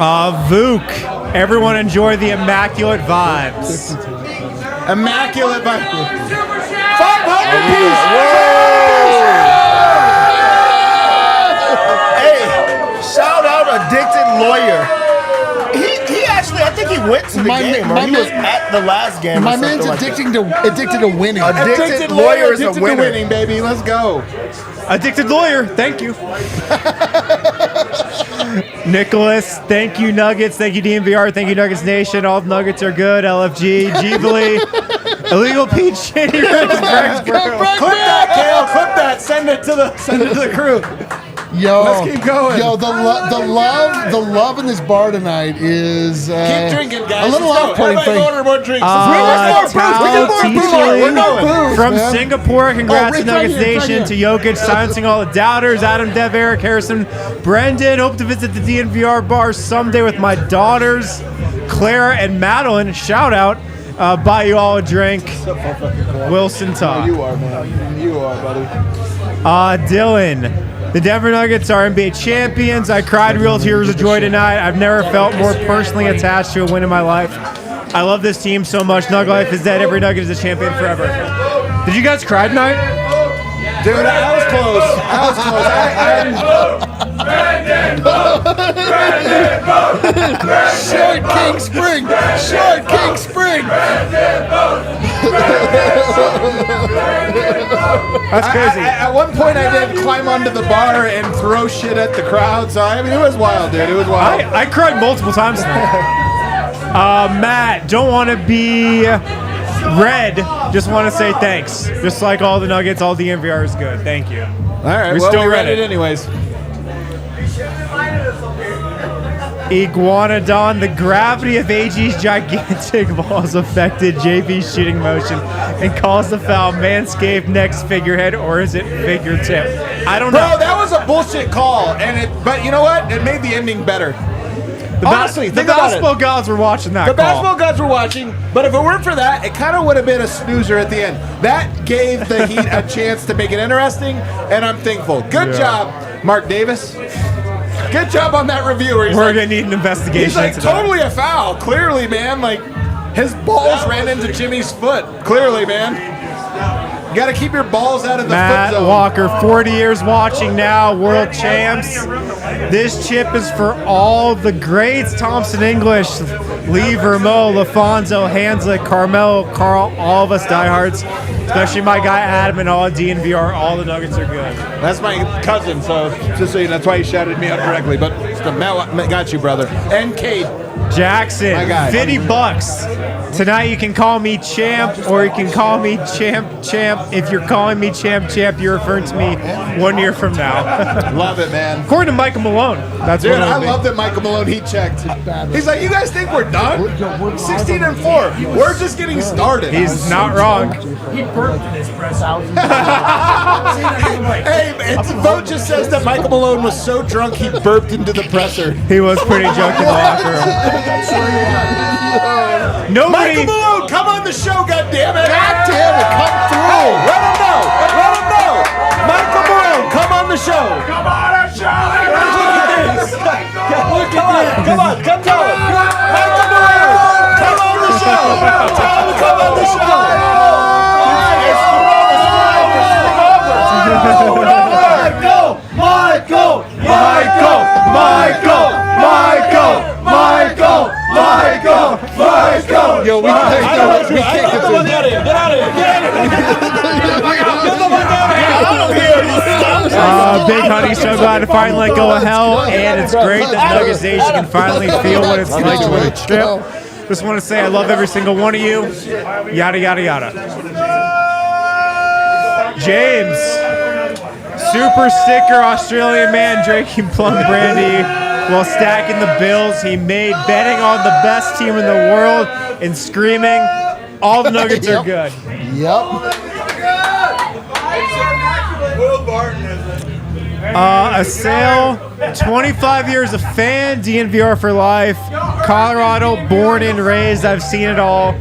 Vuk, everyone enjoy the immaculate vibes. Immaculate by 500 piece. Hey, shout out Addicted Lawyer. He actually, I think he went to the game, or he was at the last game. My or something man's like addicted to winning. Addicted Lawyer is a addicted to winner. winning, baby. Let's go. Addicted Lawyer, thank you. Nicholas, thank you Nuggets, thank you DNVR, thank you Nuggets Nation. All the Nuggets are good. LFG, Jeebly, Illegal Pete, Shady Rich, Clip that, Kale. Clip that. Send it to the crew. Yo, Let's keep going. Yo, the love in this bar tonight is Keep drinking, guys. a little Let's go. off-putting Everybody thing. order more drinks. Tao Teaching We're going. from man. Singapore, congrats Rick to right Nuggets here, right Nation, to here. Jokic, silencing all the doubters, Adam, Dev, Eric, Harrison, Brendan. Hope to visit the DNVR bar someday with my daughters, Clara and Madeline. Shout out. Buy you all a drink. Wilson Todd. You are, man. You are, buddy. Dylan. The Denver Nuggets are NBA champions. I cried real tears of joy tonight. I've never felt more personally attached to a win in my life. I love this team so much. Nug life is dead. Every Nugget is a champion forever. Did you guys cry tonight? Dude, I was close. Short King Spring. Short King Spring. That's crazy. At one point, I did climb onto the bar and throw shit at the crowd. So, I mean, it was wild, dude. It was wild. I cried multiple times tonight. Matt, don't want to be red. Just want to say thanks. Just like all the Nuggets, all DNVR is good. Thank you. All right, We well, still we read read it it. anyways. Iguanodon, the gravity of AG's gigantic balls affected JV's shooting motion and calls the foul Manscaped next figurehead, or is it fingertip? I don't know. Bro, that was a bullshit call, but you know what? It made the ending better. Honestly, the think about basketball it. gods were watching that The call. basketball gods were watching, but if it weren't for that, it kind of would have been a snoozer at the end. That gave the Heat a chance to make it interesting, and I'm thankful. Good job, Mark Davis. Good job on that review. Where We're gonna need an investigation. he's like into that. totally a foul. Clearly, man. Like his balls ran into Jimmy's foot. Clearly, man. You got to keep your balls out of the Matt foot zone. Walker, 40 years watching now, world champs. This chip is for all the greats. Thompson English, Lee Vermeau, LaFonso, Hanslick, Carmelo, Carl, all of us diehards, especially my guy Adam and all at DNVR. All the Nuggets are good. That's my cousin, so just so you know, that's why he shouted me out directly. But still, Matt got you, brother. And Kate. Jackson, My guy. 50 bucks. Tonight you can call me champ, or you can call me champ. If you're calling me champ, you're referring to me 1 year from now. Love it, man. According to Michael Malone. That's Dude, what I it'll be. love that Michael Malone heat checked. He's like, you guys think we're done? 16-4. We're just getting started. He's not wrong. He burped in his press. Hey, Vogt just says that Michael Malone was so drunk he burped into the presser. He was pretty drunk in the locker room. Nobody. Michael Malone, come on the show, goddammit! God damn it, come through. Hey, let him know! Let him know! Michael Malone, come on the show! Come on the show! Look at this! Come on, come tell him! Michael Malone, come on the show! Tell him to come on the show! Yo, we can't Get out of here! Get out of here! Get out of here! Big Honey, so glad to finally let go of hell, and it's great that Nuggets Nation can finally feel what it's like to win a trip. Just want to say I love every single one of you. Yada, yada, yada. James, super sticker Australian man drinking plum brandy while stacking the bills he made, betting on the best team in the world and screaming, all the Nuggets are good. Yep. A sale, 25 years a fan, DNVR for life, Colorado, born and raised, I've seen it all,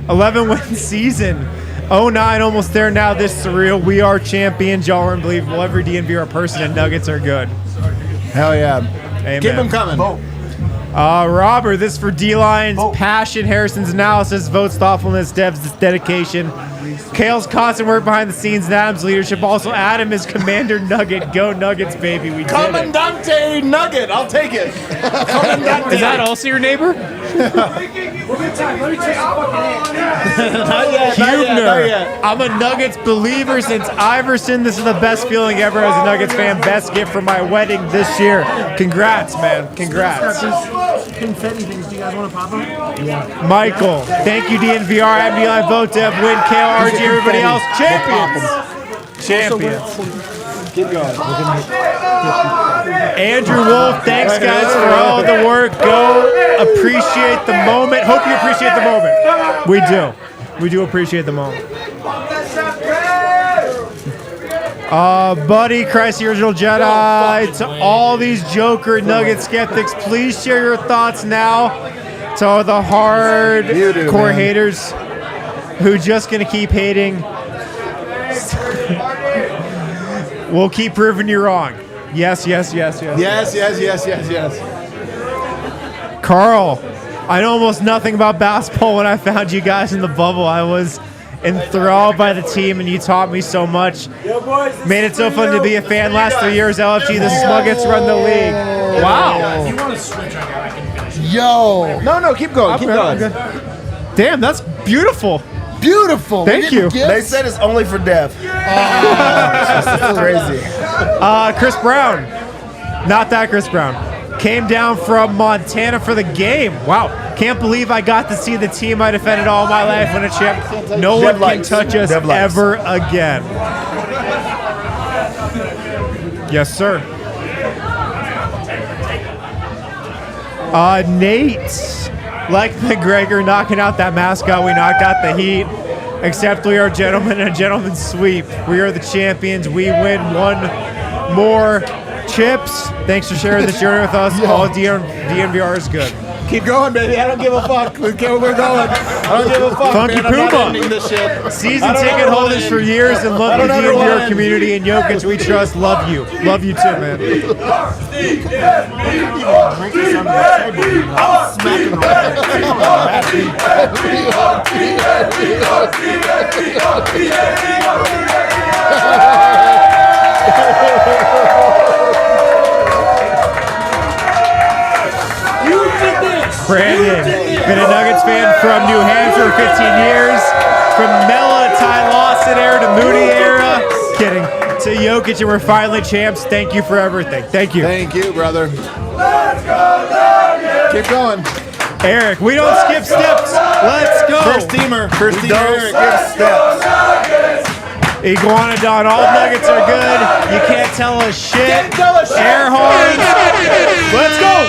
11-win season, 09, almost there now, this surreal, we are champions, y'all are unbelievable, every DNVR person and Nuggets are good. Hell yeah. Amen. Keep them coming. Robert, this for D-Line's passion, Harrison's analysis, Votes, thoughtfulness, Dev's dedication, Kale's constant work behind the scenes, and Adam's leadership. Also, Adam is Commander Nugget. Go Nuggets, baby. We did it. Commandante Nugget. I'll take it. Commandante. Is that also your neighbor? Hubner. I'm a Nuggets believer since Iverson. This is the best feeling ever as a Nuggets fan. Best gift for my wedding this year. Congrats, man. Congrats. Confetti things. Do you guys want to pop them? Yeah. Michael, thank you, DNVR, MDI, Vogt, Dev, Win, Kale, RG, everybody else. Champions. Champions. Keep going. Andrew Wolf, thanks guys for all the work. Go appreciate the moment. Hope you appreciate the moment. We do. We do appreciate the moment. Buddy, Christ the Original Jedi, to all these Joker Nugget skeptics, please share your thoughts now. To all the hardcore haters who just gonna keep hating. We'll keep proving you wrong. Yes. Yes. Carl, I know almost nothing about basketball. When I found you guys in the bubble, I was enthralled by the team, and you taught me so much. Made it so fun to be a fan last 3 years. LFG, the Smuggets run the league. Wow. If you want to switch, I can finish. Yo. No, keep going. Keep going. Damn, that's beautiful. Beautiful. Thank you. They said it's only for Dev. That's crazy. Chris Brown. Not that Chris Brown. Came down from Montana for the game. Wow. Can't believe I got to see the team I defended all my life win a chip. No one can touch us ever again. Yes, sir. Nate. Like McGregor knocking out that mascot, we knocked out the Heat. Except we are gentlemen and a gentleman's sweep. We are the champions. We win one more chips. Thanks for sharing this journey with us. All DNVR is good. Keep going, baby. I don't give a fuck. We're going. I don't give a fuck. Funky man. I'm not Puma. ending this shit. Season ticket holders for years and love the DNVR community and Jokic. We trust. Love you. Love you too, man. Brandon, been a Nuggets fan from New Hampshire for 15 years. From Mela, Ty Lawson era to Moody era. Kidding. To Jokic, and we're finally champs. Thank you for everything. Thank you. Thank you, brother. Keep going. Eric, we don't skip steps. Let's go. First teamer. Eric. Iguanodon, all Nuggets are good. You can't tell us shit. Air horns. Let's go.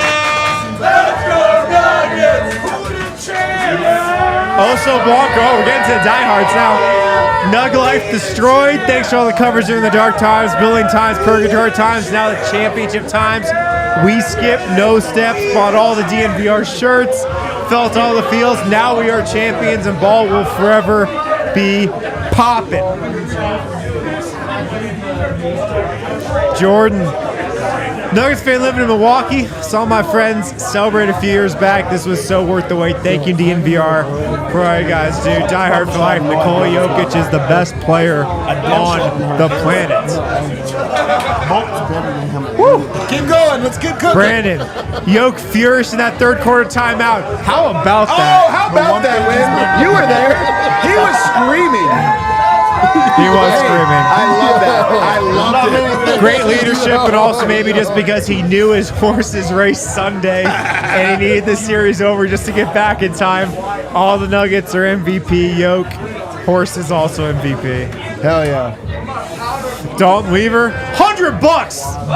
Also, Blanco, we're getting to the diehards now. Nug Life destroyed. Thanks for all the covers during the dark times, building times, purgatory times, now the championship times. We skipped no steps, bought all the DNVR shirts, felt all the feels. Now we are champions, and ball will forever be popping. Jordan. Nuggets fan living in Milwaukee. Saw my friends celebrate a few years back. This was so worth the wait. Thank you, DNVR, for all you guys do. Die hard for life. Nikola Jokic is the best player on the planet. Woo. Keep going. Let's get cooking. Brandon, Jokic furious in that third quarter timeout. How about that? Oh, how about that, Win? You were there. He was screaming. He was screaming. I love that. I loved it. Great leadership, but also maybe just because he knew his horses raced Sunday and he needed the series over just to get back in time. All the Nuggets are MVP. Yoke, horse is also MVP. Hell yeah. Dalton Weaver, $100.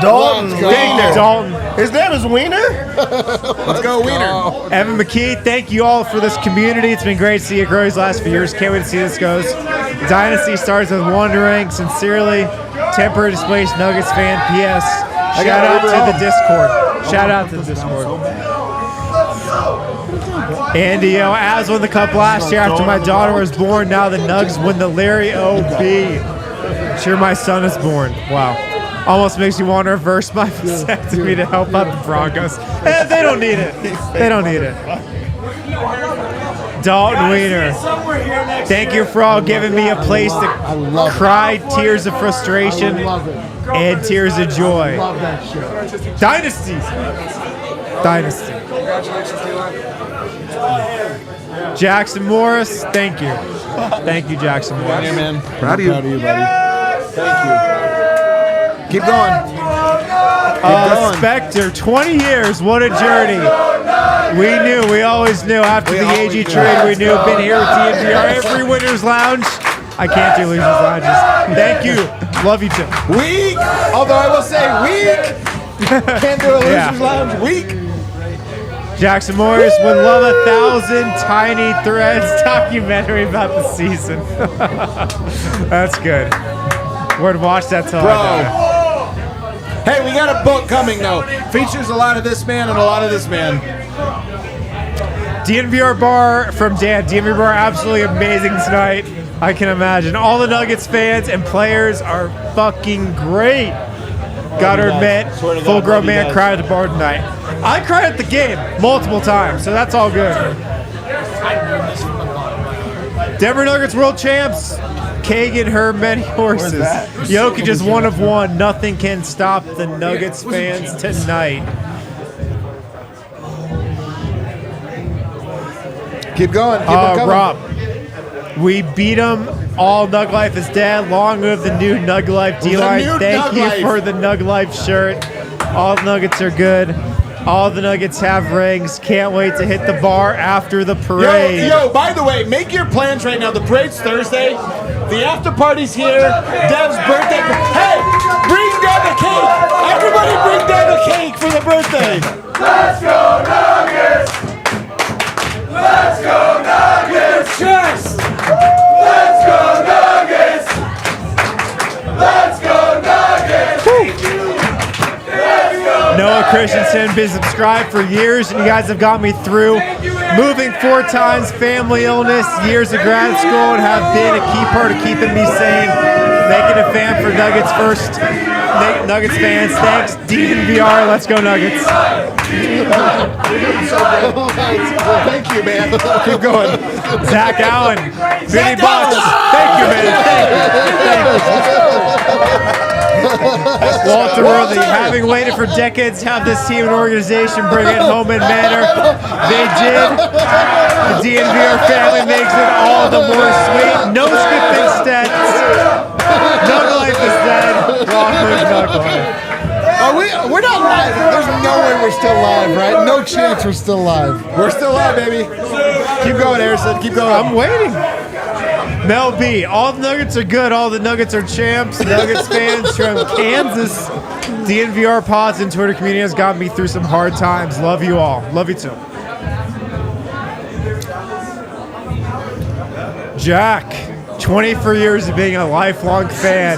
Dalton. Thank you, Dalton. His name is Wiener? Let's go, Wiener. Evan McKee, thank you all for this community. It's been great to see it grow these last few years. Can't wait to see this goes. Dynasty starts with wondering. Sincerely, temporary displaced Nuggets fan. P.S. Shout out to the Discord. Shout out to the Discord. Andy, Avs won the cup last year after my daughter was born. Now the Nugs win the Larry O.B. Sure, my son is born. Wow. Almost makes you want to reverse my vasectomy to help out the Broncos. They don't need it. They don't need it. Dalton Wiener, thank you for all giving me a place to cry tears of frustration and tears of joy. Dynasty. Jackson Morris, thank you. Thank you, Jackson Morris. Yeah, man. Proud of you, buddy. Thank you. Keep going. Spectre, 20 years, what a journey. We always knew after the AG trade, we knew, been here with DNVR, every Winners Lounge. I can't do Losers Lounges. Thank you. Love you too. Weak. Although I will say weak. Can't do a Losers Lounge. Weak. Jackson Morris would love 1,000 Tiny Threads documentary about the season. That's good. Would watch that till I die. Hey, we got a book coming though. Features a lot of this man and a lot of this man. DNVR Bar from Dan. DNVR Bar absolutely amazing tonight. I can imagine. All the Nuggets fans and players are fucking great. Gotta admit, full-grown man cried at the bar tonight. I cried at the game multiple times, so that's all good. Denver Nuggets world champs. Kagan, her many horses. Jokic is one of one. Nothing can stop the Nuggets fans tonight. Keep going. Keep it coming. Rob, we beat them. All Nug Life is dead. Long live the new Nug Life D-Line. Thank you for the Nug Life shirt. All the Nuggets are good. All the Nuggets have rings. Can't wait to hit the bar after the parade. Yo, by the way, make your plans right now. The parade's Thursday. The after party's here. Dev's birthday. Hey, bring down the cake. Everybody bring down the cake for the birthday. Let's go Nuggets! Let's go Nuggets! Yes! Let's go Nuggets! Let's go Nuggets! Noah Christensen, been subscribed for years, and you guys have got me through. Moving 4 times, family illness, years of grad school, and have been a key part of keeping me sane. Making a fan for Nuggets first. Nuggets fans, thanks DNVR. Let's go Nuggets. Thank you, man. Keep going. Zach Allen, $50. Thank you, man. Thank you. Walter Worthy, having waited for decades to have this team and organization bring it home in manner. They did. The DNVR family makes it all the more sweet. No skipping stats. Nug Life is dead. Long live Nug Life. We're not live. There's no way we're still live, right? No chance we're still live. We're still live, baby. Keep going, Harrison. Keep going. I'm waiting. Mel B, all the Nuggets are good. All the Nuggets are champs. Nuggets fans from Kansas. DNVR pods and Twitter community has gotten me through some hard times. Love you all. Love you too. Jack, 24 years of being a lifelong fan.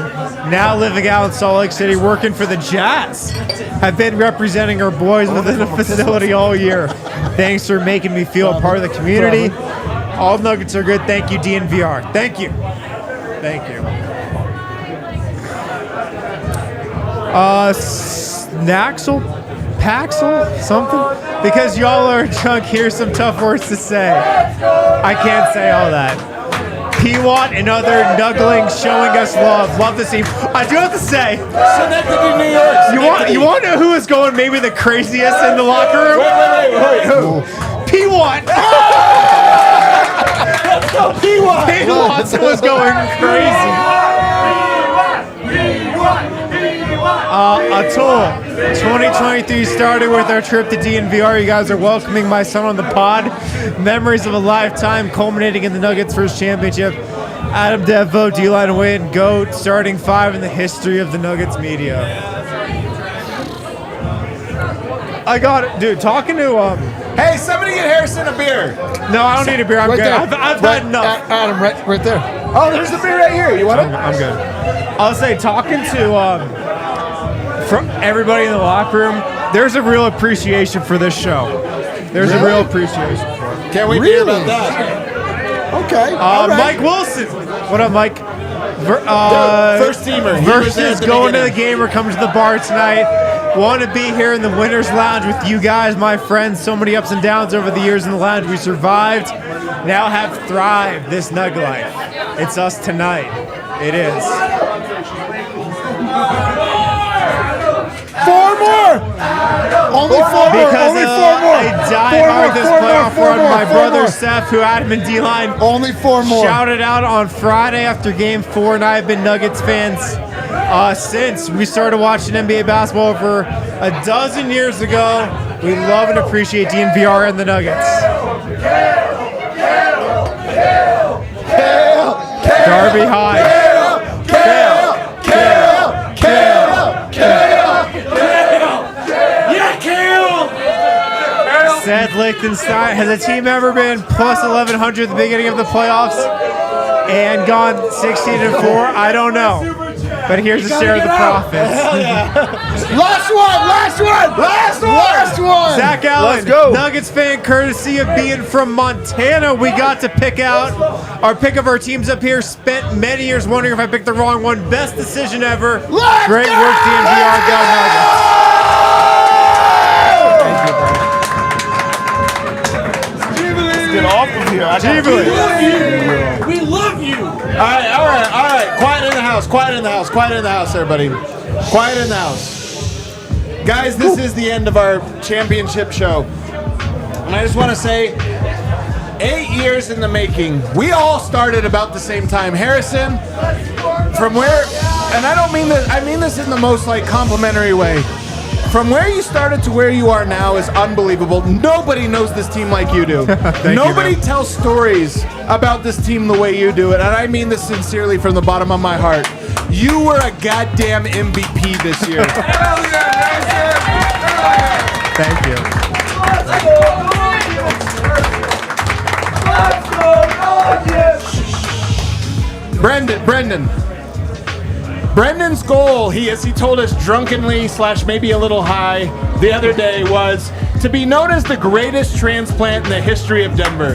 Now living out in Salt Lake City, working for the Jazz. I've been representing our boys within the facility all year. Thanks for making me feel a part of the community. All Nuggets are good. Thank you, DNVR. Thank you. Thank you. Naxel? Paxel? Something? Because y'all are drunk, here's some tough words to say. I can't say all that. P-Watt and other Nugglings showing us love. Love to see. I do have to say. Schenectady, New York. You want to know who is going maybe the craziest in the locker room? Wait. Who? P-Watt. Let's go, P1. Pete Watson was going crazy. Atul, 2023 started with our trip to DNVR. You guys are welcoming my son on the pod. Memories of a lifetime culminating in the Nuggets' first championship. Adam, Dev, Vogt, D-line win, GOAT, starting 5 in the history of the Nuggets media. I got it, dude. Talking to Hey, somebody get Harrison a beer. No, I don't need a beer. I'm Right good. there. I've had enough. Adam, right there. Oh, there's a beer right here. You want it? I'm good. I'll say, talking to from everybody in the locker room, there's a real appreciation for this show. There's a real appreciation for it. Can't wait to hear about that. Okay. all right. Mike Wilson. What up, Mike? First teamer. He was there Versus at the going to the beginning. game or coming to the bar tonight. Want to be here in the Winners Lounge with you guys, my friends. So many ups and downs over the years in the lounge. We survived, now have thrived this Nug life. It's us tonight. It is. 4 more. Only 4 more. Because Only 4 more. I died hard this playoff run. My brother Seth, who had him in D-line, Only 4 more. shouted out on Friday after Game 4, and I've been Nuggets fans since we started watching NBA basketball over a dozen years ago. We love and appreciate DNVR and the Nuggets. Darby High. Seth Lichtenstein, has a team ever been plus 1,100 at the beginning of the playoffs and gone 16-4? I don't know. But here's a share of the profits. Last one. Zach Allen, Let's go. Nuggets fan, courtesy of being from Montana. We got to pick out our pick of our teams up here. Spent many years wondering if I picked the wrong one. Best decision ever. Let's Great go! work, DNVR. Go Nuggets. Get off of here. I got Jubilee. We love you. All right. Quiet in the house, everybody. Quiet in the house. Guys, this is the end of our championship show. And I just want to say, 8 years in the making. We all started about the same time. Harrison, from where, and I don't mean this, I mean this in the most complimentary way. From where you started to where you are now is unbelievable. Nobody knows this team like you do. Nobody tells stories about this team the way you do it, and I mean this sincerely from the bottom of my heart. You were a goddamn MVP this year. Thank you. Brendan's goal, as he told us drunkenly / maybe a little high the other day, was to be known as the greatest transplant in the history of Denver.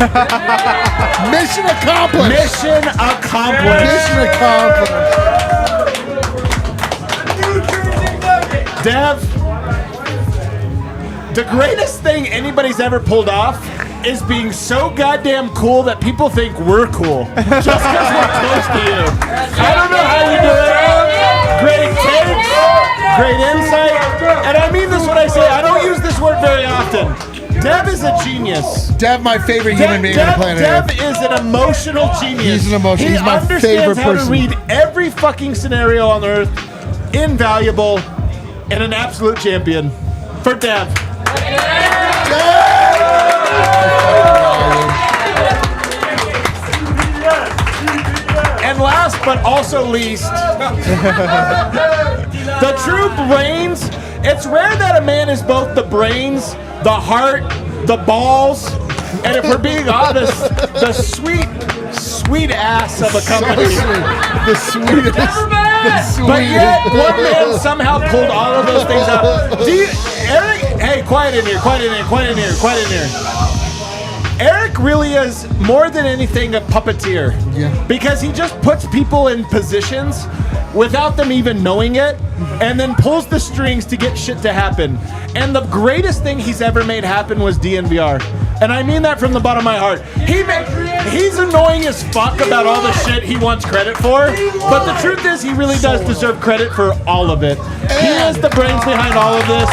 Mission accomplished. Mission accomplished. Mission accomplished. Dev, the greatest thing anybody's ever pulled off is being so goddamn cool that people think we're cool just because we're close to you. I don't know how you do it. Great takes, great insight, and I mean this when I say I don't use this word very often. Dev is a genius. Dev, my favorite human being on the planet Dev Earth. is an emotional genius. He's an emotional. He's my favorite He understands how to person. read every fucking scenario on earth. Invaluable and an absolute champion for Dev. And last but also least, the true brains. It's rare that a man is both the brains, the heart, the balls, and if we're being honest, the sweet ass of a company. The sweetest. The sweetest. But yet, one man somehow pulled all of those things out. Eric, hey, quiet in here. Eric really is more than anything a puppeteer. Yeah. Because he just puts people in positions without them even knowing it, and then pulls the strings to get shit to happen. And the greatest thing he's ever made happen was DNVR. And I mean that from the bottom of my heart. He's annoying as fuck about all the shit he wants credit for, but the truth is he really does deserve credit for all of it. He is the brains behind all of this,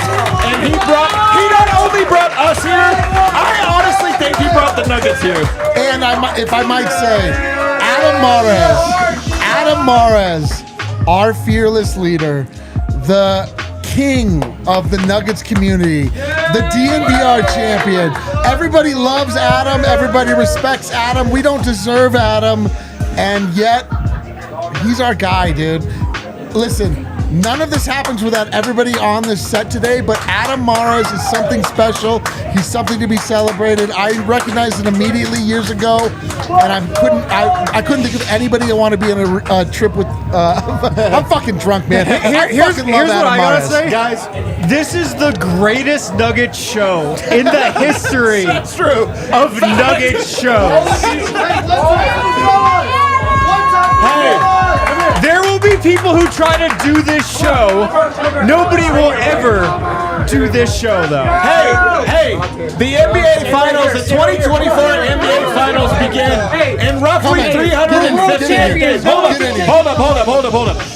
and he not only brought us here, I honestly think he brought about the Nuggets here. And if I might say, Adam Mares, our fearless leader, the king of the Nuggets community, the DNVR champion. Everybody loves Adam. Everybody respects Adam. We don't deserve Adam. And yet, he's our guy, dude. Listen, none of this happens without everybody on this set today, but Adam Mares is something special. He's something to be celebrated. I recognized it immediately years ago, and I couldn't think of anybody I want to be on a trip with. I'm fucking drunk, man. Here's what I gotta Mares. say, Guys, this is the greatest Nugget show in the history that's true. of Nugget shows. There will be people who try to do this show. Nobody will ever do this show, though. Hey, the NBA Finals, the 2024 NBA Finals begin in roughly 350 days. Hold up.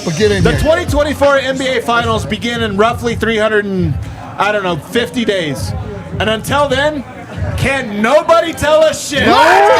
But get in The here. 2024 NBA Finals begin in roughly 50 days. And until then, can nobody tell us shit? Let's go